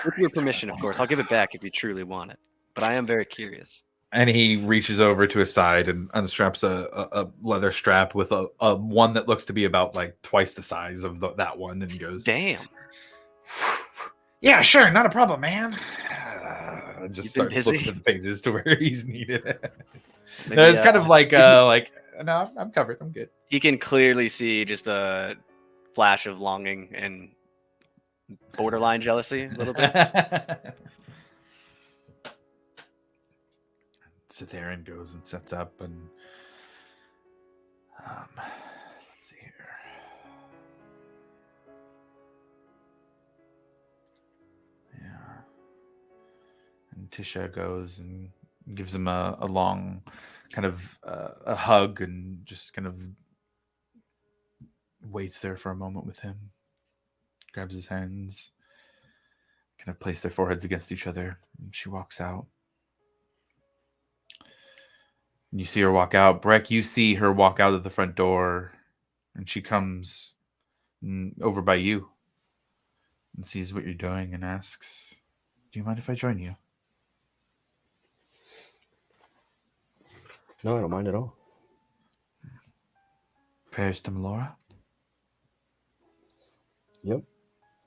with your permission, of course. I'll give it back if you truly want it. But I am very curious. And he reaches over to his side and unstraps a leather strap with a one that looks to be about like twice the size of that one, and goes, Damn. Yeah, sure, not a problem, man. Just You've been starts busy? flipping the pages to where he's needed. Maybe, No, it's kind of like no, I'm covered. I'm good. you can clearly see just a flash of longing and borderline jealousy a little bit. Citharin goes and sets up, and let's see here. Yeah, and Tisha goes and gives him a long kind of a hug, and just kind of waits there for a moment with him. Grabs his hands, kind of place their foreheads against each other, and she walks out. And you see her walk out. Breck, you see her walk out of the front door, and she comes over by you and sees what you're doing and asks, "Do you mind if I join you?" No, I don't mind at all. Prayers to Melora. Yep.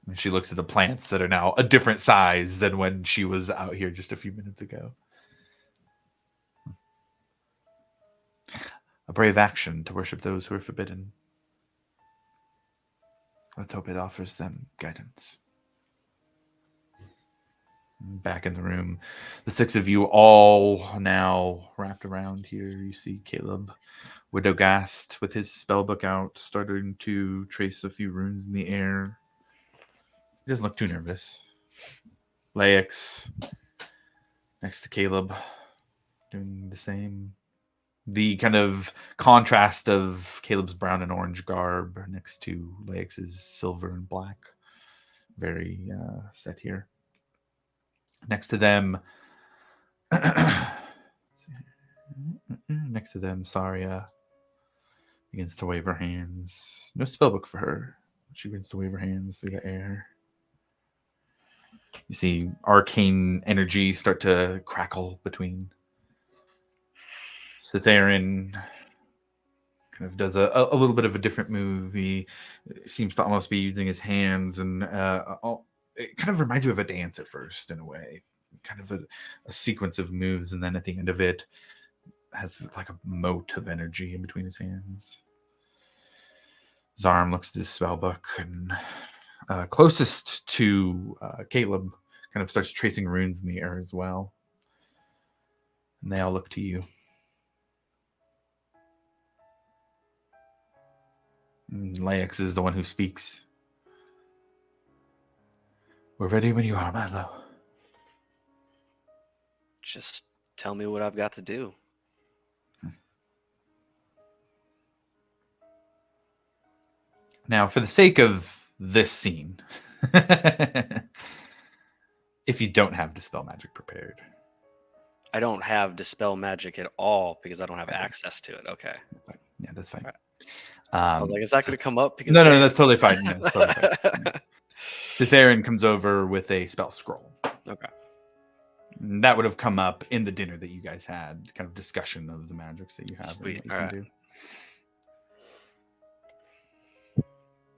And she looks at the plants that are now a different size than when she was out here just a few minutes ago. A brave action to worship those who are forbidden. Let's hope it offers them guidance. Back in the room, the six of you all now wrapped around here. You see Caleb Widowgast with his spellbook out, starting to trace a few runes in the air. He doesn't look too nervous. Laix next to Caleb, doing the same. The kind of contrast of Caleb's brown and orange garb next to Laix's silver and black. Very set here. Next to them, Saria begins to wave her hands. No spellbook for her. She begins to wave her hands through the air. You see arcane energy start to crackle between. Citharin kind of does a little bit of a different move. He seems to almost be using his hands, and it kind of reminds you of a dance at first, in a way. Kind of a sequence of moves, and then at the end of it, has like a moat of energy in between his hands. Zarm looks at his spellbook, and closest to Caleb kind of starts tracing runes in the air as well. And they all look to you. Laix is the one who speaks. We're ready when you are, Milo. Just tell me what I've got to do. Now, for the sake of this scene, if you don't have Dispel Magic prepared. I don't have Dispel Magic at all because I don't have access to it. Okay. Yeah, that's fine. Right. I was like, is that going to come up? Because No, that's totally fine. Yeah, that's totally fine. Yeah. Citharin comes over with a spell scroll. Okay. And that would have come up in the dinner that you guys had, kind of discussion of the magics that you have. Sweet. And what you All can right. do.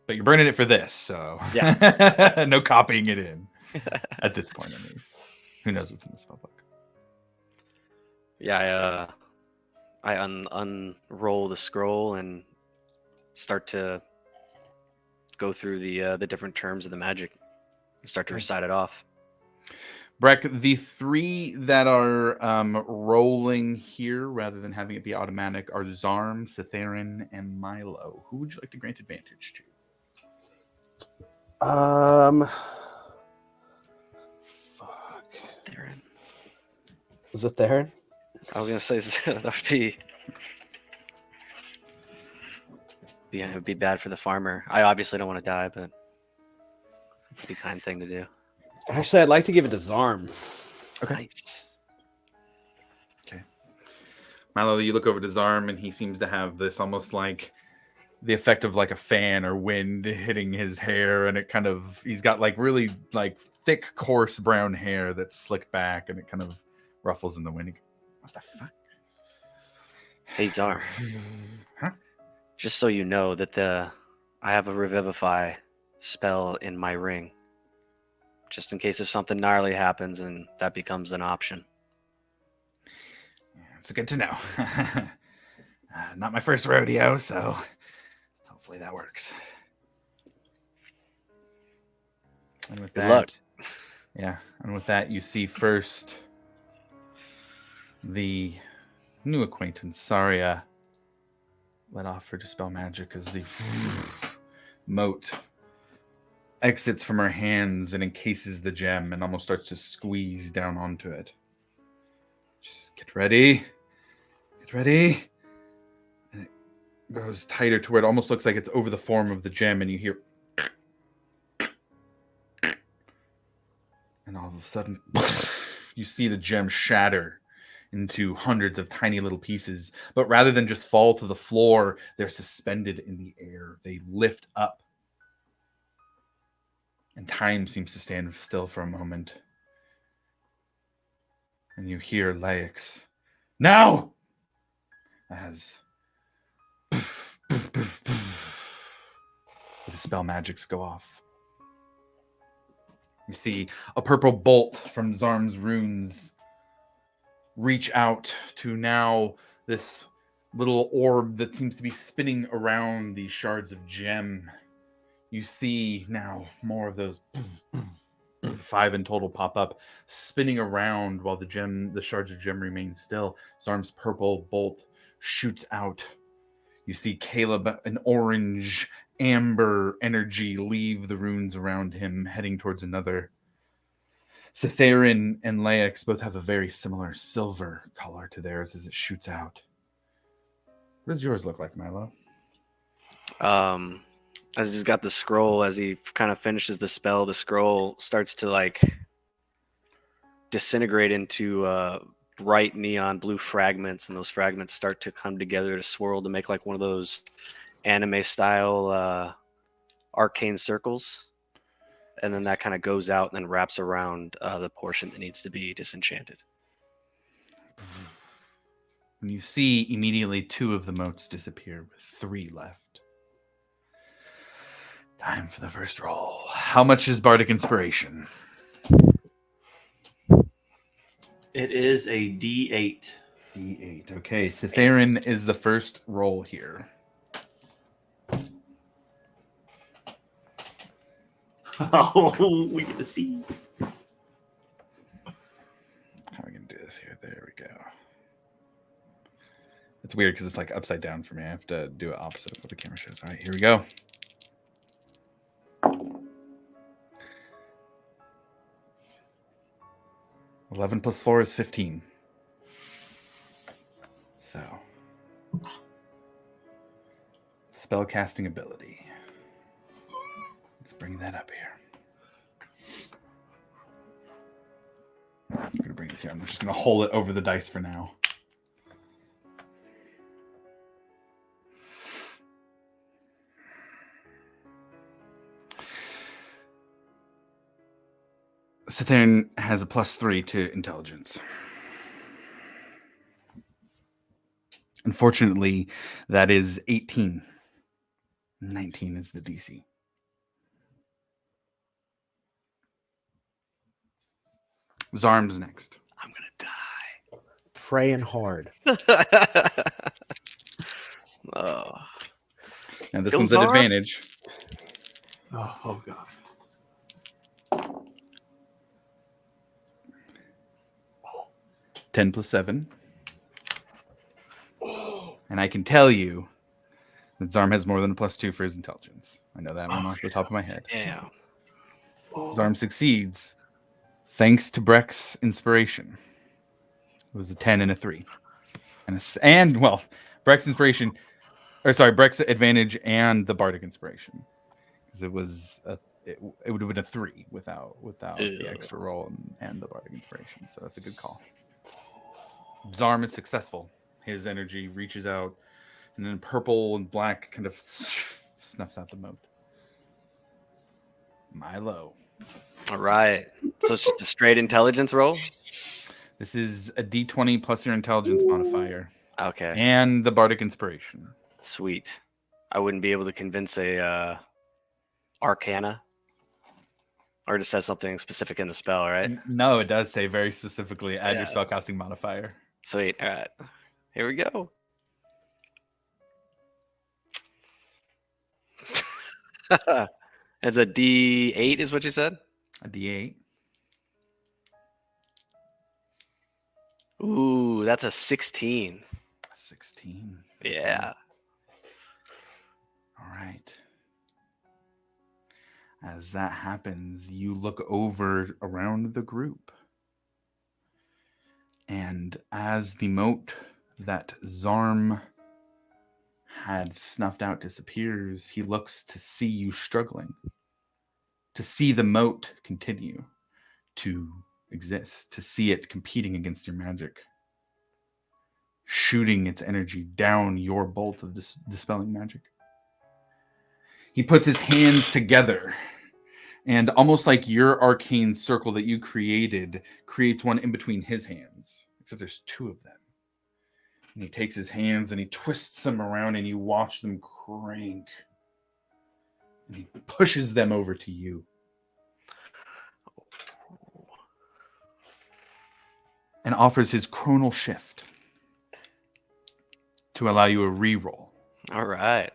But you're burning it for this, so Yeah. no copying it in at this point, at least. Who knows what's in the spellbook? Yeah, I unroll the scroll and start to go through the different terms of the magic and start to recite it off. Breck, the three that are rolling here rather than having it be automatic are Zarm, Citharin, and Milo. Who would you like to grant advantage to? Fuck. Theron. Is it Theron? I was gonna say that would it would be bad for the farmer. I obviously don't want to die, but It'd be a kind thing to do. Actually, I'd like to give it to Zarm. Okay. Nice. Milo, you look over to Zarm, and he seems to have this almost like the effect of like a fan or wind hitting his hair, and it kind of, he's got like really like thick, coarse brown hair that's slicked back, and it kind of ruffles in the wind. What the fuck? Hey Zar, Huh? just so you know that I have a Revivify spell in my ring, just in case if something gnarly happens and that becomes an option. It's good to know. Not my first rodeo, so hopefully that works. And with Good that, luck. Yeah, and with that, you see first the new acquaintance, Saria, let off her dispel magic as the moat exits from her hands and encases the gem and almost starts to squeeze down onto it. Just get ready. Get ready. And it goes tighter to where it almost looks like it's over the form of the gem, and you hear. And all of a sudden, you see the gem shatter into hundreds of tiny little pieces. But rather than just fall to the floor, they're suspended in the air. They lift up. And time seems to stand still for a moment. And you hear Laix. Now! As the spell magics go off. You see a purple bolt from Zarm's runes reach out to now this little orb that seems to be spinning around these shards of gem. You see now more of those 5 in total pop up, spinning around while the shards of gem remain still. Zarm's purple bolt shoots out. You see Caleb, an orange amber energy, leave the runes around him, heading towards another. Cytherin and Laix both have a very similar silver color to theirs as it shoots out. What does yours look like, Milo? As he's got the scroll, as he kind of finishes the spell, the scroll starts to like disintegrate into bright neon blue fragments, and those fragments start to come together to swirl to make like one of those anime style arcane circles, and then that kind of goes out and then wraps around the portion that needs to be disenchanted. And you see immediately 2 of the motes disappear with 3 left. Time for the first roll. How much is Bardic Inspiration? It is a D8. D8. Okay, Cytherin is the first roll here. Oh, we get to see. How are we going to do this here? There we go. It's weird because it's like upside down for me. I have to do it opposite of what the camera shows. All right, here we go. $11 + 4 is 15. So, spellcasting ability. Let's bring that up here. I'm going to bring it here. I'm just going to hold it over the dice for now. Cytherin has a +3 to intelligence. Unfortunately, that is 18. 19 is the DC. Zarm's next. I'm gonna die. Praying hard. Oh. And this Go one's an Zarm. advantage. Oh God. 10 + 7. And I can tell you that Zarm has more than a +2 for his intelligence. I know that one off the top of my head. Yeah. Zarm succeeds thanks to Breck's inspiration. It was a 10 and a 3. And Breck's inspiration, Breck's advantage and the Bardic inspiration. because it was it would have been a 3 without the Ew. extra roll and the bardic inspiration. So that's a good call. Zarm is successful. His energy reaches out, and then purple and black kind of snuffs out the moat. Milo. All right. So it's just a straight intelligence roll. This is a D20 plus your intelligence modifier Okay. and the bardic inspiration. Sweet. I wouldn't be able to convince a Arcana, or it says something specific in the spell, right? No, it does say very specifically add your Yeah. spellcasting modifier. Sweet. All right. Here we go. It's a D8, is what you said? A D8. Ooh, that's a 16. 16. Yeah. All right. As that happens, you look over around the group. And as the moat that Zarm had snuffed out disappears, he looks to see you struggling, to see the moat continue to exist, to see it competing against your magic, shooting its energy down your bolt of dispelling magic. He puts his hands together, and almost like your arcane circle that you created creates one in between his hands, except there's 2 of them. And he takes his hands and he twists them around, and you watch them crank. And he pushes them over to you. And offers his chronal shift to allow you a reroll. All right.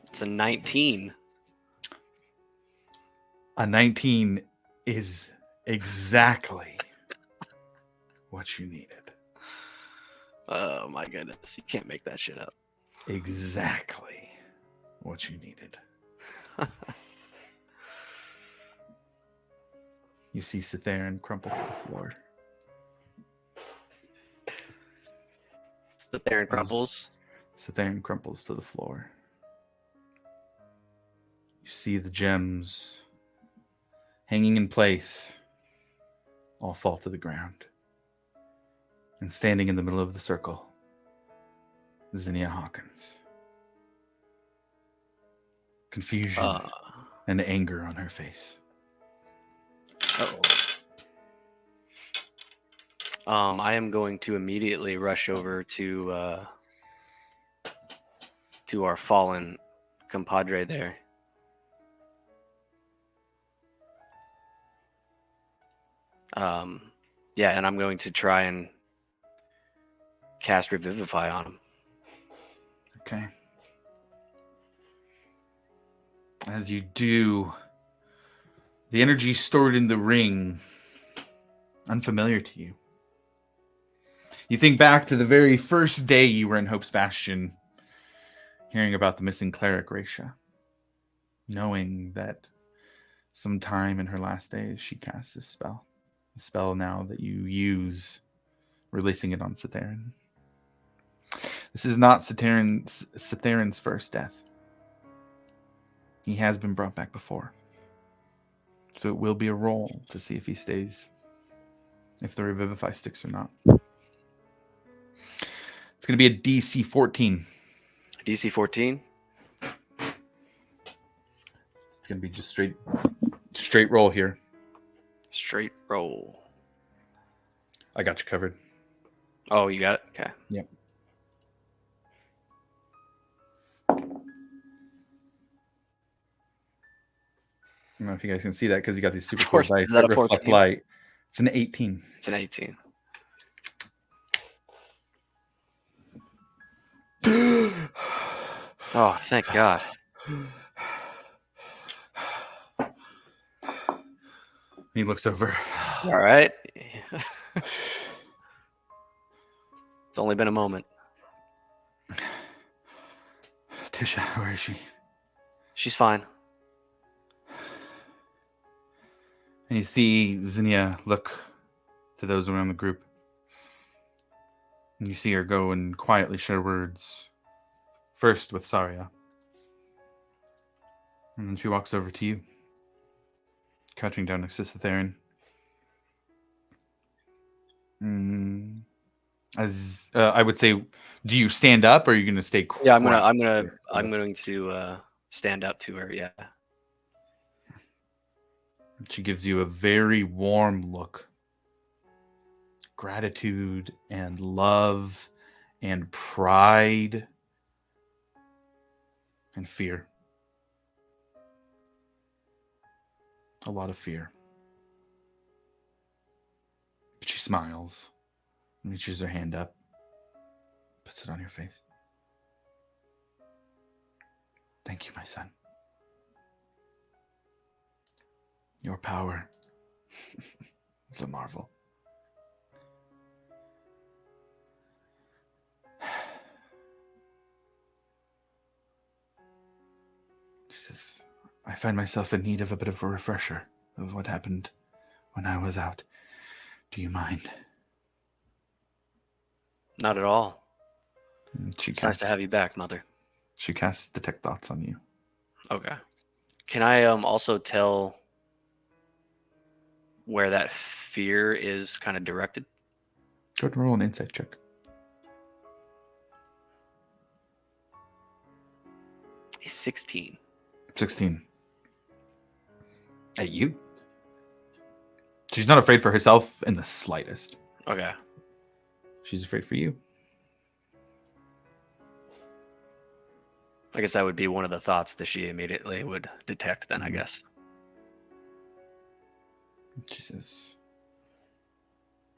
It's a 19. A 19 is exactly what you needed. Oh my goodness. You can't make that shit up. Exactly what you needed. You see Cytherin crumple to the floor. Sit there and crumples. Cytherin crumples to the floor. You see the gems hanging in place all fall to the ground. And standing in the middle of the circle, Zinnia Hawkins. Confusion and anger on her face. Uh-oh. I am going to immediately rush over to our fallen compadre there. Yeah, and I'm going to try and cast Revivify on him. Okay. As you do, the energy stored in the ring, unfamiliar to you. You think back to the very first day you were in Hope's Bastion, hearing about the missing cleric Raisha, knowing that sometime in her last days she cast this spell. A spell now that you use, releasing it on Cytherin. This is not Cytherin's first death. He has been brought back before. So it will be a roll to see if he stays, if the Revivify sticks or not. It's going to be a DC 14. DC 14? It's going to be just straight roll here. Straight roll. I got you covered. Oh, you got it? Okay. Yep. I don't know if you guys can see that because you got these super cool course. dice Is that that a reflect 14? light. It's an 18. It's an 18. Oh, thank God. He looks over. All right. It's only been a moment. Tisha, where is she? She's fine. And you see Zinnia look to those around the group. And you see her go and quietly share words. First with Saria. And then she walks over to you. Crouching down next to Theron. As I would say, do you stand up or are you going to stay quiet? Yeah, I'm going to stand up to her. Yeah. She gives you a very warm look. Gratitude and love and pride and fear. A lot of fear. But she smiles and reaches her hand up, puts it on your face. Thank you, my son. Your power is a marvel. She says, I find myself in need of a bit of a refresher of what happened when I was out. Do you mind? Not at all. It's nice to have you back, Mother. She casts Detect Thoughts on you. Okay. Can I also tell where that fear is kind of directed? Go ahead and roll an insight check. 16. 16. At you? She's not afraid for herself in the slightest. Okay. She's afraid for you. I guess that would be one of the thoughts that she immediately would detect then, I guess. She says,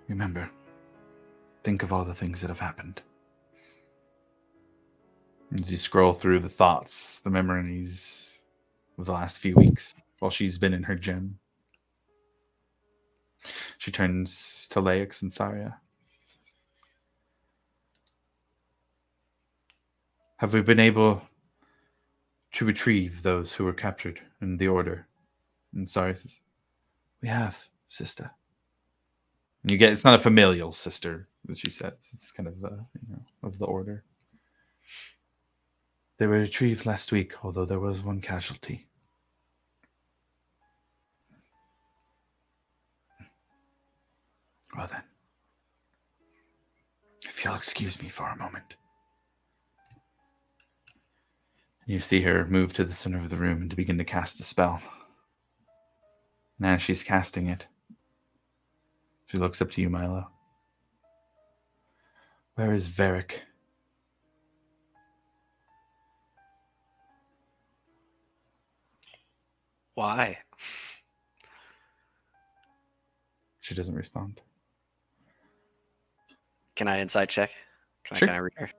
remember, think of all the things that have happened. As you scroll through the thoughts, the memories of the last few weeks while she's been in her gym, she turns to Laix and Saria. Have we been able to retrieve those who were captured in the order? And Saria says, we have, sister. And you get, it's not a familial sister, as she says. It's kind of, of the order. They were retrieved last week, although there was one casualty. Well then, if you'll excuse me for a moment. You see her move to the center of the room and to begin to cast a spell. And as she's casting it, she looks up to you, Milo. Where is Varric? Why? She doesn't respond. Can I insight check? Sure. Can I read her?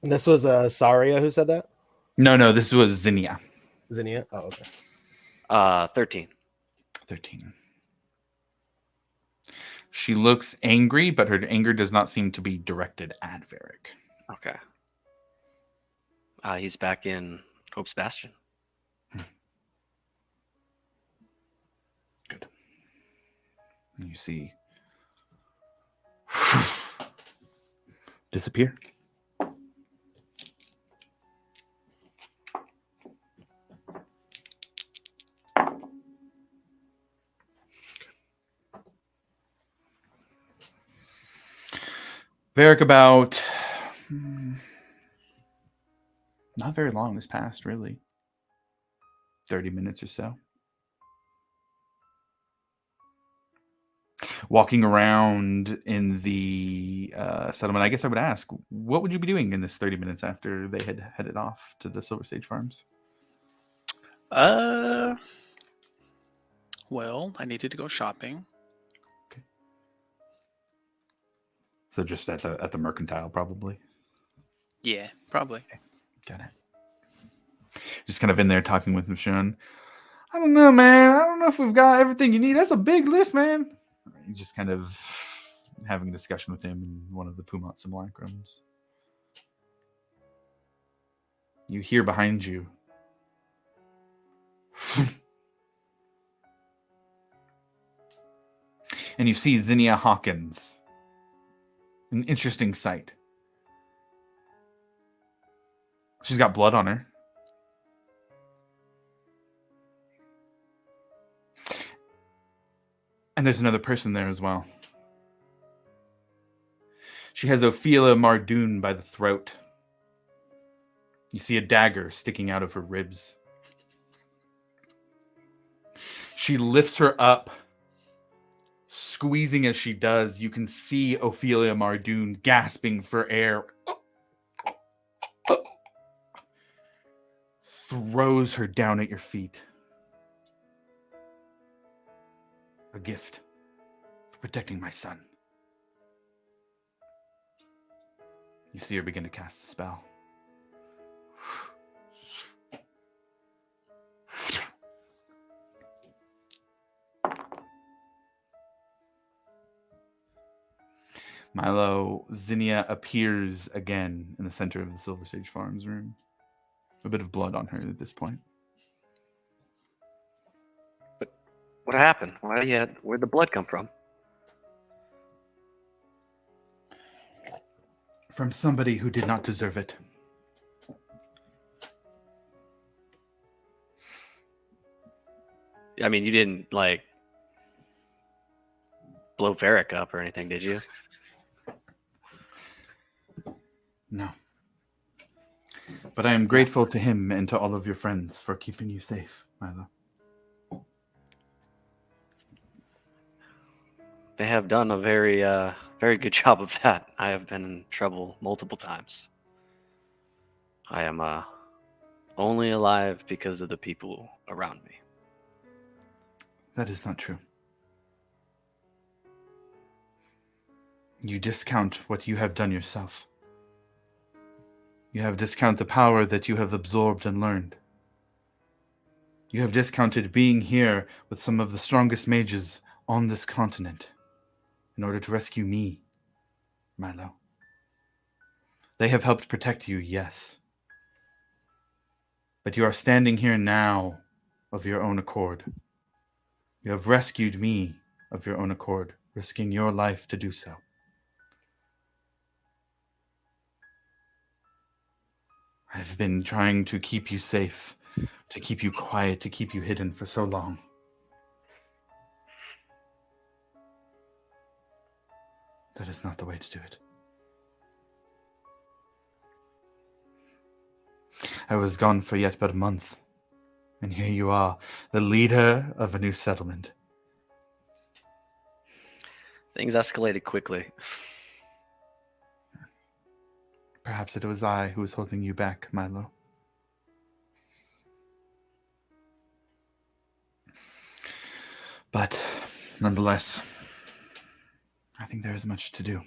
And this was Saria who said that? No, this was Zinnia. Zinnia? Oh, okay. 13. 13. She looks angry, but her anger does not seem to be directed at Varric. Okay. He's back in Hope's Bastion. Good. And you see disappear. Varric, about not very long has passed, really. 30 minutes or so. Walking around in the settlement, I guess I would ask, what would you be doing in this 30 minutes after they had headed off to the Silver Sage Farms? Well, I needed to go shopping. So just at the mercantile, probably. Yeah, probably. Got it. Just kind of in there talking with Michonne. I don't know, man. I don't know if we've got everything you need. That's a big list, man. You're just kind of having a discussion with him in one of the Pumont simulacrums. You hear behind you. and you see Zinnia Hawkins. An interesting sight. She's got blood on her. And there's another person there as well. She has Ophelia Mardoon by the throat. You see a dagger sticking out of her ribs. She lifts her up, squeezing as she does. You can see Ophelia Mardoon gasping for air. Throws her down at your feet. A gift for protecting my son. You see her begin to cast a spell. Milo, Zinnia appears again in the center of the Silver Sage Farms room. A bit of blood on her at this point. But what happened? Where'd the blood come from? From somebody who did not deserve it. I mean, you didn't, like, blow Varric up or anything, did you? No. But I am grateful to him and to all of your friends for keeping you safe, Milo. They have done a very, very good job of that. I have been in trouble multiple times. I am only alive because of the people around me. That is not true. You discount what you have done yourself. You have discounted the power that you have absorbed and learned. You have discounted being here with some of the strongest mages on this continent in order to rescue me, Milo. They have helped protect you, yes. But you are standing here now of your own accord. You have rescued me of your own accord, risking your life to do so. I've been trying to keep you safe, to keep you quiet, to keep you hidden for so long. That is not the way to do it. I was gone for yet but a month, and here you are, the leader of a new settlement. Things escalated quickly. Perhaps it was I who was holding you back, Milo. But, nonetheless, I think there is much to do.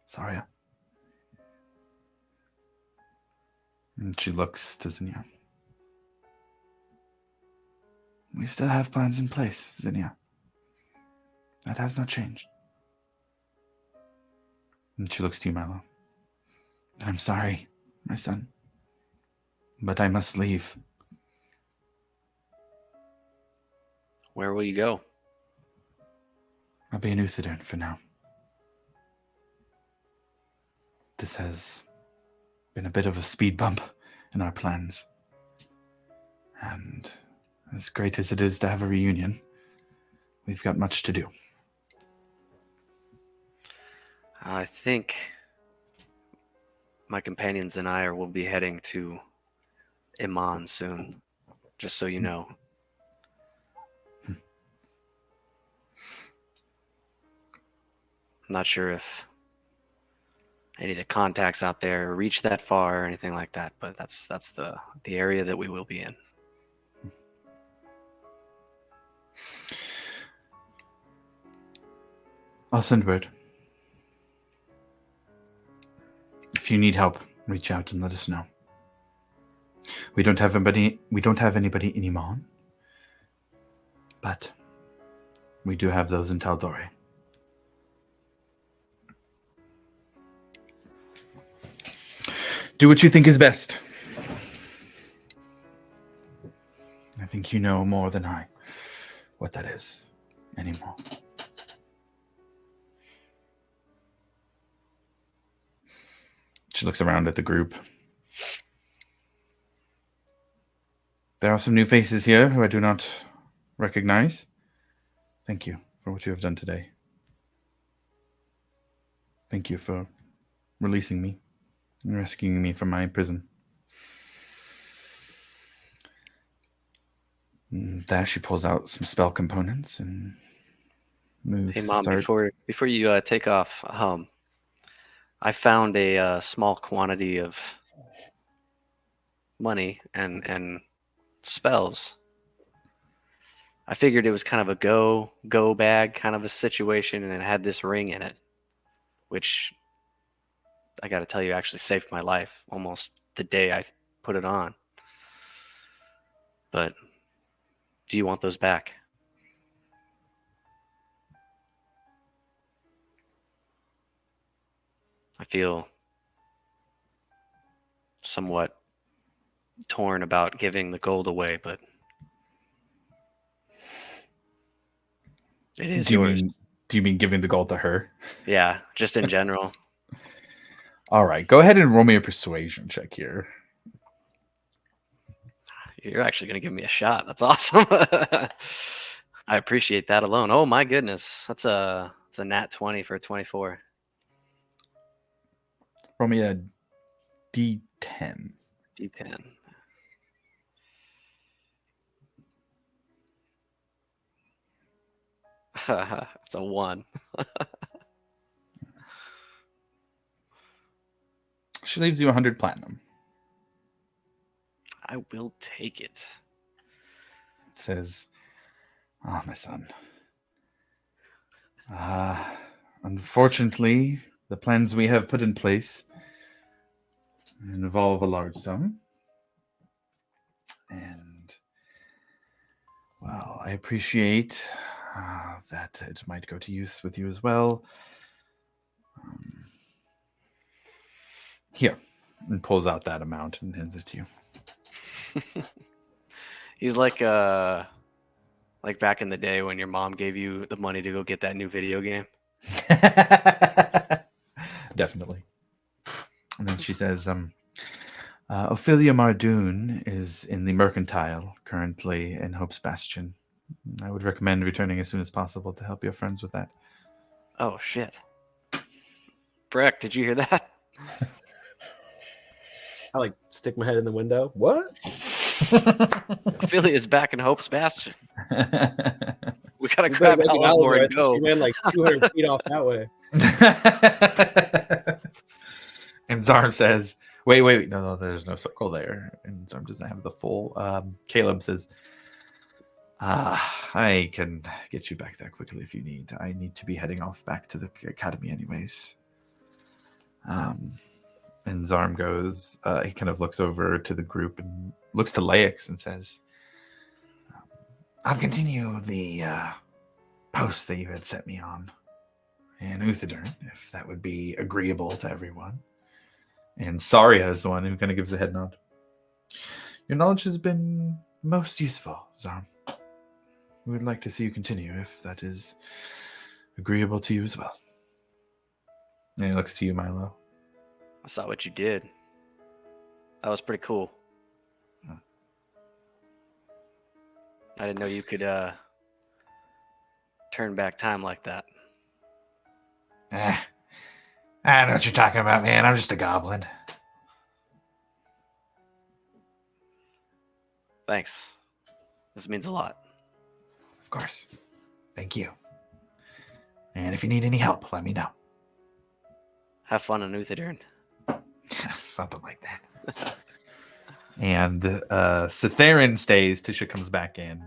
Saria. And she looks to Zinnia. We still have plans in place, Zinnia. That has not changed. And she looks to you, Milo. I'm sorry, my son. But I must leave. Where will you go? I'll be in Uthadern for now. This has been a bit of a speed bump in our plans. And as great as it is to have a reunion, we've got much to do. I think my companions and I will be heading to Iman soon, just so you know. I'm not sure if any of the contacts out there reach that far or anything like that, but that's the area that we will be in. I'll send word. If you need help, reach out and let us know. We don't have anybody in Iman, but we do have those in Tal'Dorei. Do what you think is best. I think you know more than I what that is. anymore. She looks around at the group. There are some new faces here who I do not recognize. Thank you for what you have done today. Thank you for releasing me and rescuing me from my prison. And there she pulls out some spell components and moves Hey, to Mom, start. before you take off, I found a small quantity of money and spells. I figured it was kind of a go bag kind of a situation, and it had this ring in it, which I got to tell you actually saved my life almost the day I put it on. But do you want those back? I feel somewhat torn about giving the gold away, but it is Do you yours. mean giving the gold to her? Yeah, just in general. All right, go ahead and roll me a persuasion check here. You're actually going to give me a shot. That's awesome. I appreciate that alone. Oh my goodness. That's a nat 20 for a 24. Roll me a D10. D10. It's a 1. She leaves you 100 platinum. I will take it. It says, "Oh, my son. Unfortunately, the plans we have put in place involve a large sum. And, well, I appreciate that it might go to use with you as well. Here." And pulls out that amount and hands it to you. He's like back in the day when your mom gave you the money to go get that new video game. Definitely. And then she says, Ophelia Mardoon is in the Mercantile, currently in Hope's Bastion. I would recommend returning as soon as possible to help your friends with that. Oh, shit. Breck, did you hear that? I like stick my head in the window. What? Ophelia is back in Hope's Bastion. We gotta We grab better make an Alvor Alvor. and go. She ran like 200 feet off that way. And Zarm says, wait, no, there's no circle there. And Zarm doesn't have the full. Caleb says, I can get you back there quickly if you need. I need to be heading off back to the academy anyways. And Zarm goes, he kind of looks over to the group and looks to Laix and says, I'll continue the post that you had set me on in Uthadern, if that would be agreeable to everyone. And Saria is the one who kind of gives a head nod. Your knowledge has been most useful, Zarm. We would like to see you continue, if that is agreeable to you as well. And he looks to you, Milo. I saw what you did. That was pretty cool. Huh. I didn't know you could turn back time like that. I know what you're talking about, man. I'm just a goblin. Thanks. This means a lot. Of course. Thank you. And if you need any help, let me know. Have fun in Uthadern. Something like that. And Cytherin stays. Tisha comes back in.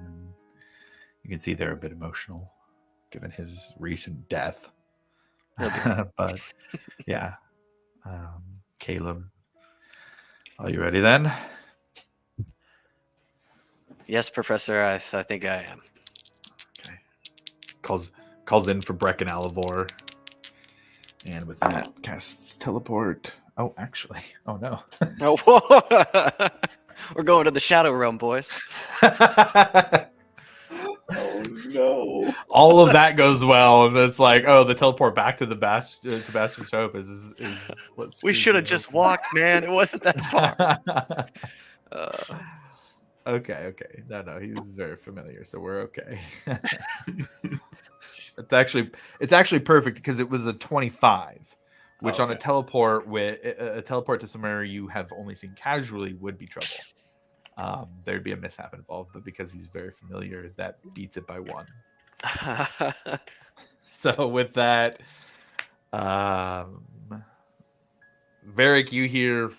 You can see they're a bit emotional, given his recent death. But yeah, Caleb, are you ready then? Yes, Professor. I think I am. Okay. Calls in for Breck and Alivor, and with that casts teleport. Oh, actually, oh no. We're going to the Shadow Realm, boys. Oh no. All of that goes well, and it's like, oh, the teleport back to the to Bastion's Hope is what We screws should have me just over. walked, man. It wasn't that far. Okay. No, he's very familiar, so we're okay. It's actually perfect because it was a 25, which on a teleport a teleport to somewhere you have only seen casually would be trouble. There'd be a mishap involved, but because he's very familiar, that beats it by 1. So with that, Varric, you hear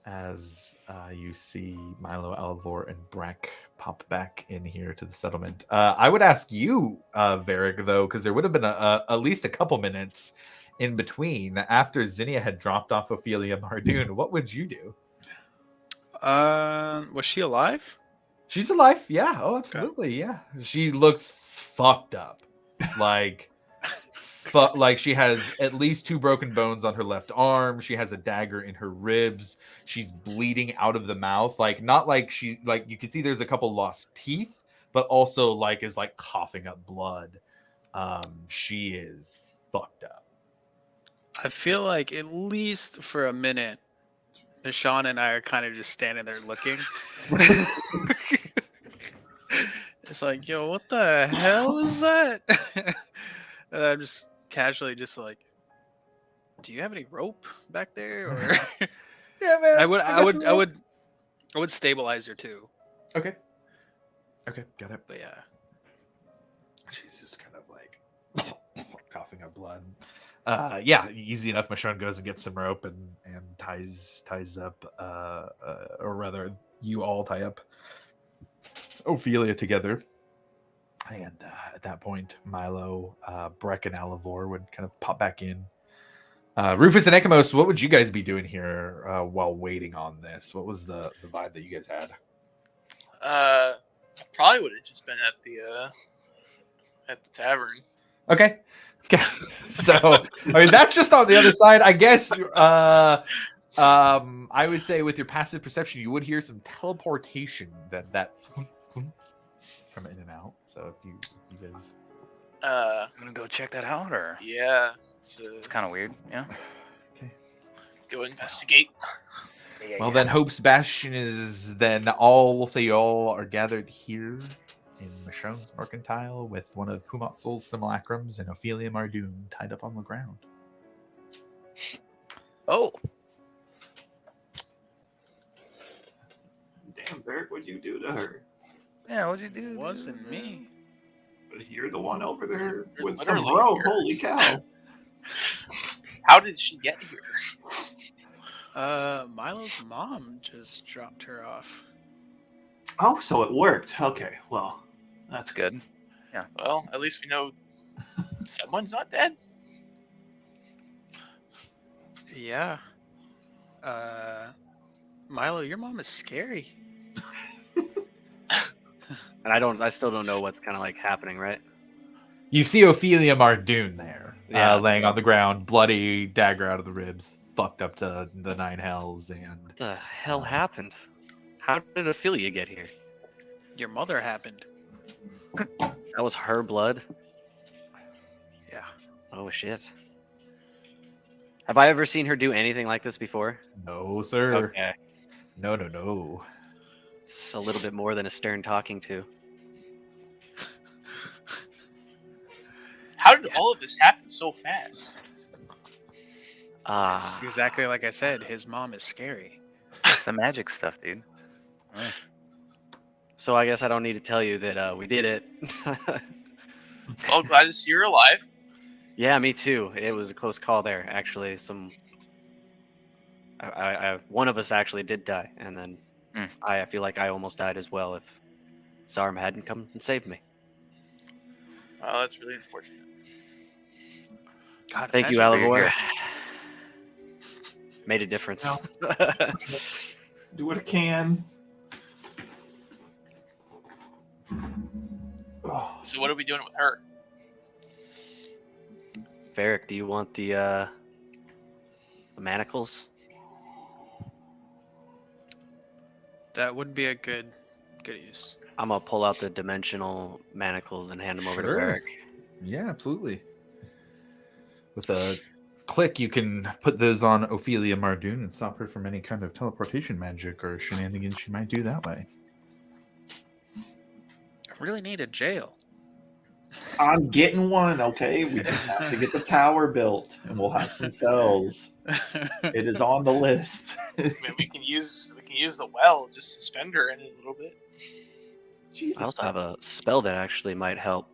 as you see Milo, Alvor, and Breck pop back in here to the settlement. I would ask you, Varric, though, because there would have been at least a couple minutes in between after Zinnia had dropped off Ophelia Mardoon. What would you do? Was she alive? She's alive. Yeah. Oh, absolutely. Yeah. She looks fucked up. Like, like she has at least 2 broken bones on her left arm. She has a dagger in her ribs. She's bleeding out of the mouth. Like, not like she, like, you can see there's a couple lost teeth, but also like is like coughing up blood. She is fucked up. I feel like at least for a minute, Sean and I are kind of just standing there looking. It's like, yo, what the hell is that? And I'm just casually just like, do you have any rope back there? Or Yeah, man. I would stabilize her too. Okay, got it. But yeah. She's just kind of like coughing up blood. Yeah, easy enough. Michonne goes and gets some rope and ties up, or rather, you all tie up Ophelia together. And at that point, Milo, Breck, and Alivor would kind of pop back in. Rufus and Ekamos, what would you guys be doing here while waiting on this? What was the vibe that you guys had? Probably would have just been at the tavern. Okay. So, I mean, that's just on the other side. I guess I would say with your passive perception, you would hear some teleportation that from in and out. So if you guys I'm gonna go check that out, or Yeah, it's kind of weird. Yeah. Okay. go investigate. Well, then Hope's Bastion is then all, we'll say you all are gathered here in Michonne's Mercantile with one of Pumat Sol's simulacrums and Ophelia Mardoon tied up on the ground. Oh, Damn, Beric, what'd you do to her? yeah. What'd you do? It wasn't me. But you're the one over there You're with literally some rope. here. Holy cow. How did she get here? Milo's mom just dropped her off. Oh, so it worked. Okay, well, That's good. Well, at least we know someone's not dead. Yeah. Milo, your mom is scary. And I still don't know what's kind of like happening, right? You see Ophelia Mardoon there, Yeah. laying on the ground, bloody, dagger out of the ribs, fucked up to the 9 hells, and What the hell happened? How did Ophelia get here? Your mother happened. That was her blood? Yeah. Oh, shit. Have I ever seen her do anything like this before? no, sir. Okay. No. It's a little bit more than a stern talking to. How did all of this happen so fast? It's exactly like I said. His mom is scary. The magic stuff, dude. So I guess I don't need to tell you that we did it. Well, glad to see you're alive. Yeah, me too. It was a close call there, actually. One of us actually did die, and then I feel like I almost died as well if Zarm hadn't come and saved me. Oh, that's really unfortunate. God, Thank you, imagine- Alivor. Made a difference. No. Do what I can. Oh, So what are we doing with her? Varric, do you want the manacles? That would be a good use. I'm gonna pull out the dimensional manacles and hand them over to Varric. Yeah, absolutely. With a click, you can put those on Ophelia Mardoon and stop her from any kind of teleportation magic or shenanigans she might do that way. I really need a jail. I'm getting one, okay? We just have to get the tower built, and we'll have some cells. It is on the list. I mean, we can use the well, just suspend her in it a little bit. Jesus. I also have a spell that actually might help.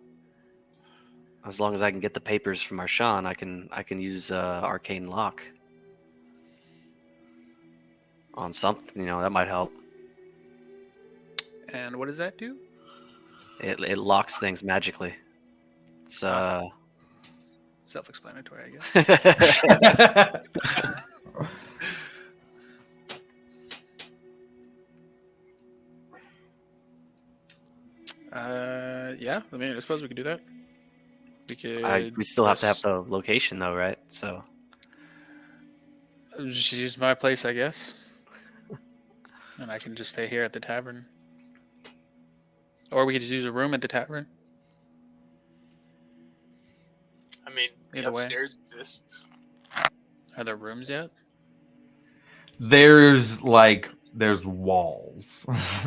As long as I can get the papers from Arshan, I can use Arcane Lock on something. That might help. And what does that do? It locks things magically. It's Self-explanatory, I guess. Yeah. I mean, I suppose we could do that. We could. we still have to have the location though, right? So Just use my place, I guess. And I can just stay here at the tavern. Or we could just use a room at the tavern. I mean, the Either way. upstairs exists. Are there rooms yet? There's walls.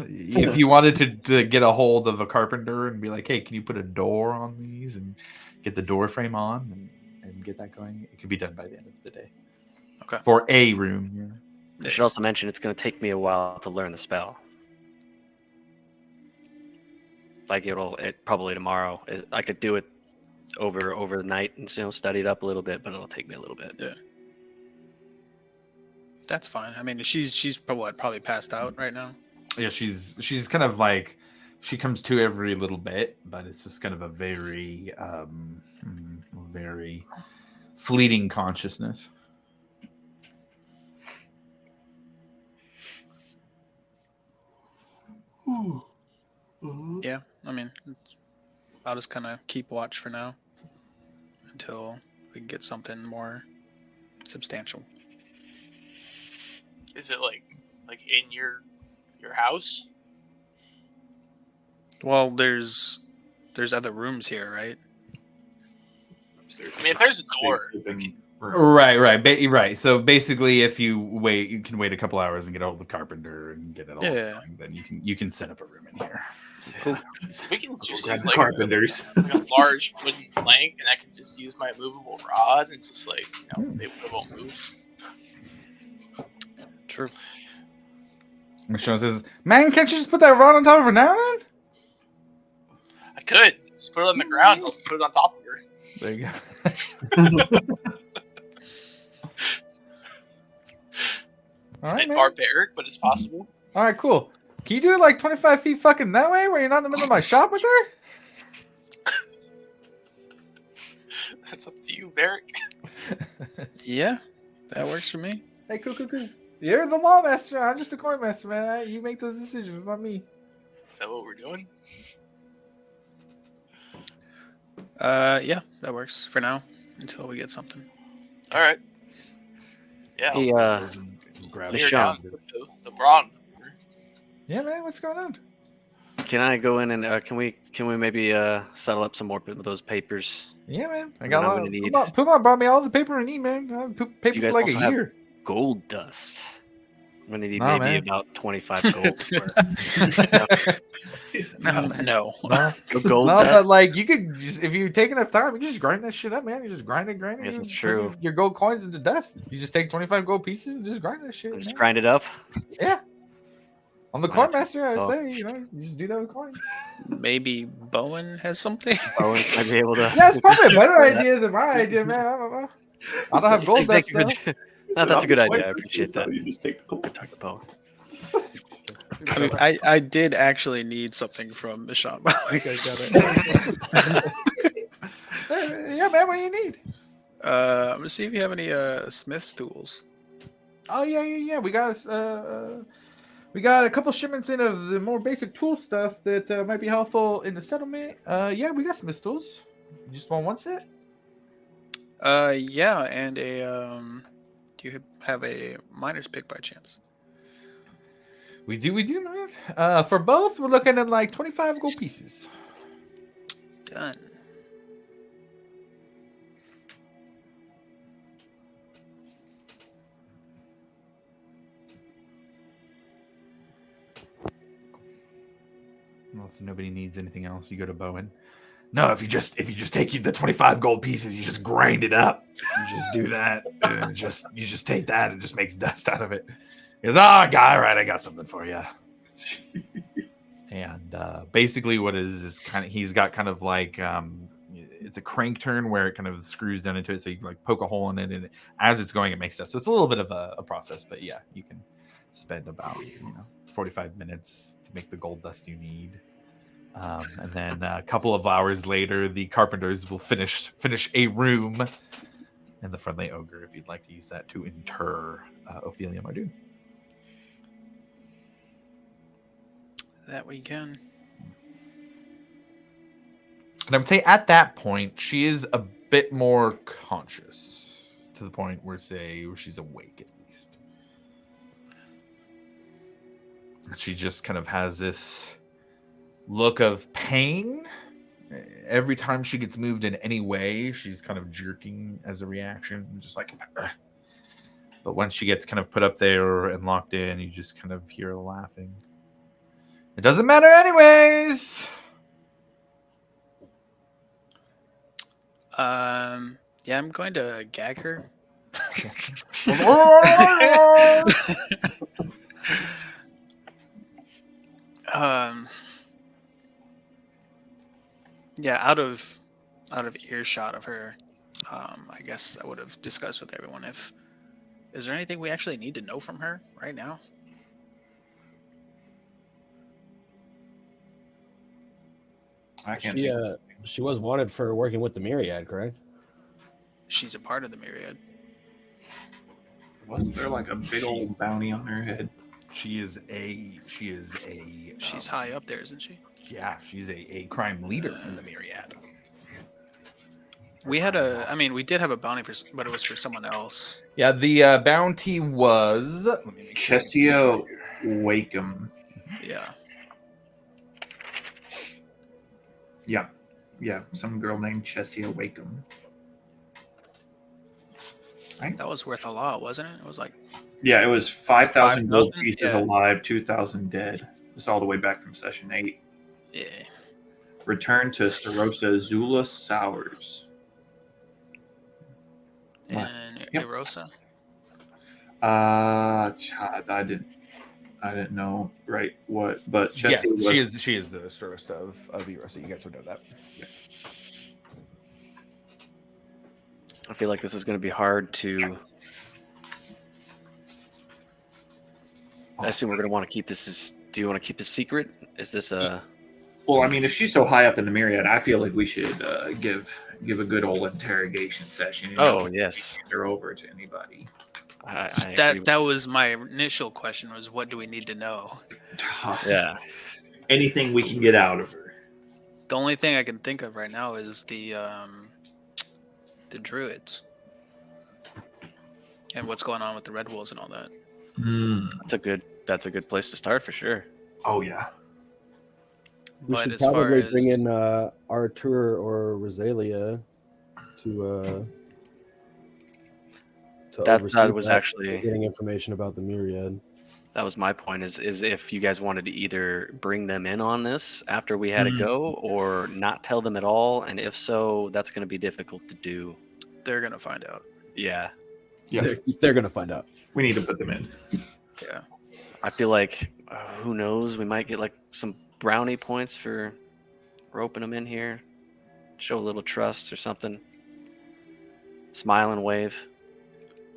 If you wanted to get a hold of a carpenter and be like, hey, can you put a door on these and get the door frame on and get that going, it could be done by the end of the day. Okay. For a room, yeah. I should also mention it's going to take me a while to learn the spell. Like it probably tomorrow. I could do it over the night and study it up a little bit, but it'll take me a little bit. Yeah. That's fine. I mean, she's probably passed out right now. Yeah, she's kind of like, she comes to every little bit, but it's just kind of a very very fleeting consciousness. Yeah, I mean, I'll just kind of keep watch for now until we can get something more substantial. Is it like in your house? Well, there's other rooms here, right? I mean, if there's a door, Right. So basically, if you can wait a couple hours and get hold of the carpenter and get it all going, then you can set up a room in here. Cool. we can just Grab use the like carpenters. a large wooden plank, and I can just use my movable rod and just they won't move. True. Michonne says, "Man, can't you just put that rod on top of her now, then?" I could just put it on the ground. I'll put it on top of her. There you go. It's All right, man. barbaric, but it's possible. All right, cool. Can you do it like 25 feet fucking that way, where you're not in the middle of my shop with her? That's up to you, Barrick. Yeah, that works for me. Hey, cool. You're the law master. I'm just a coin master, man. You make those decisions, not me. Is that what we're doing? Yeah, that works for now until we get something. All right. Yeah. Hey, Grab clear Michonne. down the bronze. Yeah, man. What's going on? can I go in and can we maybe settle up some more of those papers? Yeah, man. I What got a I'm lot. gonna need. Puma brought me all the paper I need, man. I have paper You for guys like also a have- year. Gold dust. I'm gonna need Nah, maybe man. about 25 gold. For No. No, the gold no, dust. but like you could just, if you take enough time, you just grind that shit up, man. You just grind it. I guess you it's just true. turn your gold coins into dust. You just take 25 gold pieces and just grind that shit. Just man. grind it up. Yeah. I'm the Might coin have to- master. I oh. say, you just do that with coins. Maybe Bowen has something. Owen might be able to. Yeah, it's probably a better idea than my idea, man. I don't know. I don't have gold Thank dust you for though. the- No, that's a good idea. I appreciate that. You just take the gold. Talk to Bo. I mean, I did actually need something from the shop. Like I got it. Yeah, man. What do you need? I'm gonna see if you have any Smith's tools. Oh yeah. We got a couple shipments in of the more basic tool stuff that might be helpful in the settlement. Yeah, we got some tools. You just want one set? Yeah, and a do you have a miner's pick by chance? We do. For both, we're looking at like 25 gold pieces. Done. Well, if nobody needs anything else, you go to Bowen. No, if you just take the 25 gold pieces, you just grind it up. You just do that, and you just take that and just makes dust out of it. He goes, guy, all right, I got something for you. And basically, what it is kind of he's got kind of like it's a crank turn where it kind of screws down into it, so you like poke a hole in it, and as it's going, it makes dust. So it's a little bit of a process, but yeah, you can spend about 45 minutes to make the gold dust you need. And then a couple of hours later, the carpenters will finish a room in the Friendly Ogre if you'd like to use that to inter Ophelia Mardoon. That we can. And I would say at that point, she is a bit more conscious to the point where she's awake at least. She just kind of has this look of pain. Every time she gets moved in any way, she's kind of jerking as a reaction, just like. Ugh. But once she gets kind of put up there and locked in, you just kind of hear her laughing. It doesn't matter anyways. Yeah, I'm going to gag her. Yeah, out of earshot of her, I guess I would have discussed with everyone is there anything we actually need to know from her right now? She was wanted for working with the Myriad, correct? She's a part of the Myriad. Wasn't there like a big old bounty on her head? She's high up there, isn't she? Yeah, she's a crime leader in the Myriad. We did have a bounty but it was for someone else. Yeah, the bounty was Chessia Wakeham. Yeah. Yeah, some girl named Chessia Wakeham. Right? That was worth a lot, wasn't it? It was like... Yeah, it was 5,000 gold 5,000? pieces alive, 2,000 dead. It's all the way back from session 8. Yeah. Return to Starosta Zula Sowers. And Yep. Erosa? I didn't know right what, but yes, Chessia she is the Starosta of Erosa. You guys would know that. I feel like this is going to be hard to. I assume we're going to want to keep this. Do you want to keep this secret? Is this a? Well, I mean, if she's so high up in the Myriad, I feel like we should give a good old interrogation session. Oh yes, hand her over to anybody. That was my initial question: was what do we need to know? Yeah, anything we can get out of her. The only thing I can think of right now is the druids and what's going on with the Red Wolves and all that. That's a good place to start for sure. Oh yeah. We But should as far probably as- bring in Artur or Rosalia to That oversee was that, actually- getting information about the Myriad. That was my point. Is if you guys wanted to either bring them in on this after we had to go, or not tell them at all, and if so, that's going to be difficult to do. They're gonna find out. Yeah, Yeah. They're gonna find out. We need to put them in. Yeah. I feel like who knows? We might get like some brownie points for roping them in here. Show a little trust or something. Smile and wave.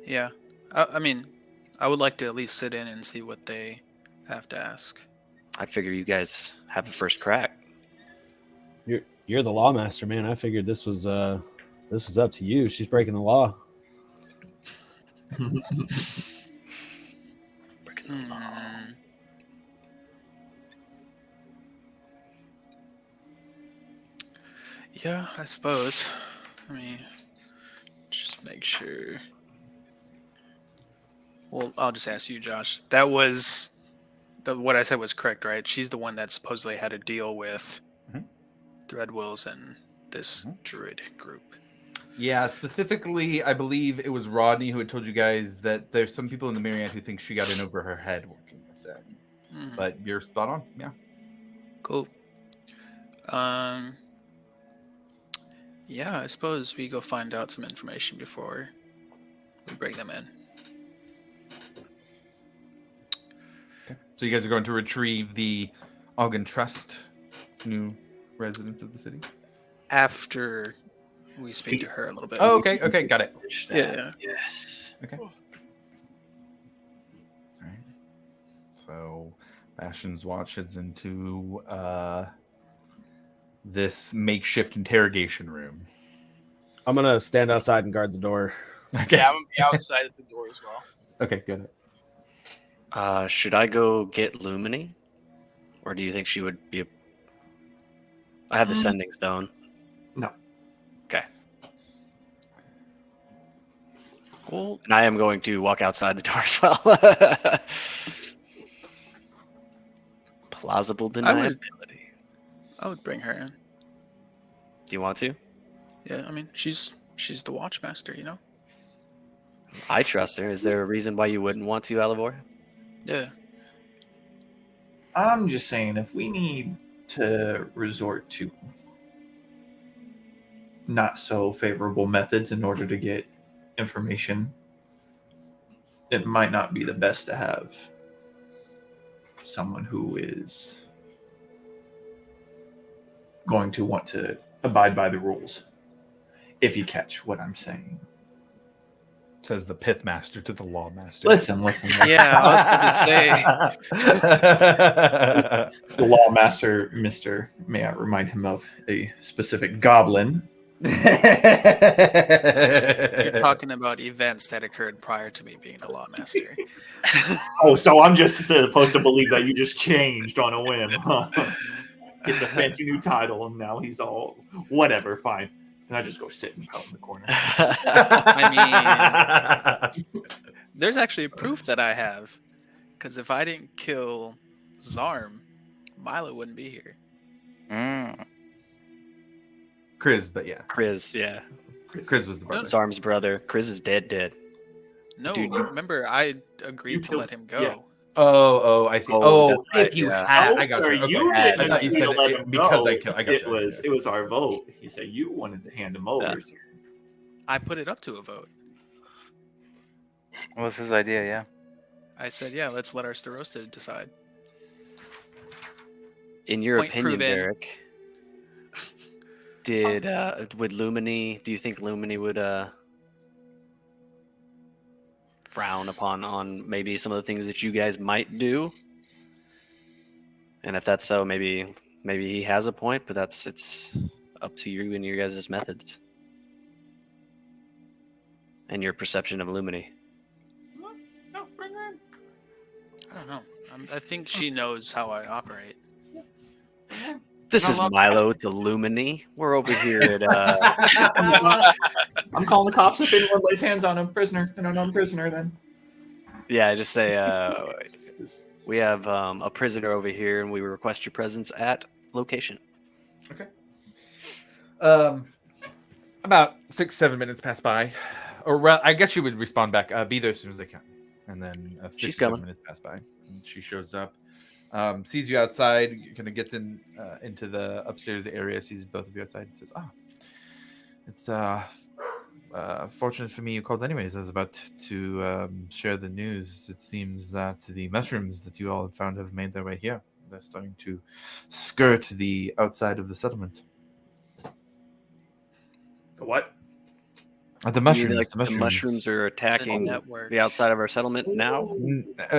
Yeah. I mean, I would like to at least sit in and see what they have to ask. I figure you guys have the first crack. You're the lawmaster, man. I figured this was up to you. She's breaking the law. Yeah, I suppose. Let me just make sure. Well, I'll just ask you, Josh. That was what I said was correct, right? She's the one that supposedly had a deal with Mhm. the Red Wolves and this Mhm. druid group. Yeah, specifically, I believe it was Rodney who had told you guys that there's some people in the Myriad who think she got in over her head working with them. Mhm. But you're spot on. Yeah. Cool. Yeah, I suppose we go find out some information before we bring them in. Okay. So you guys are going to retrieve the Ogden Trust, new residents of the city. After we speak to her a little bit. Oh, okay. Okay, got it. Yeah. Yes. Okay. All right. So Bastion's watch heads into this makeshift interrogation room. I'm gonna stand outside and guard the door. Okay. Yeah, I'm gonna be outside at the door as well. Okay, good. Should I go get Lumini? Or do you think she would be I have the sending stone. No. Okay. Well, and I am going to walk outside the door as well. Plausible deniability. I would bring her in. Do you want to? Yeah, I mean, she's the Watchmaster, you know? I trust her. Is there a reason why you wouldn't want to, Alivor? Yeah. I'm just saying, if we need to resort to not so favorable methods in order to get information, it might not be the best to have someone who is going to want to abide by the rules, if you catch what I'm saying. Says the Pith Master to the Law Master. Listen. Yeah, I was about to say. The Law Master, Mr. May I remind him of a specific goblin. You're talking about events that occurred prior to me being the Lawmaster. Oh, so I'm just supposed to believe that you just changed on a whim, huh? It's a fancy new title, and now he's all whatever. Fine, and I just go sit and pout in the corner. I mean, there's actually proof that I have, because if I didn't kill Zarm, Milo wouldn't be here. Chris, but yeah. Chris, yeah. Chris was the brother. Zarm's brother. Chris is dead. No, Dude. remember I agreed You to killed- let him go. yeah. Oh, I see. Oh, Oh, that's right, if you yeah. had, I got Sorry, you. Okay. you I didn't thought you agree said to let it him because go. I killed. I got It you. was our vote. He said you wanted to hand him over. Yeah. So I put it up to a vote. What was his idea? Yeah. I said, yeah, let's let our Starosta decide. In your Point opinion, proven. Derek, would Lumini? Do you think Lumini would frown on maybe some of the things that you guys might do? And if that's so, maybe he has a point, but it's up to you and your guys' methods and your perception of Lumini. I don't know. I think she knows how I operate. This is Milo to Lumini. We're over here at I'm calling the cops if anyone lays hands on a prisoner. An unarmed prisoner, then. yeah, just say we have a prisoner over here, and we request your presence at location. Okay. About 6-7 minutes pass by, or I guess you would respond back. Be there as soon as they can, and then 6 She's or 7 coming. minutes pass by, and she shows up, sees you outside, kind of gets into the upstairs area, sees both of you outside, and says, it's fortunate for me you called anyways. I was about to share the news. It seems that the mushrooms that you all have found have made their way here. They're starting to skirt the outside of the settlement. The what? The You mushrooms. mean, like, the mushrooms. are attacking network. the outside of our settlement now.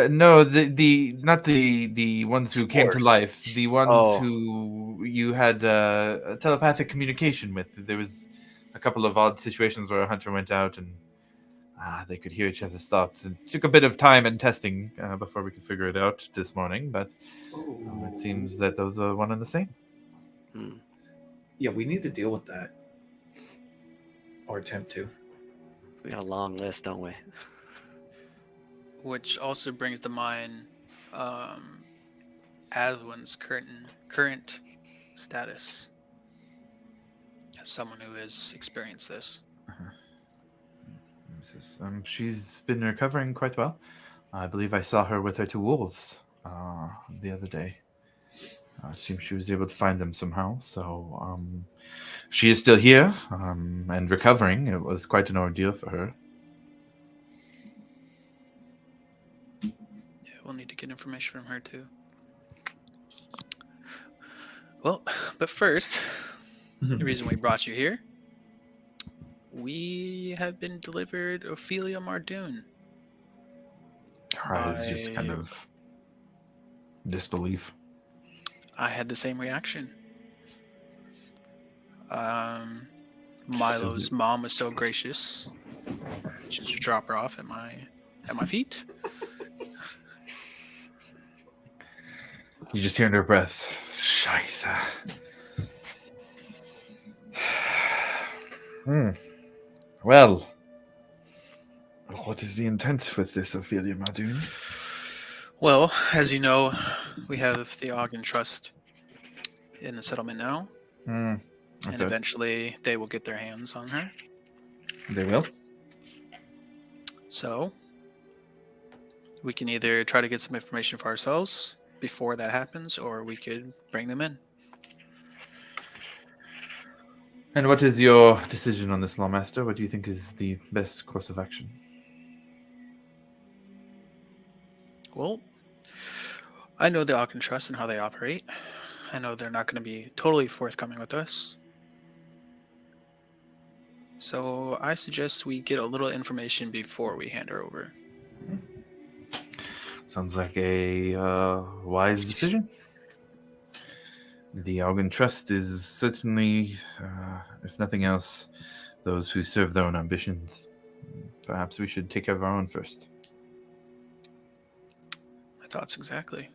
No, the not the ones who came to Spores. life. The ones Oh. who you had a telepathic communication with. There was a couple of odd situations where a hunter went out and they could hear each other's thoughts. It took a bit of time and testing before we could figure it out this morning, but it seems that those are one and the same. Yeah, we need to deal with that. Or attempt to. We got a long list, don't we? Which also brings to mind Aswin's current status as someone who has experienced this? She's been recovering quite well. I believe I saw her with her 2 wolves the other day. It seems she was able to find them somehow. So she is still here and recovering. It was quite an ordeal for her. Yeah, we'll need to get information from her too. Well, but first, the reason we brought you here, we have been delivered Ophelia Mardoon. Her eyes just kind of disbelief. I had the same reaction. Milo's mom was so gracious. She just dropped her off at my feet. You just hear in her breath, Scheiße. Well, what is the intent with this, Ophelia Mardoon? Well, as you know, we have the Ogden Trust in the settlement now. Okay. And eventually they will get their hands on her. They will? So, we can either try to get some information for ourselves before that happens, or we could bring them in. And what is your decision on this, Lawmaster? What do you think is the best course of action? Well, I know the Ogden Trust and how they operate. I know they're not going to be totally forthcoming with us. So I suggest we get a little information before we hand her over. Sounds like a wise decision. The Ogden Trust is certainly, if nothing else, those who serve their own ambitions. Perhaps we should take care of our own first. My thoughts exactly.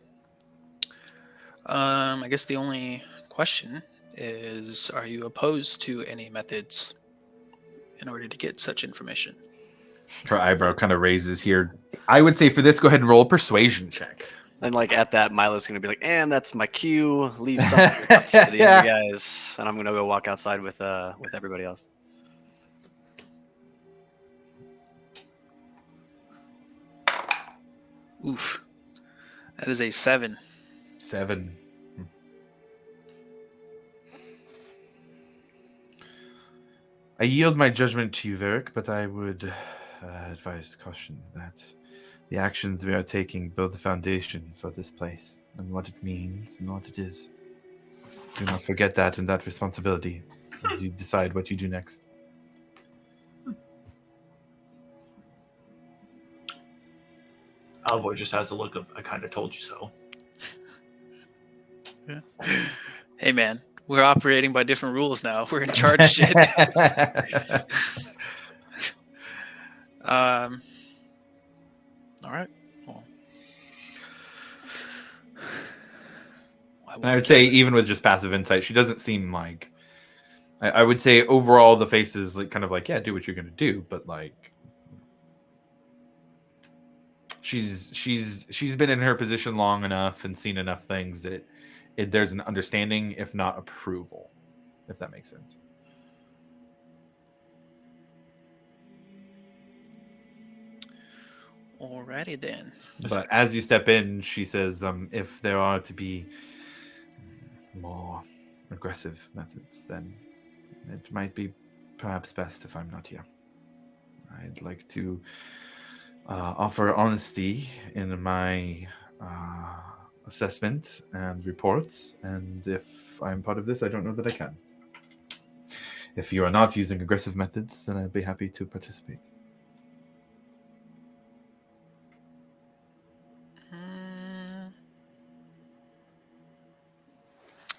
I guess the only question is, are you opposed to any methods in order to get such information? Her eyebrow kind of raises here. I would say for this, go ahead and roll a persuasion check. And like at that, Milo's gonna be like, "And that's my cue. Leave something up to the other guys." And I'm gonna go walk outside with everybody else. Oof, that is a 7. 7. I yield my judgment to you, Varric, but I would advise caution that the actions we are taking build the foundation for this place and what it means and what it is. Do not forget that and that responsibility as you decide what you do next. Alvoy just has the look of, I kind of told you so. Hey man, we're operating by different rules now. We're in charge of shit. All right. Well, and I would say, even with just passive insight, she doesn't seem like. I would say overall, the face is like kind of like, yeah, do what you're gonna do, but like, she's been in her position long enough and seen enough things that there's an understanding, if not approval, if that makes sense. Alrighty then. But as you step in, she says, if there are to be more aggressive methods, then it might be perhaps best if I'm not here. I'd like to offer honesty in my assessment and reports, and if I'm part of this, I don't know that I can. If you are not using aggressive methods, then I'd be happy to participate.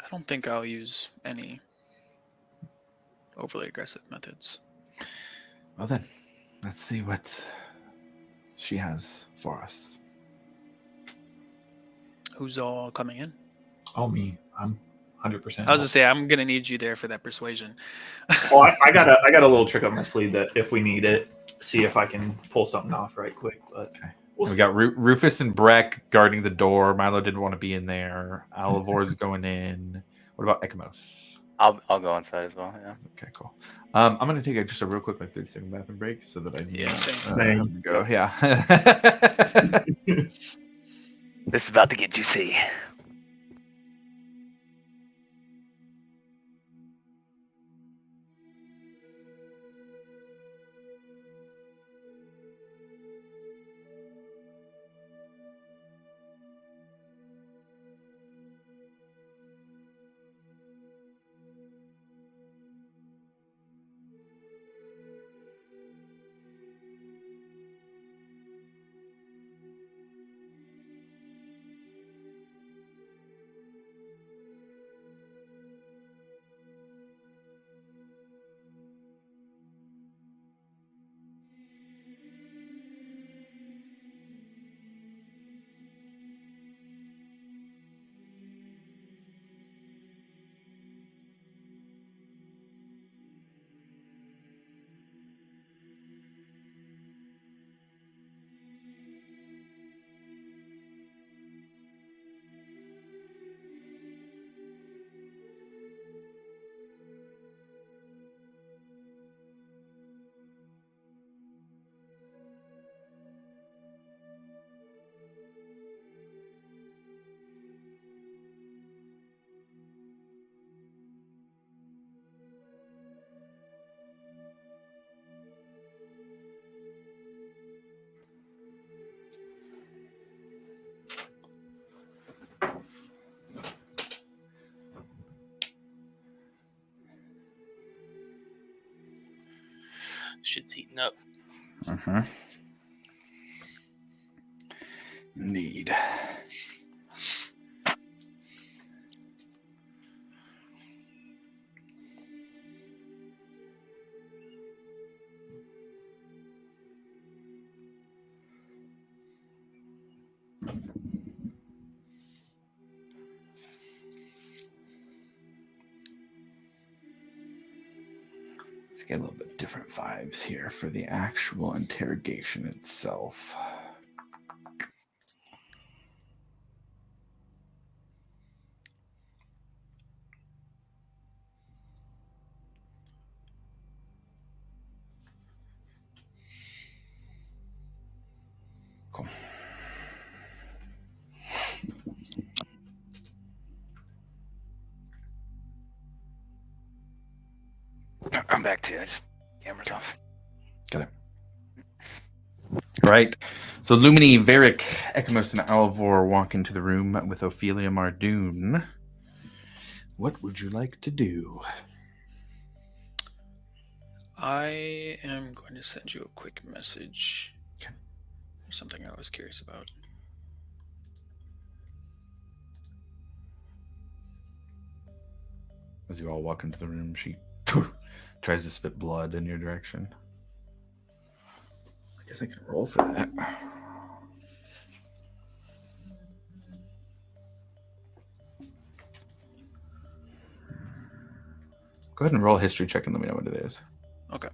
I don't think I'll use any overly aggressive methods. Well then, let's see what she has for us. Who's all coming in? Oh, me. I'm 100%. I was gonna say I'm gonna need you there for that persuasion. Well, I got a little trick up my sleeve that if we need it, see if I can pull something off right quick. But Okay. We got Rufus and Breck guarding the door. Milo didn't want to be in there. Alivor's going in. What about Ekamos? I'll go inside as well. Yeah. Okay, cool. I'm gonna take just a real quick 30-second bathroom break so that I Yeah, same. have to go. Yeah. This is about to get juicy. Shit's heating up. Indeed. Let's get a little bit different vibes here for the actual interrogation itself. Cool. I'm back to just camera's off. Got it. Right. So Lumini, Varric, Ekamos, and Alvor walk into the room with Ophelia Mardoon. What would you like to do? I am going to send you a quick message. Okay. Something I was curious about. As you all walk into the room, she tries to spit blood in your direction. I guess I can roll for that. Go ahead and roll a history check and let me know what it is. Okay.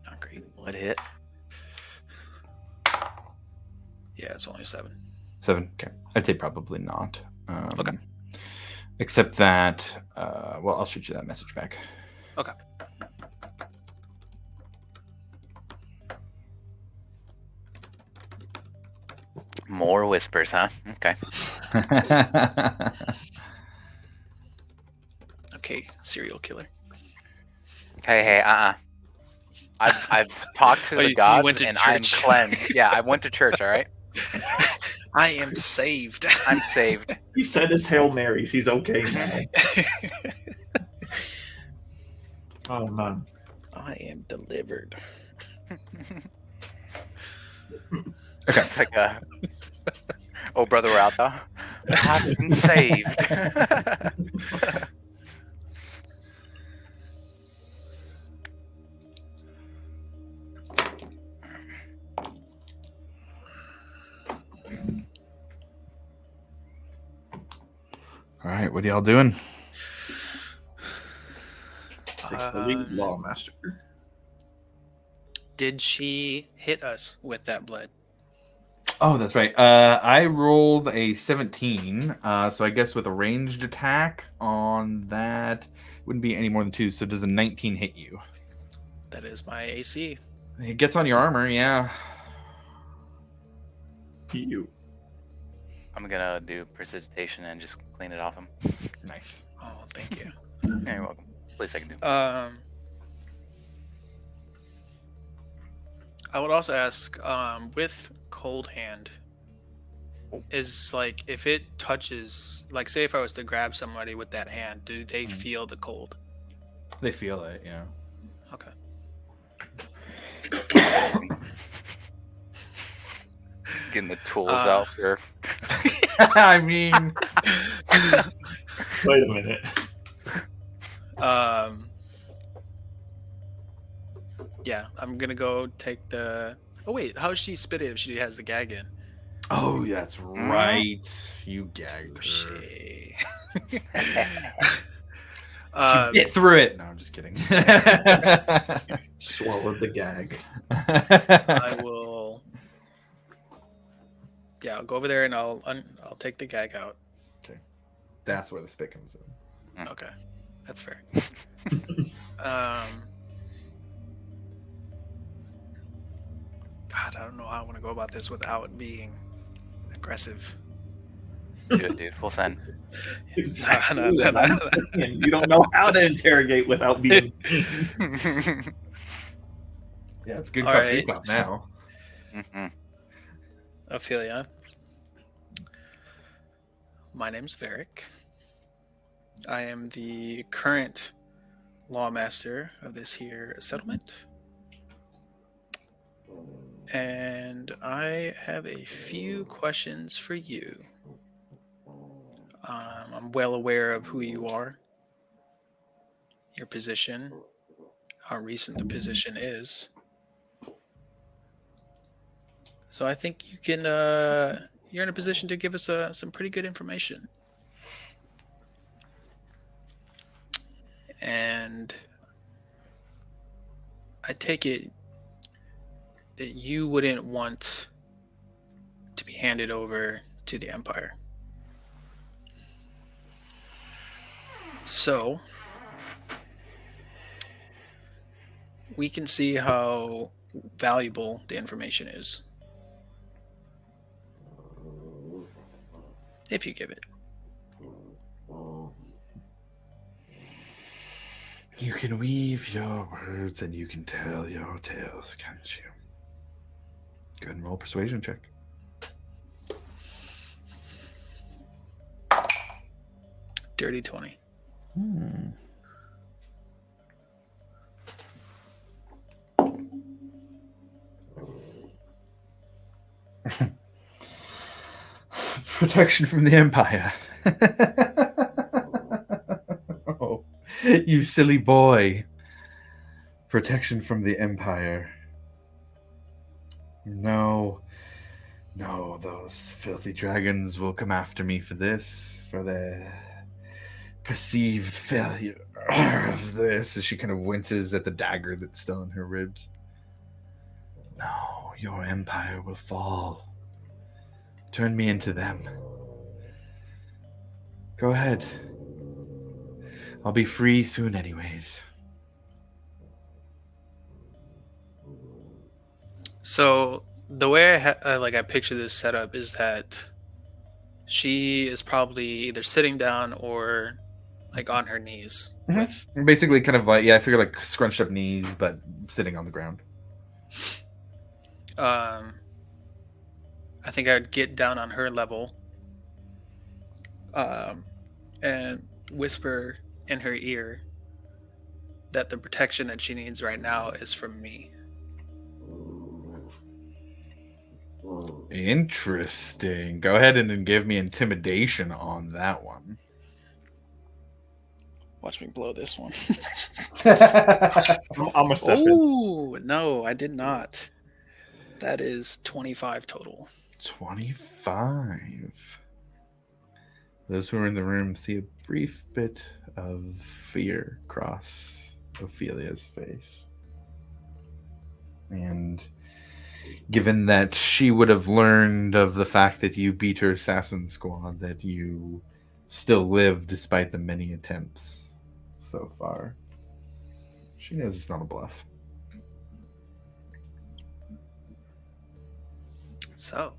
Not great. Blood hit. Yeah, it's only 7. 7. Okay. I'd say probably not. Okay. Except that, well, I'll shoot you that message back. Okay. More whispers, huh? Okay. Okay, serial killer. Hey, I've talked to Oh, the you gods went to and I'm church. cleansed. Yeah, I went to church. All right, I am saved. I'm saved. He said his Hail Marys. He's okay now. Oh man. I am delivered. Okay. It's like a, oh brother, we're out though. I've been saved. All right, what are y'all doing? Take the lead, Lawmaster. did she hit us with that blood? Oh, that's right. I rolled a 17. So I guess with a ranged attack on that, wouldn't be any more than 2. So does a 19 hit you? That is my AC. It gets on your armor, yeah. You. I'm gonna do precipitation and just clean it off him. Nice. Oh, thank you. Yeah, you're welcome. Please, I can do. I would also ask, with cold hand, is like if it touches, like say if I was to grab somebody with that hand, do they feel the cold? They feel it, yeah. Okay. Getting the tools out for. I mean, Wait a minute. Yeah, I'm gonna go take the. Oh wait, how does she spit it if she has the gag in? oh, yeah, that's right. You gagged her. She... She bit through it. No, I'm just kidding. Swallowed the gag. I will. Yeah, I'll go over there and I'll take the gag out. That's where the spit comes in. Okay, that's fair. God, I don't know how I want to go about this without being aggressive. Do it, dude. Full send. No. You don't know how to interrogate without being. Yeah, it's good All cup right. cup now. Ophelia. My name's Varric. I am the current lawmaster of this here settlement. And I have a few questions for you. I'm well aware of who you are, your position, how recent the position is. So I think you can. You're in a position to give us some pretty good information. And I take it that you wouldn't want to be handed over to the Empire. So we can see how valuable the information is if you give it. You can weave your words and you can tell your tales, can't you? Go ahead and roll a persuasion check. Dirty 20. Protection from the Empire. Oh, you silly boy. Protection from the Empire. No, those filthy dragons will come after me for this, for their perceived failure of this, as she kind of winces at the dagger that's still in her ribs. No, your empire will fall. Turn me into them. Go ahead. I'll be free soon anyways. So the way I picture this setup is that she is probably either sitting down or like on her knees. Mm-hmm. Basically kind of like, yeah, I figure like scrunched up knees, but sitting on the ground. I think I'd get down on her level and whisper in her ear that the protection that she needs right now is from me. Interesting. Go ahead and give me intimidation on that one. Watch me blow this one. I'm gonna step in. Oh, no, I did not. That is 25 total. 25. Those who are in the room see a brief bit of fear cross Ophelia's face. And given that she would have learned of the fact that you beat her assassin squad, that you still live despite the many attempts so far, she knows it's not a bluff. So,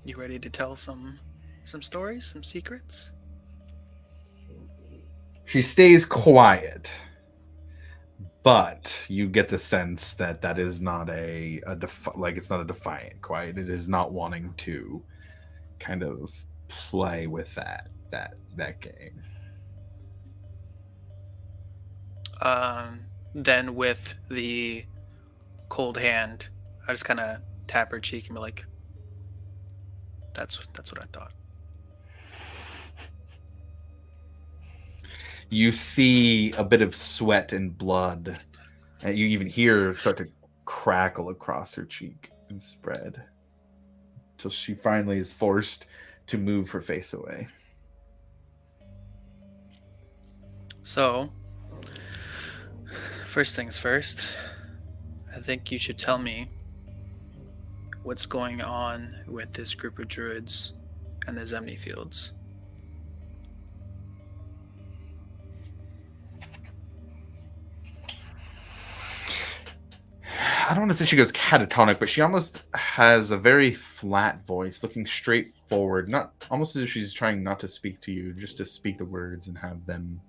you ready to tell some stories, some secrets? She stays quiet, but you get the sense that that is not it's not a defiant quiet. It is not wanting to kind of play with that game. Then with the cold hand, I just kind of tap her cheek and be like, "That's what I thought." You see a bit of sweat and blood, and you even hear start to crackle across her cheek and spread until she finally is forced to move her face away. So, first things first, I think you should tell me what's going on with this group of druids and the Zemni Fields. I don't want to say she goes catatonic, but she almost has a very flat voice, looking straight forward, not almost as if she's trying not to speak to you, just to speak the words and have them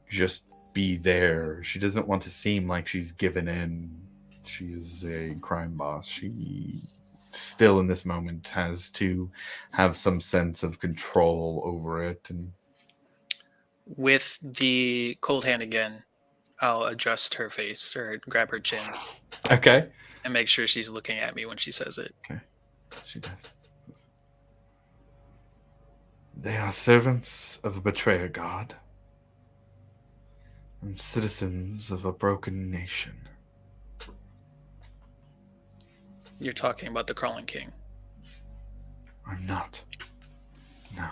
just be there. She doesn't want to seem like she's given in. She's a crime boss. She still in this moment has to have some sense of control over it. And with the cold hand again, I'll adjust her face or grab her chin. Okay. And make sure she's looking at me when she says it. Okay. She does. They are servants of a betrayer god and citizens of a broken nation. You're talking about the Crawling King. I'm not. No.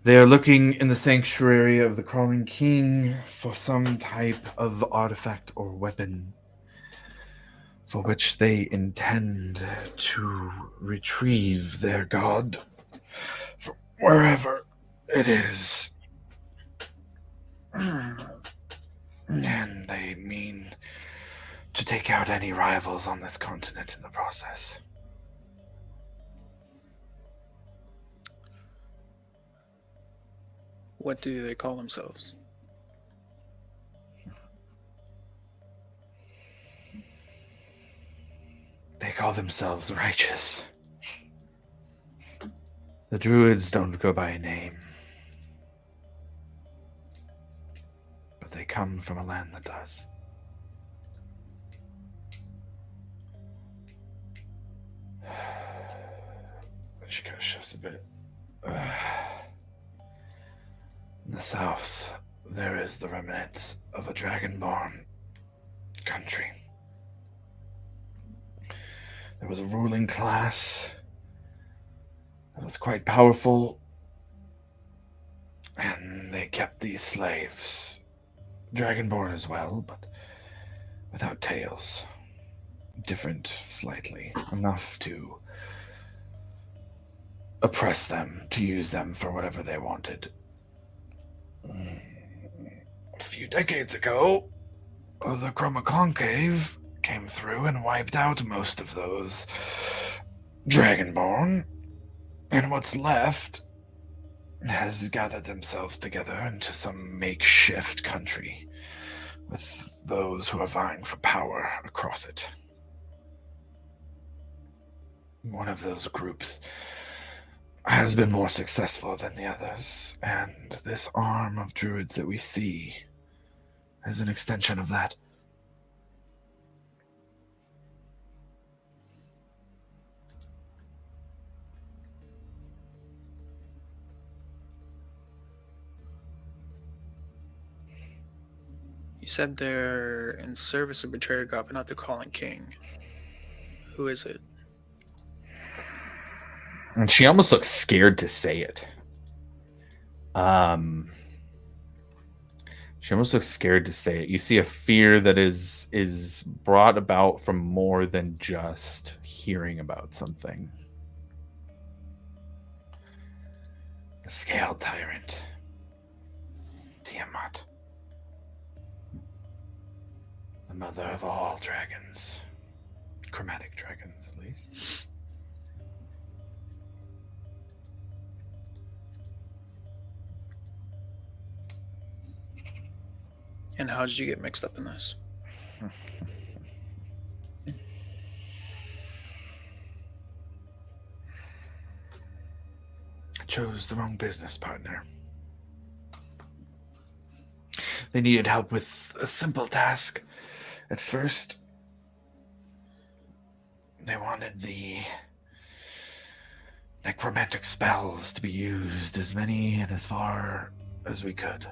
They are looking in the sanctuary of the Crawling King for some type of artifact or weapon for which they intend to retrieve their god from wherever it is. And they mean to take out any rivals on this continent in the process. What do they call themselves? They call themselves righteous. The druids don't go by a name, but they come from a land that does. She kind of shifts a bit. In the south, there is the remnants of a dragonborn country. There was a ruling class that was quite powerful, and they kept these slaves. Dragonborn as well, but without tails. Different slightly, enough to oppress them, to use them for whatever they wanted. A few decades ago, the Chroma Conclave came through and wiped out most of those Dragonborn, and what's left has gathered themselves together into some makeshift country with those who are vying for power across it. One of those groups has been more successful than the others, and this arm of druids that we see is an extension of that. You said they're in service of Betrayer God, but not the Crawling King. Who is it? And she almost looks scared to say it. She almost looks scared to say it. You see a fear that is brought about from more than just hearing about something. The Scaled Tyrant. Tiamat. The mother of all dragons. Chromatic dragons, at least. And how did you get mixed up in this? I chose the wrong business partner. They needed help with a simple task. At first, they wanted the necromantic spells to be used as many and as far as we could.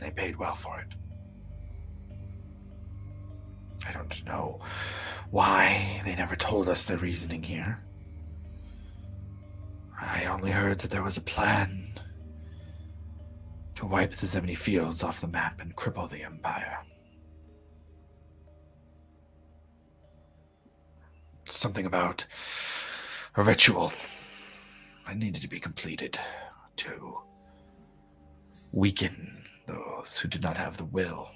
They paid well for it. I don't know why they never told us their reasoning here. I only heard that there was a plan to wipe the Zemini Fields off the map and cripple the Empire. Something about a ritual that needed to be completed to weaken those who did not have the will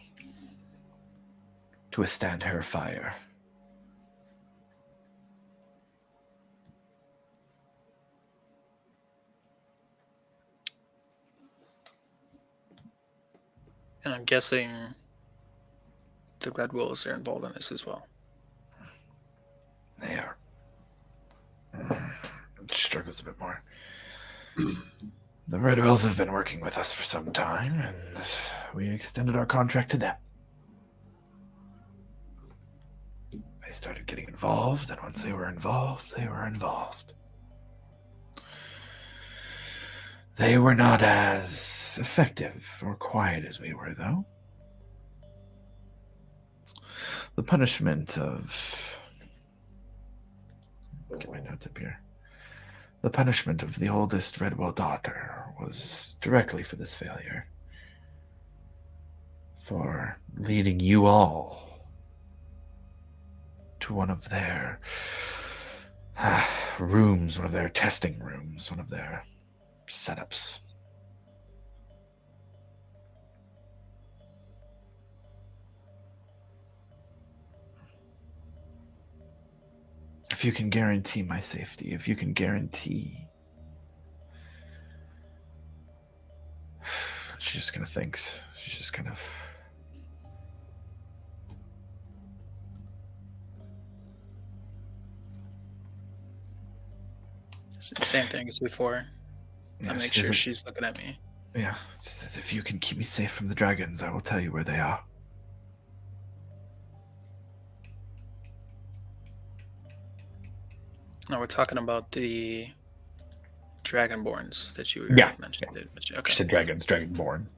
to withstand her fire. And I'm guessing the Red Wolves are involved in this as well. They are. Struggles a bit more. The Red Wolves have been working with us for some time, and we extended our contract to them. They started getting involved, and once they were involved, they were involved. They were not as effective or quiet as we were, though. The punishment of... Get my notes up here. The punishment of the oldest Redwell daughter was directly for this failure. For leading you all to one of their rooms, one of their testing rooms, one of their setups. If you can guarantee my safety, if you can guarantee... She just kind of thinks. She's just kind of... Same thing as before. Yeah, I make sure she's looking at me. Yeah, she says, if you can keep me safe from the dragons, I will tell you where they are. No, we're talking about the Dragonborns that you Yeah, mentioned. yeah. Okay. She said dragons, dragonborn.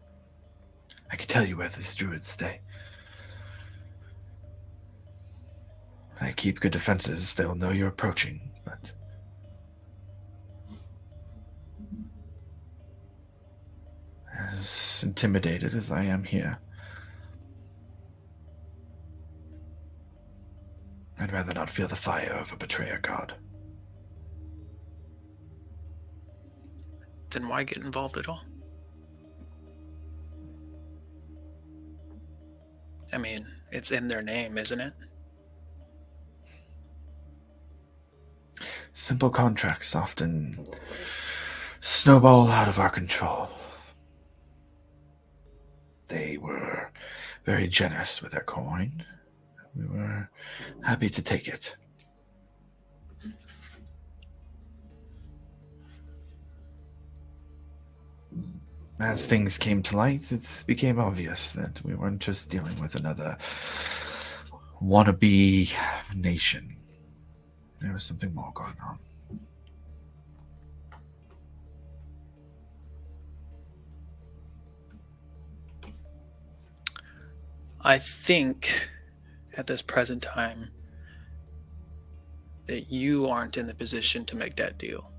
I can tell you where these druids stay. They keep good defenses. They'll know you're approaching, but... As intimidated as I am here, I'd rather not feel the fire of a betrayer god. Then why get involved at all? I mean, it's in their name, isn't it? Simple contracts often snowball out of our control. They were very generous with their coin. We were happy to take it. As things came to light, it became obvious that we weren't just dealing with another wannabe nation. There was something more going on. I think at this present time that you aren't in the position to make that deal.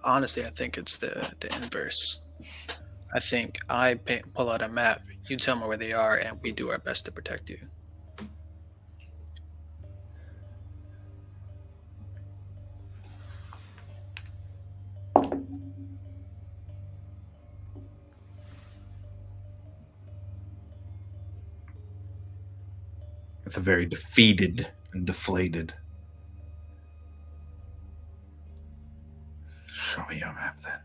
Honestly, I think it's the inverse. I think I pull out a map, you tell me where they are, and we do our best to protect you. With a very defeated and deflated. Show me your map then.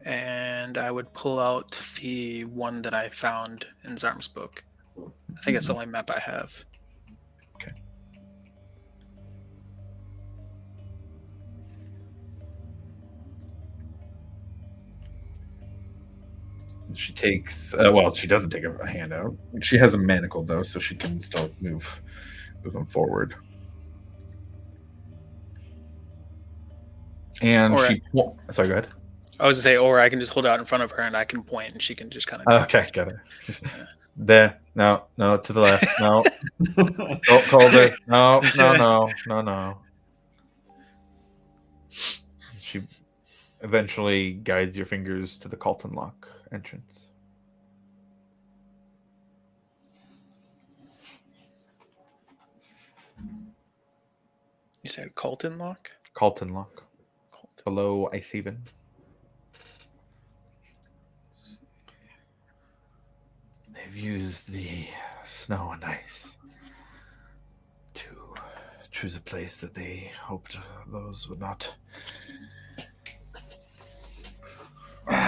And I would pull out the one that I found in Zarm's book. I think it's the only map I have. Okay. She takes. Well, she doesn't take a hand out. She has a manacle though, so she can still move them forward. And Or she. Sorry, go ahead. I was to say, or I can just hold it out in front of her and I can point and she can just kind of. Okay, got it. There. No, to the left. No. Don't call her. No. She eventually guides your fingers to the Calton Lock entrance. You said Colton Lock? Calton Lock. Colton. Below Icehaven. They've used the snow and ice to choose a place that they hoped those would not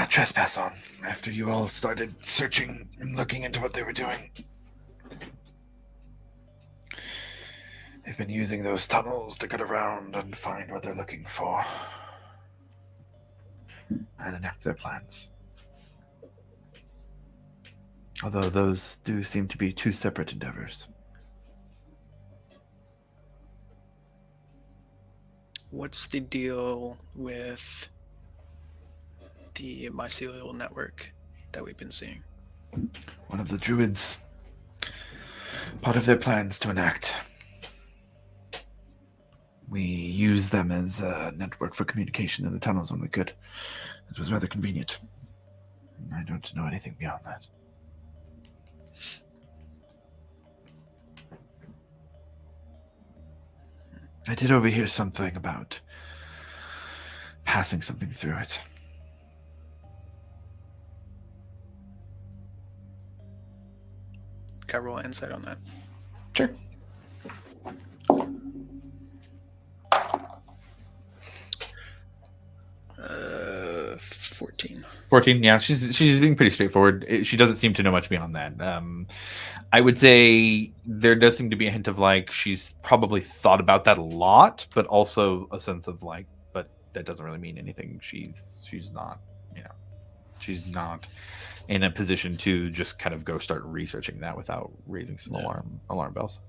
trespass on after you all started searching and looking into what they were doing. They've been using those tunnels to get around and find what they're looking for and enact their plans. Although those do seem to be two separate endeavors. What's the deal with the mycelial network that we've been seeing? One of the druids, part of their plans to enact. We used them as a network for communication in the tunnels when we could. It was rather convenient. I don't know anything beyond that. I did overhear something about passing something through it. Can I roll an insight on that? Sure. Uh, 14. 14, yeah, she's being pretty straightforward. She doesn't seem to know much beyond that. I would say there does seem to be a hint of like she's probably thought about that a lot, but also a sense of like, but that doesn't really mean anything. She's not, she's not in a position to just kind of go start researching that without raising some alarm bells.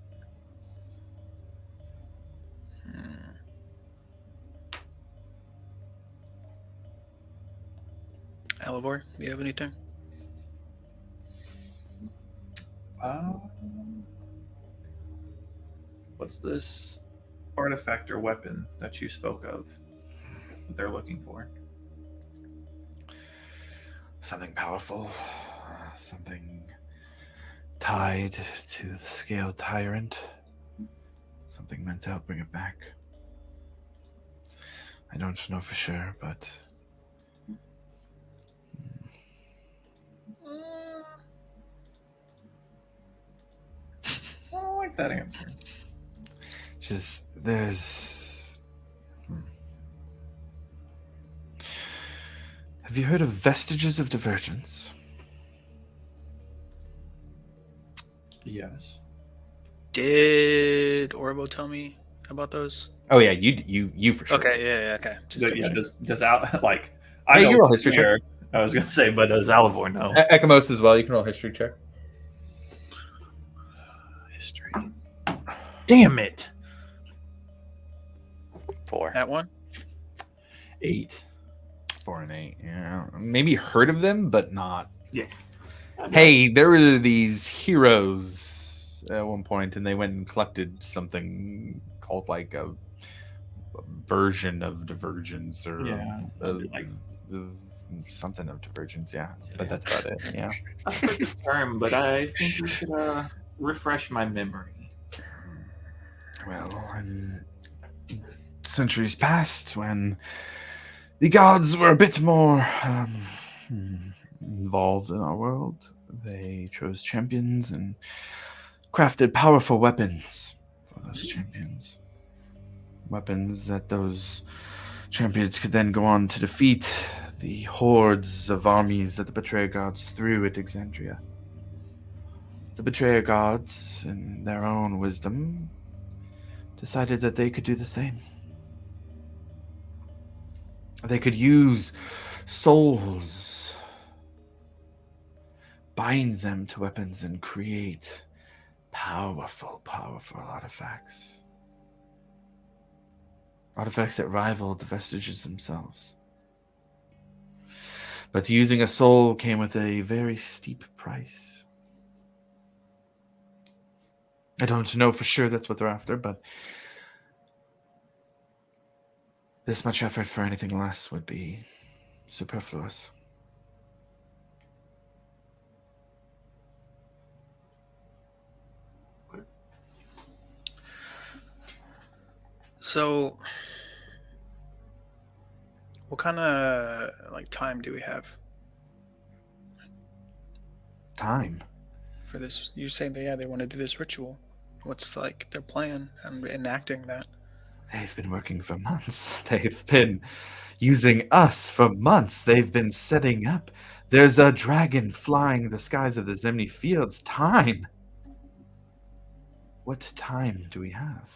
Alivor, do you have anything? What's this artifact or weapon that you spoke of that they're looking for? Something powerful, something tied to the scaled tyrant, something meant to help bring it back. I don't know for sure, but I don't like that answer. There's. Have you heard of Vestiges of Divergence? Yes. Did Orbo tell me about those? Oh yeah, you for sure. Okay, yeah, okay. Does Al like? I Hey, know you roll history check. where- I was gonna say, but does Alivor know? Ekamos as well. You can roll a history check. History. Damn it. 4. That one? 8. 4 and 8. Yeah, maybe heard of them, but not. Yeah. Hey, there were these heroes at one point, and they went and collected something called like a version of divergence or Yeah, like something of divergence. Yeah, but that's about it. Yeah. I forget the term, but I think we should refresh my memory. Well, in centuries past, when the gods were a bit more involved in our world, they chose champions and crafted powerful weapons for those champions. Weapons that those champions could then go on to defeat the hordes of armies that the Betrayer Gods threw at Exandria. The Betrayer Gods, in their own wisdom, decided that they could do the same. They could use souls, bind them to weapons, and create powerful artifacts. Artifacts that rivaled the vestiges themselves. But using a soul came with a very steep price. I don't know for sure that's what they're after, but this much effort for anything less would be superfluous. So, what kind of like time do we have Time. for this? You're saying that they want to do this ritual. What's like their plan and enacting that? They've been working for months. They've been using us for months. They've been setting up. There's a dragon flying the skies of the Zemni Fields. Time. What time do we have?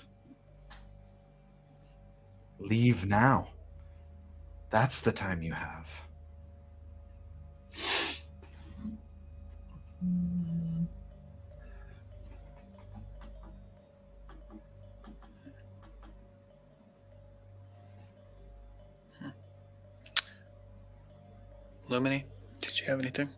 Leave now. That's the time you have. Lumini, did you have anything?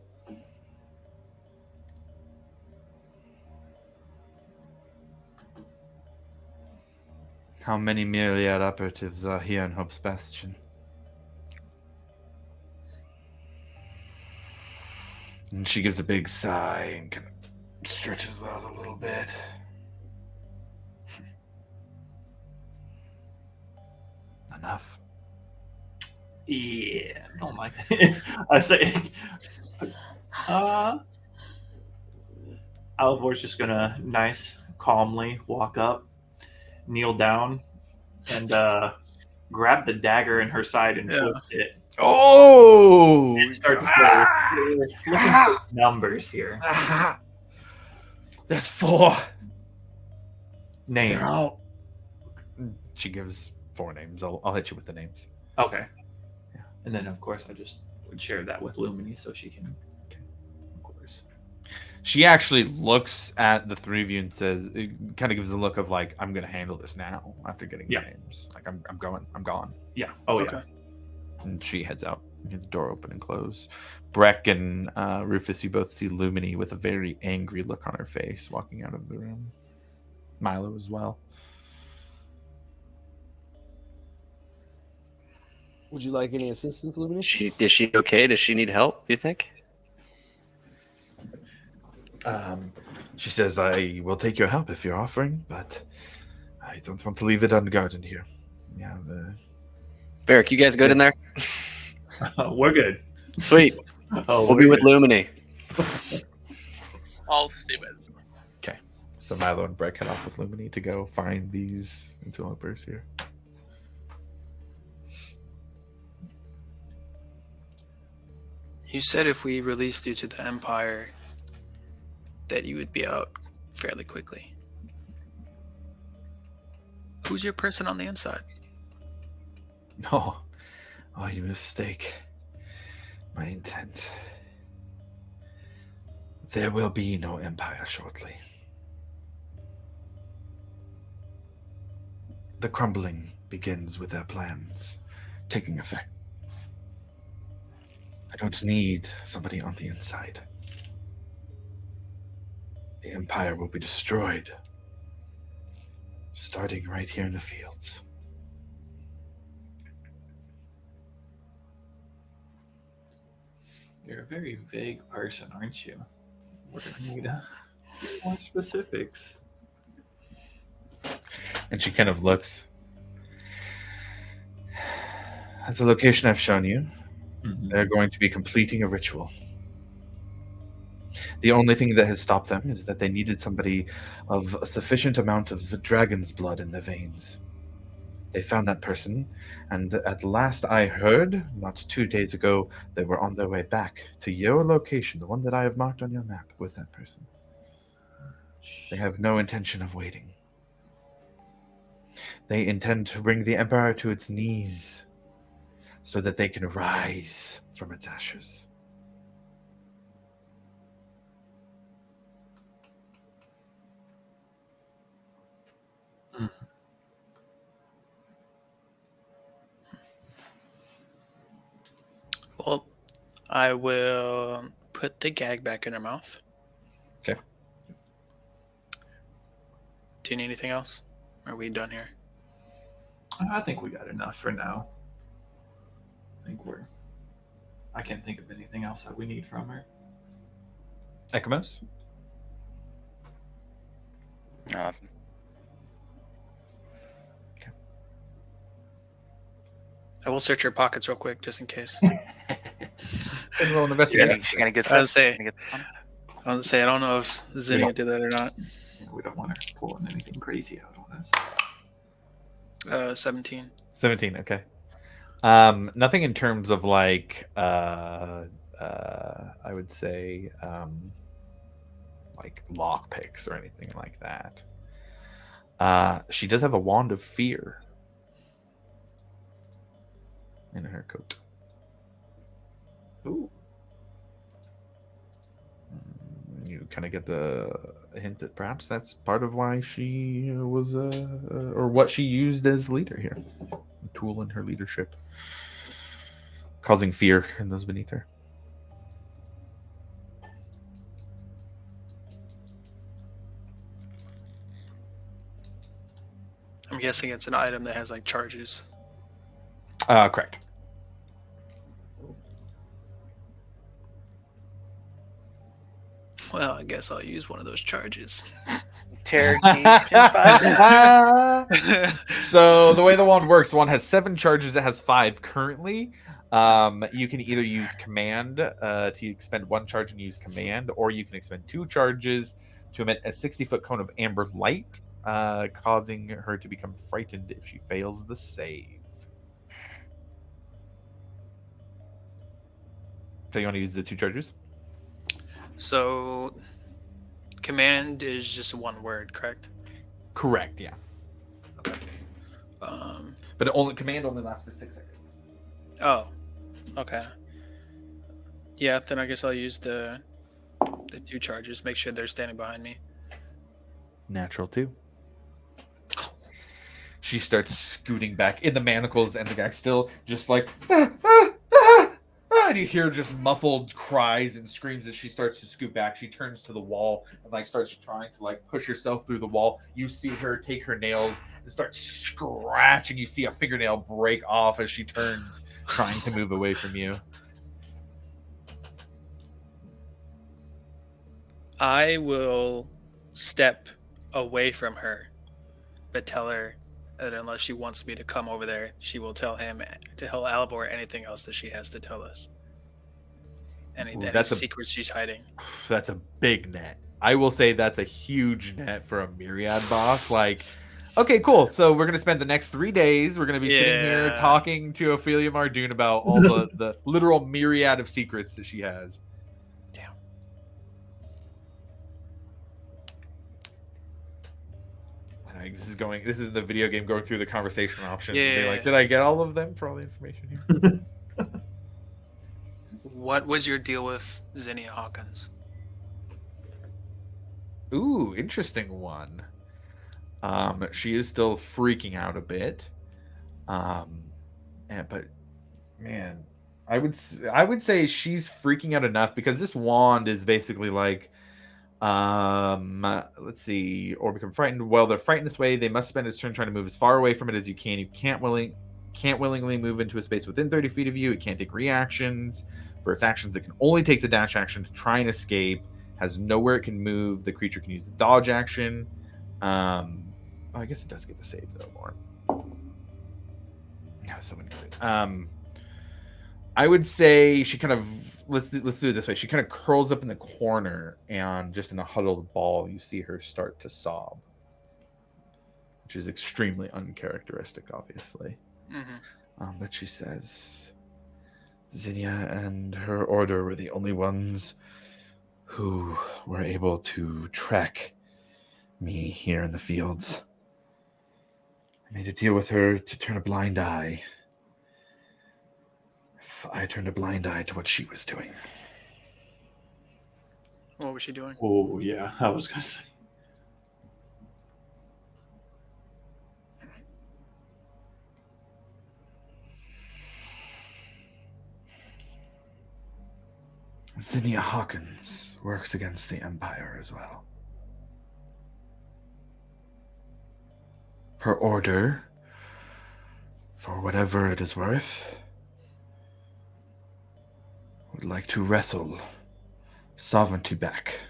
How many myriad operatives are here in Hope's Bastion? And she gives a big sigh and kind of stretches out a little bit. Enough. Yeah, don't like it. I say, Alvor's just gonna calmly walk up, kneel down, and grab the dagger in her side and twist it. Oh! And start to say, look at the numbers here. There's 4. Names. They're all... She gives 4 names. I'll hit you with the names. Okay. Yeah. And then, of course, I just would share that with Lumini so she can. Of course. She actually looks at the 3 of you and says, it kind of gives a look of like, I'm going to handle this now after getting the names. Like, I'm gone. Yeah. Oh, Okay. yeah. And she heads out. You hear the door open and close. Breck and Rufus, you both see Lumini with a very angry look on her face walking out of the room. Milo as well. Would you like any assistance, Lumini? Is she okay? Does she need help, you think? She says, I will take your help if you're offering, but I don't want to leave it unguarded here. Yeah, Varric, you guys good in there? We're good. Sweet. Oh, We'll be with Lumini. I'll stay by the door. Okay. So Milo and Breck head off with Lumini to go find these interlopers here. You said if we released you to the Empire, that you would be out fairly quickly. Who's your person on the inside? No. Oh, you mistake my intent. There will be no empire shortly. The crumbling begins with their plans taking effect. I don't need somebody on the inside. The empire will be destroyed, starting right here in the fields. You're a very vague person, aren't you? We're gonna need more specifics. And she kind of looks. At the location I've shown you, they're going to be completing a ritual. The only thing that has stopped them is that they needed somebody of a sufficient amount of dragon's blood in their veins. They found that person, and at last I heard, not 2 days ago, they were on their way back to your location, the one that I have marked on your map, with that person. They have no intention of waiting. They intend to bring the Empire to its knees so that they can rise from its ashes. Well, I will put the gag back in her mouth. Okay. Do you need anything else? Are we done here? I think we got enough for now. I can't think of anything else that we need from her. Ekamos? I will search her pockets real quick just in case. Roll an investigation. She gonna get I was fit? say, I don't know if Zinnia did that or not. We don't want her pulling anything crazy out on us. 17. 17, okay. Nothing in terms of like I would say like lock picks or anything like that. She does have a wand of fear in her coat. Ooh. You kind of get the hint that perhaps that's part of why she was or what she used as leader here. A tool in her leadership, causing fear in those beneath her. I'm guessing it's an item that has like charges. Correct. Well, I guess I'll use one of those charges. Interrogation. So the way the wand works, the wand has 7 charges. It has 5 currently. You can either use command to expend 1 charge and use command, or you can expend 2 charges to emit a 60-foot cone of amber light, causing her to become frightened if she fails the save. So you want to use the 2 charges? So, command is just one word, correct? Correct, yeah. Okay. But command only lasts for 6 seconds. Oh, okay. Yeah, then I guess I'll use the 2 charges. Make sure they're standing behind me. Natural 2. She starts scooting back in the manacles, and the gag still just like, and you hear just muffled cries and screams as she starts to scoot back. She turns to the wall and like starts trying to like push herself through the wall. You see her take her nails and start scratching. You see a fingernail break off as she turns, trying to move away from you. I will step away from her, but tell her that unless she wants me to come over there, she will tell him to tell Alvor anything else that she has to tell us. Any secrets she's hiding. That's a big net. I will say that's a huge net for a Myriad boss. Like, okay, cool. So we're gonna spend the next 3 days. We're gonna be sitting here talking to Ophelia Mardoon about all the literal myriad of secrets that she has. Damn. This is the video game going through the conversation options. Yeah. Like, did I get all of them for all the information here? What was your deal with Zinnia Hawkins? Ooh, interesting one. She is still freaking out a bit. But man, I would say she's freaking out enough because this wand is basically like, let's see, or become frightened. Well, they're frightened this way. They must spend its turn trying to move as far away from it as you can. You can't willingly move into a space within 30 feet of you. It can't take reactions. For its actions, it can only take the dash action to try and escape. Has nowhere it can move. The creature can use the dodge action. I guess it does get the save though more. Yeah, someone good. I would say she kind of let's do it this way. She kind of curls up in the corner, and just in a huddled ball, you see her start to sob, which is extremely uncharacteristic, obviously. But she says, "Zinnia and her order were the only ones who were able to track me here in the fields. I made a deal with her to turn a blind eye. I turned a blind eye to what she was doing." What was she doing? Oh, yeah. I was going to say. Zinnia Hawkins works against the Empire as well. Her order, for whatever it is worth, would like to wrestle sovereignty back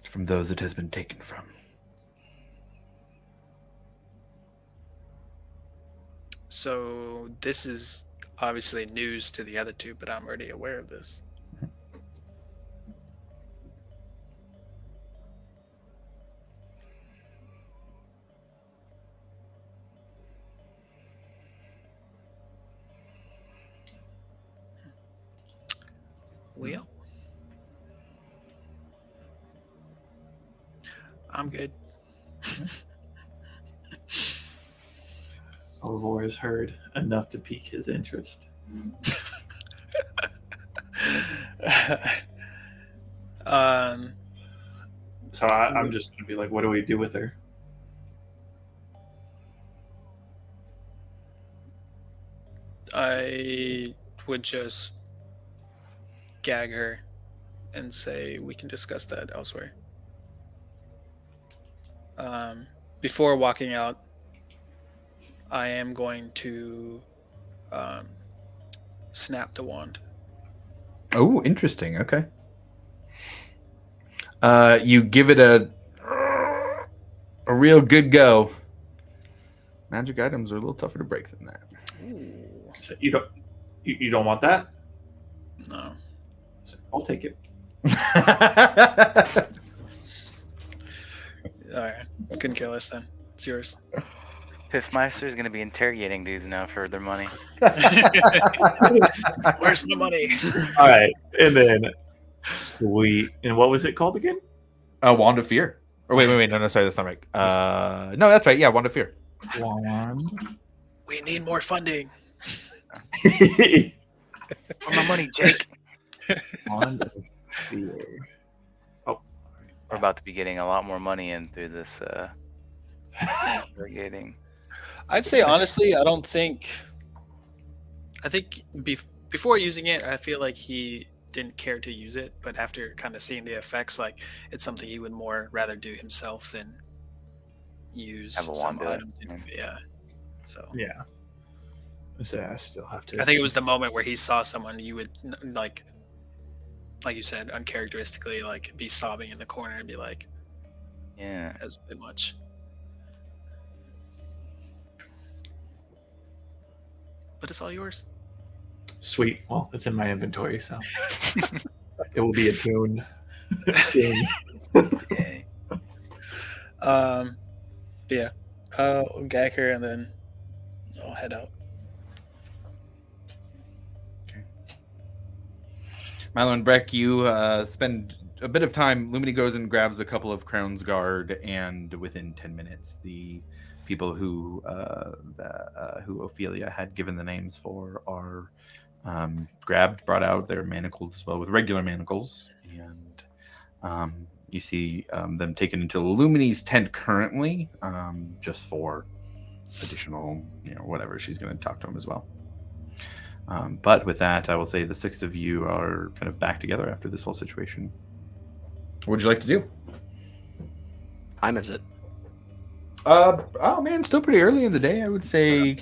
from those it has been taken from. So this is obviously news to the other two, but I'm already aware of this. Well, I'm good. Orvor has heard enough to pique his interest. So I'm just going to be like, what do we do with her? I would just gag her and say we can discuss that elsewhere. Before walking out, I am going to snap the wand. Oh, interesting. Okay. You give it a real good go. Magic items are a little tougher to break than that. Ooh. So you don't want that? No. So I'll take it. All right. Couldn't care less then. It's yours. Piffmeister is going to be interrogating dudes now for their money. Where's my money? All right, and then sweet. And what was it called again? Wand of Fear. Or wait. No, sorry, that's not right. No, that's right. Yeah, Wand of Fear. Wand. We need more funding. Where's my money, Jake? Wand of Fear. Oh, We're about to be getting a lot more money in through this interrogating. I'd say honestly, I think before using it, I feel like he didn't care to use it, but after kind of seeing the effects, like it's something he would more rather do himself than use Have a some wand do it. item. Yeah. So yeah. So I still have to. I think it was the moment where he saw someone you would like you said, uncharacteristically, like be sobbing in the corner and be like, Yeah. "That was a bit much." But it's all yours. Sweet. Well, it's in my inventory, so it will be attuned soon. Okay. But yeah, I'll gag her and then I'll head out. Milo and Breck, you spend a bit of time. Lumini goes and grabs a couple of Crown's Guard, and within 10 minutes, the people who Ophelia had given the names for are grabbed, brought out. They're manacled as well with regular manacles, and you see them taken into Lumini's tent currently, just for additional, whatever. She's going to talk to him as well. But with that, I will say the six of you are kind of back together after this whole situation. What would you like to do? Time is it? Oh man, still pretty early in the day. I would say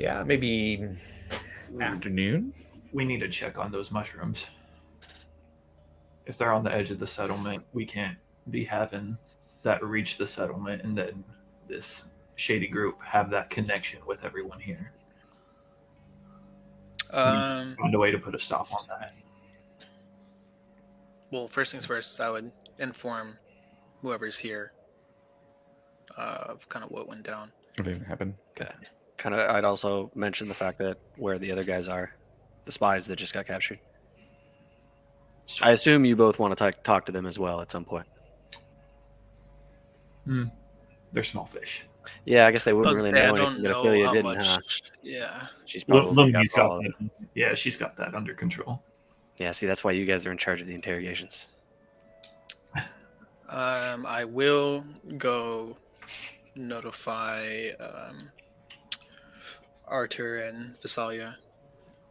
Yeah, maybe afternoon. We need to check on those mushrooms. If they're on the edge of the settlement, we can't be having that reach the settlement and then this shady group have that connection with everyone here. Find a way to put a stop on that. Well, first things first, I would inform whoever's here of kind of what went down. Everything happened. Okay. Kind of. I'd also mention the fact that where the other guys are, the spies that just got captured. I assume you both want to talk to them as well at some point. They're small fish. Yeah, I guess they wouldn't I really was know gonna say, I anything don't that know Ophelia how didn't, much. huh? Yeah. She's probably got Lumi's got all of it. that. Yeah, she's got that under control. Yeah, see, that's why you guys are in charge of the interrogations. I will go notify Arthur and Visalia.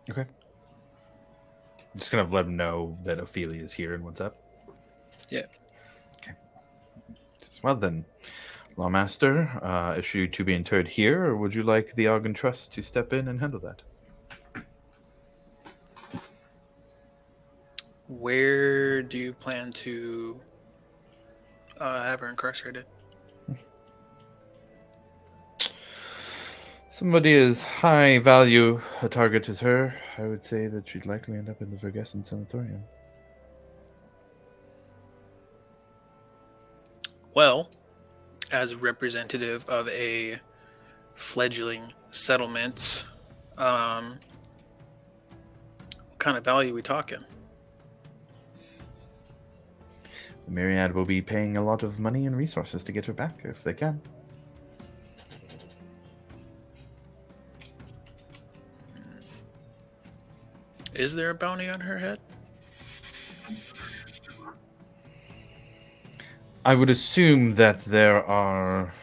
Okay. Just kind of let them know that Ophelia is here and what's up. Yeah. Okay. Well then, Lawmaster, is she to be interred here, or would you like the Argon Trust to step in and handle that? Where do you plan to have her incarcerated? Somebody as high value a target as her, I would say that she'd likely end up in the Vergessen Sanatorium. Well, as representative of a fledgling settlement, what kind of value are we talking? The Myriad will be paying a lot of money and resources to get her back if they can. Is there a bounty on her head? I would assume that there are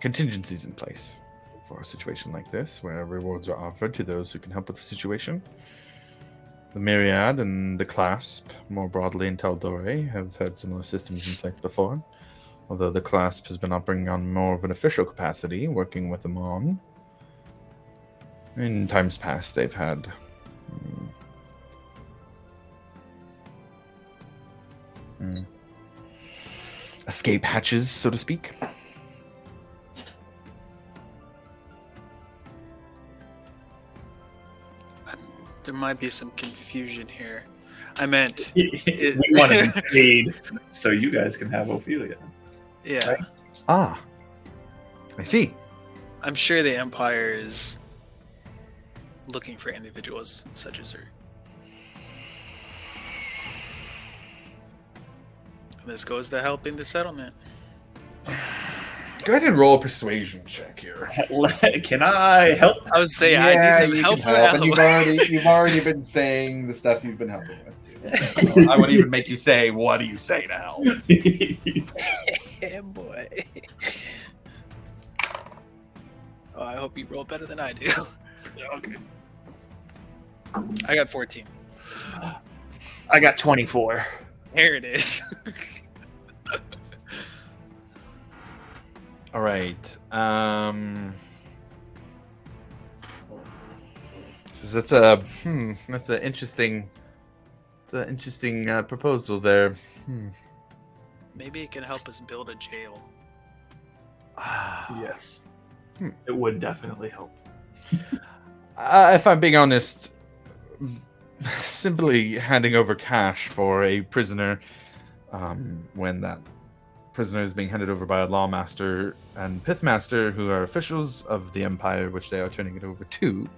contingencies in place for a situation like this, where rewards are offered to those who can help with the situation. The Myriad and the Clasp, more broadly in Taldore, have had similar systems in place before, although the Clasp has been operating on more of an official capacity, working with them on. In times past, they've had escape hatches, so to speak. There might be some confusion here. I meant, We want to be paid so you guys can have Ophelia. yeah, Right. Ah, I see. I'm sure the Empire is looking for individuals such as her. This goes to helping the settlement. Go ahead and roll a persuasion check here. Can I help? I would say I need some help from and Alibi. you've already been saying the stuff you've been helping with too. So I wouldn't even make you say, "What do you say to help?" Yeah, boy. Oh, I hope you roll better than I do. Okay. I got 14. I got 24. Here it is. All right. That's an interesting. It's an interesting proposal there. Maybe it can help us build a jail. Yes. It would definitely help. If I'm being honest, simply handing over cash for a prisoner, when that prisoner is being handed over by a lawmaster and pithmaster, who are officials of the empire, which they are turning it over to,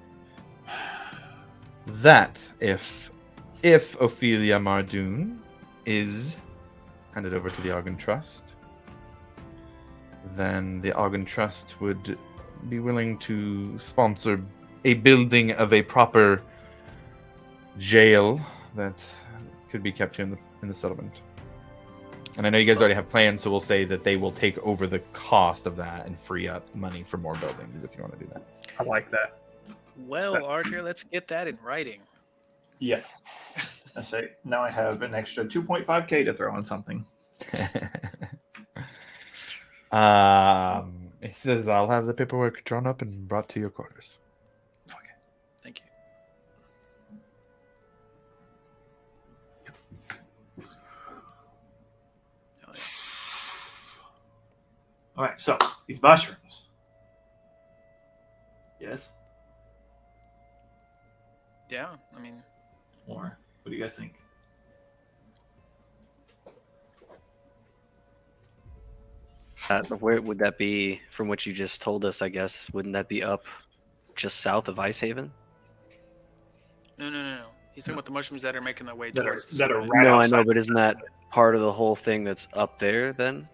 that if Ophelia Mardoon is handed over to the Argon Trust, then the Argon Trust would be willing to sponsor a building of a proper jail that could be kept here in the settlement. And I know you guys already have plans, so we'll say that they will take over the cost of that and free up money for more buildings if you want to do that. I like that. Well, Arthur, let's get that in writing. Yeah. I say now I have an extra 2.5k to throw on something. He says, "I'll have the paperwork drawn up and brought to your quarters." Thank you. Hell yeah. All right, so these mushrooms. Yes. Yeah, I mean, Or what do you guys think? Where would that be from what you just told us? I guess wouldn't that be up just south of Ice Haven? no. He's talking about the mushrooms that are making their way That are- towards the that are settlement. right no, I outside know, but isn't that part of the whole thing that's up there? Then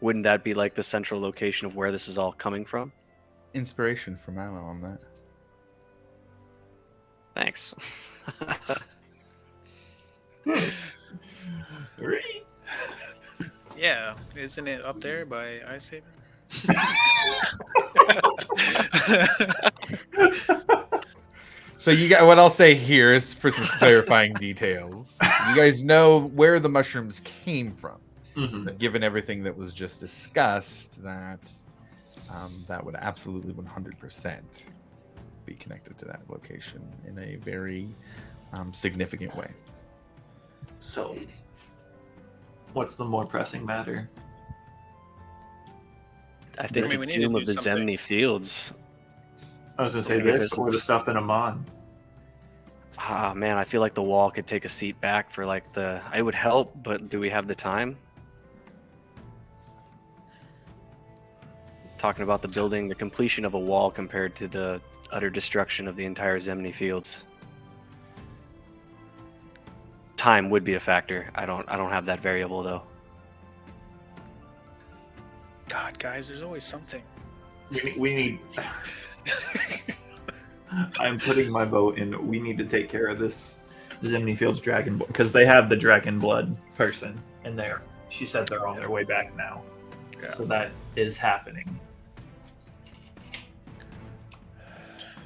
wouldn't that be like the central location of where this is all coming from? Inspiration for Milo on that. Thanks. Yeah, isn't it up there by Ice Haven? So you got what I'll say here is for some clarifying details. You guys know where the mushrooms came from. But given everything that was just discussed, that that would absolutely 100% be connected to that location in a very significant way. So, what's the more pressing matter? I think I mean, we the need to doom of do the something. Zemni Fields. I was gonna say Yeah, this or the stuff in Amman. Ah, man, I feel like the wall could take a seat back for like the. It would help, but do we have the time? Talking about the building, the completion of a wall compared to the utter destruction of the entire Zemni Fields. Time would be a factor. I don't have that variable though. God, guys, there's always something. We need. I'm putting my vote in. We need to take care of this Zimni Fields dragon because they have the dragon blood person in there. She said they're on their way back now, so that is happening.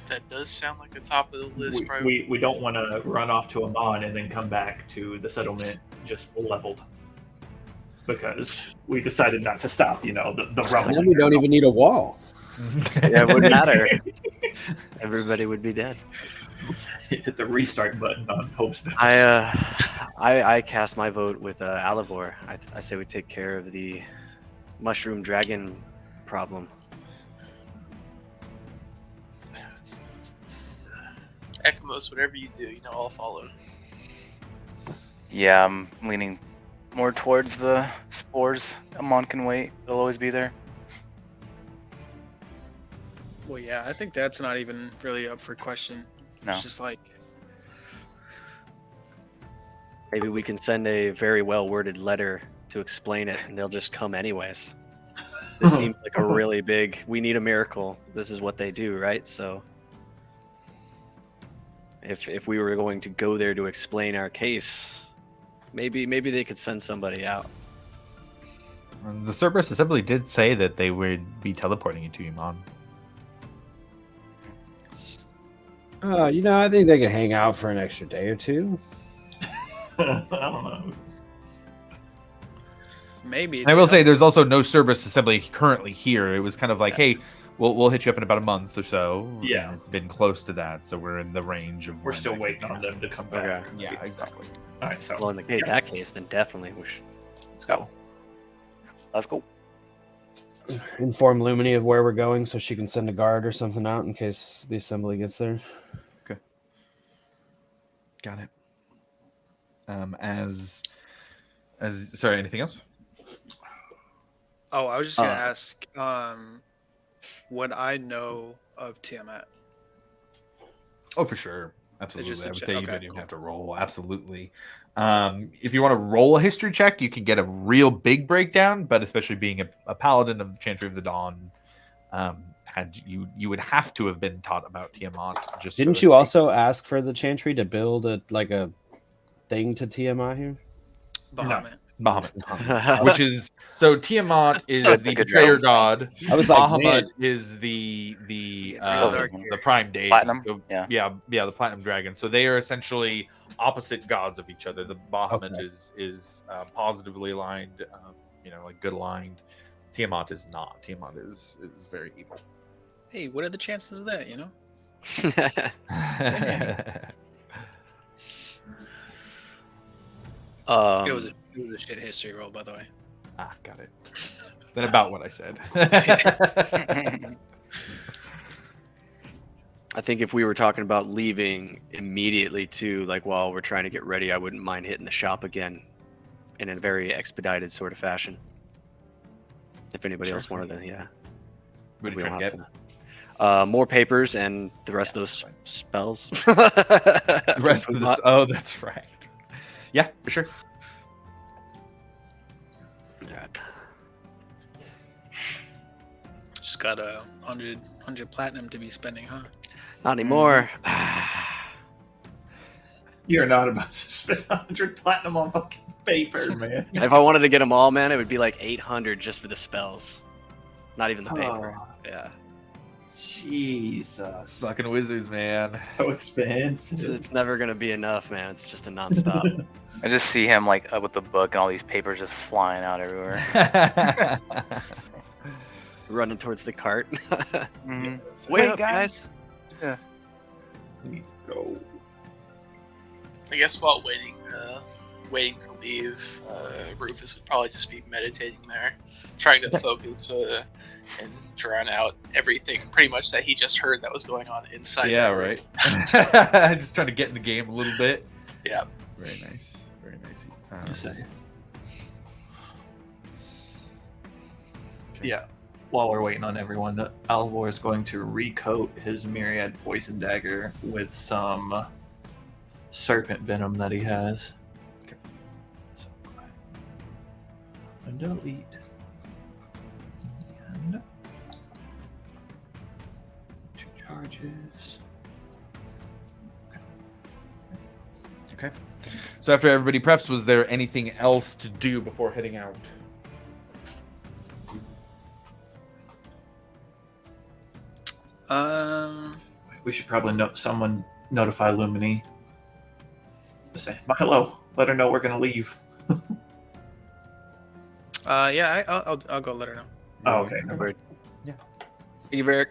That does sound like the top of the list. We don't want to run off to Amman and then come back to the settlement just leveled because we decided not to stop. You know the rumble. Then we don't even need a wall. Yeah, it wouldn't matter. Everybody would be dead. Hit the restart button on Hope's. I cast my vote with Alivor. I say we take care of the mushroom dragon problem. Ekamos, whatever you do, I'll follow. Yeah, I'm leaning more towards the spores. Amon can wait. It'll always be there. Well, yeah, I think that's not even really up for question. No. It's just like, Maybe we can send a very well worded letter to explain it, and they'll just come anyways. This seems like a really big. We need a miracle. This is what they do, right? So, if we were going to go there to explain our case, maybe they could send somebody out. The Cerberus Assembly did say that they would be teleporting you to Iman. I think they can hang out for an extra day or two. I don't know. maybe. I will say there's also no Cerberus Assembly currently here. It was kind of like, hey, we'll hit you up in about a month or so. Yeah. And it's been close to that, so we're in the range of. We're when still that could waiting be on them to come back. Okay. Yeah, exactly. All right, so Well, in that case, then definitely we should. let's go. Let's go. Inform Lumini of where we're going so she can send a guard or something out in case the assembly gets there. Got it. Sorry, anything else? Oh, I was just gonna ask, what I know of Tiamat. Oh, for sure. Absolutely. just I a would check. say you Okay, didn't even cool. have to roll. Absolutely. If you want to roll a history check, you can get a real big breakdown, but especially being a paladin of Chantry of the Dawn, you would have to have been taught about Tiamat. Just for Didn't the you sake- also ask for the Chantry to build a thing to Tiamat here? Bahamut. Bahamut, which is so Tiamat is That's the a good betrayer joke. god. I was like, Bahamut man, is the Dark the prime deity. Platinum? So, Yeah. yeah, the platinum dragon. So they are essentially opposite gods of each other. The Bahamut Okay. is positively aligned, like good aligned. Tiamat is not. Tiamat is very evil. Hey, what are the chances of that? You know. It was a shit history roll, by the way. Ah, got it. Then about what I said. I think if we were talking about leaving immediately too, like while we're trying to get ready, I wouldn't mind hitting the shop again in a very expedited sort of fashion. If anybody else wanted to, yeah. What We are you don't trying to have get? to- more papers and the rest of those fine. spells. The rest of this. Oh, that's right. Yeah, for sure. Yeah. Just got 100 platinum to be spending, huh? Not anymore. You're not about to spend 100 platinum on fucking paper, man. If I wanted to get them all, man, it would be like 800 just for the spells. Not even the paper. Oh, Yeah. Jesus. Fucking wizards, man. So expensive. It's never going to be enough, man. It's just a nonstop. I just see him like with the book and all these papers just flying out everywhere. Running towards the cart. Mhm. Wait Wait, up, guys. Go. I guess while waiting to leave, Rufus would probably just be meditating there, trying to focus and drown out everything pretty much that he just heard that was going on inside. Yeah, that room. right. Just trying to get in the game a little bit. Yeah. Very nice. Very nice. You say. Okay. Yeah. While we're waiting on everyone, Alvor is going to recoat his Myriad Poison Dagger with some serpent venom that he has. Okay. So, and delete. And 2 charges. Okay. So after everybody preps, was there anything else to do before heading out? We should probably someone notify Lumini. Just say, hello. Let her know we're gonna leave. Yeah, I'll go let her know. Oh, okay. Thank Yeah. you, Varric.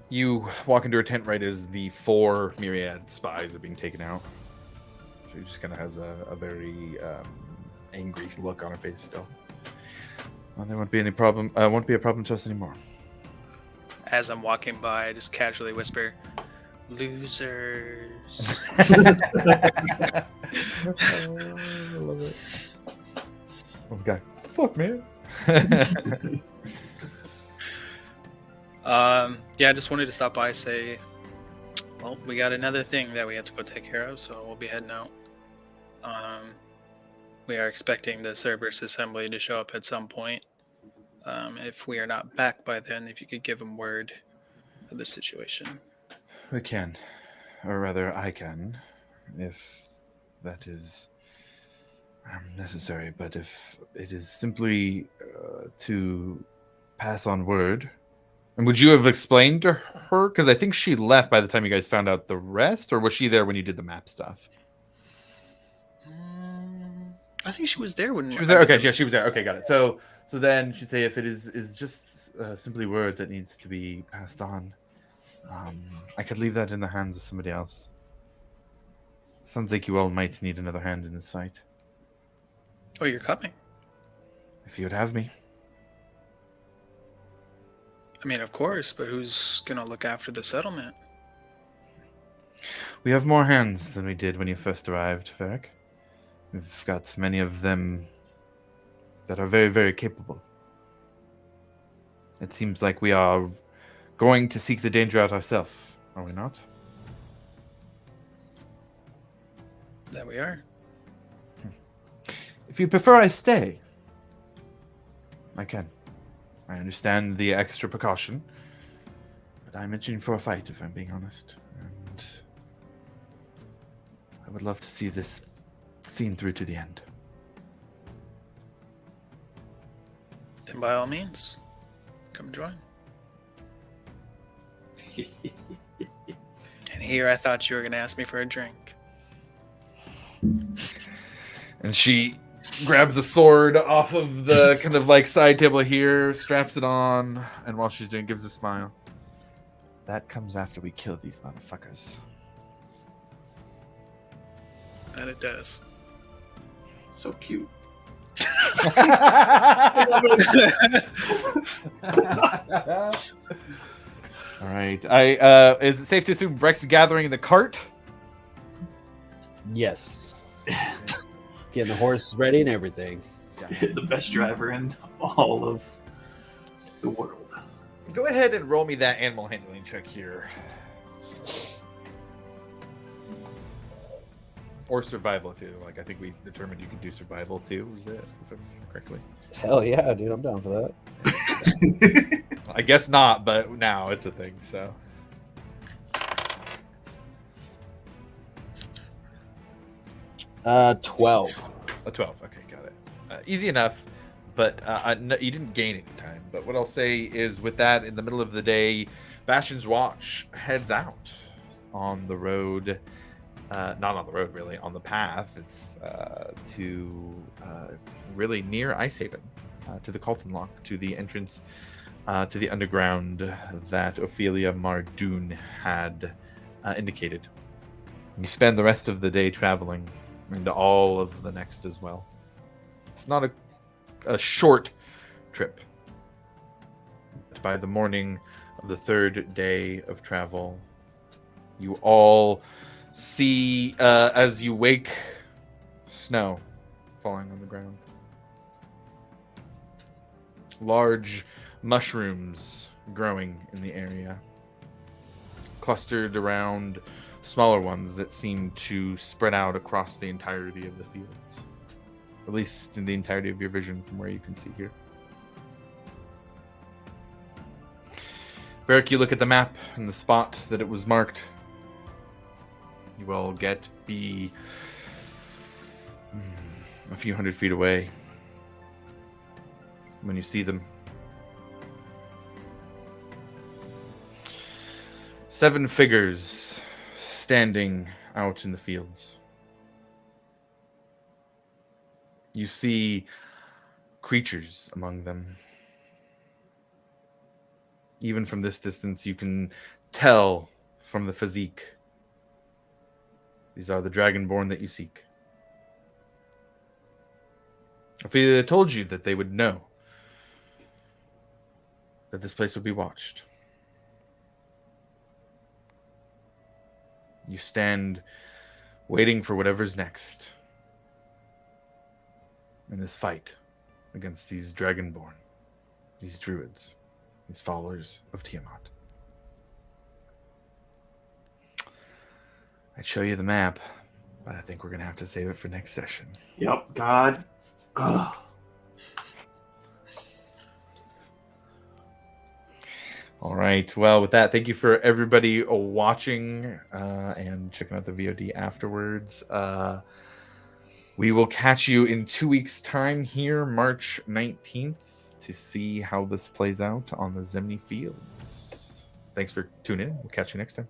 You walk into her tent right as the 4 Myriad spies are being taken out. She just kind of has a very angry look on her face still. Well, there won't be any problem. Won't be a problem to us anymore. As I'm walking by, I just casually whisper, "Losers." I love it. Oh, the guy. Fuck, man. Yeah, I just wanted to stop by, say, well, we got another thing that we have to go take care of, so we'll be heading out. We are expecting the Cerberus Assembly to show up at some point. If we are not back by then, if you could give them word of the situation. We can. Or rather, I can. If that is necessary. But if it is simply to pass on word. And would you have explained to her? Because I think she left by the time you guys found out the rest. Or was she there when you did the map stuff? I think she was there when She was there. Okay, yeah, she was there. Okay, got it. So then she'd say if it is just simply word that needs to be passed on, I could leave that in the hands of somebody else. Sounds like you all might need another hand in this fight. Oh, you're coming? If you would have me. I mean, of course, but who's gonna look after the settlement? We have more hands than we did when you first arrived, Varric. We've got many of them that are very, very capable. It seems like we are going to seek the danger out ourselves, are we not? That we are. If you prefer I stay, I can. I understand the extra precaution, but I'm itching for a fight, if I'm being honest. And I would love to see this seen through to the end. Then by all means, come join. And here I thought you were gonna ask me for a drink. And she grabs a sword off of the kind of like side table here, straps it on, and while she's doing, gives a smile. That comes after we kill these motherfuckers. And it does. So cute. All right. Is it safe to assume Breck's gathering the cart? Yes. Getting the horse ready and everything. The best driver in all of the world. Go ahead and roll me that animal handling check here. Or survival, if you like. I think we determined you could do survival too. Is that, if I remember correctly? Hell yeah, dude! I'm down for that. I guess not, but now it's a thing. So. 12. A 12. Okay, got it. Easy enough, but no, you didn't gain any time. But what I'll say is, with that, in the middle of the day, Bastion's Watch heads out on the road. Not on the road, really, on the path. It's to really near Icehaven, to the Colton Lock, to the entrance to the underground that Ophelia Mardoon had indicated. You spend the rest of the day traveling, and all of the next as well. It's not a short trip. But by the morning of the third day of travel, you all see, as you wake, snow falling on the ground. Large mushrooms growing in the area, clustered around smaller ones that seem to spread out across the entirety of the fields. At least in the entirety of your vision from where you can see here. Varric, you look at the map and the spot that it was marked. You will be a few hundred feet away when you see them. 7 figures standing out in the fields. You see creatures among them. Even from this distance, you can tell from the physique. These are the Dragonborn that you seek. Ophelia told you that they would know that this place would be watched. You stand waiting for whatever's next in this fight against these Dragonborn, these druids, these followers of Tiamat. I'd show you the map, but I think we're going to have to save it for next session. Yep, God. Ugh. All right. Well, with that, thank you for everybody watching and checking out the VOD afterwards. We will catch you in 2 weeks' time here, March 19th, to see how this plays out on the Zemni Fields. Thanks for tuning in. We'll catch you next time.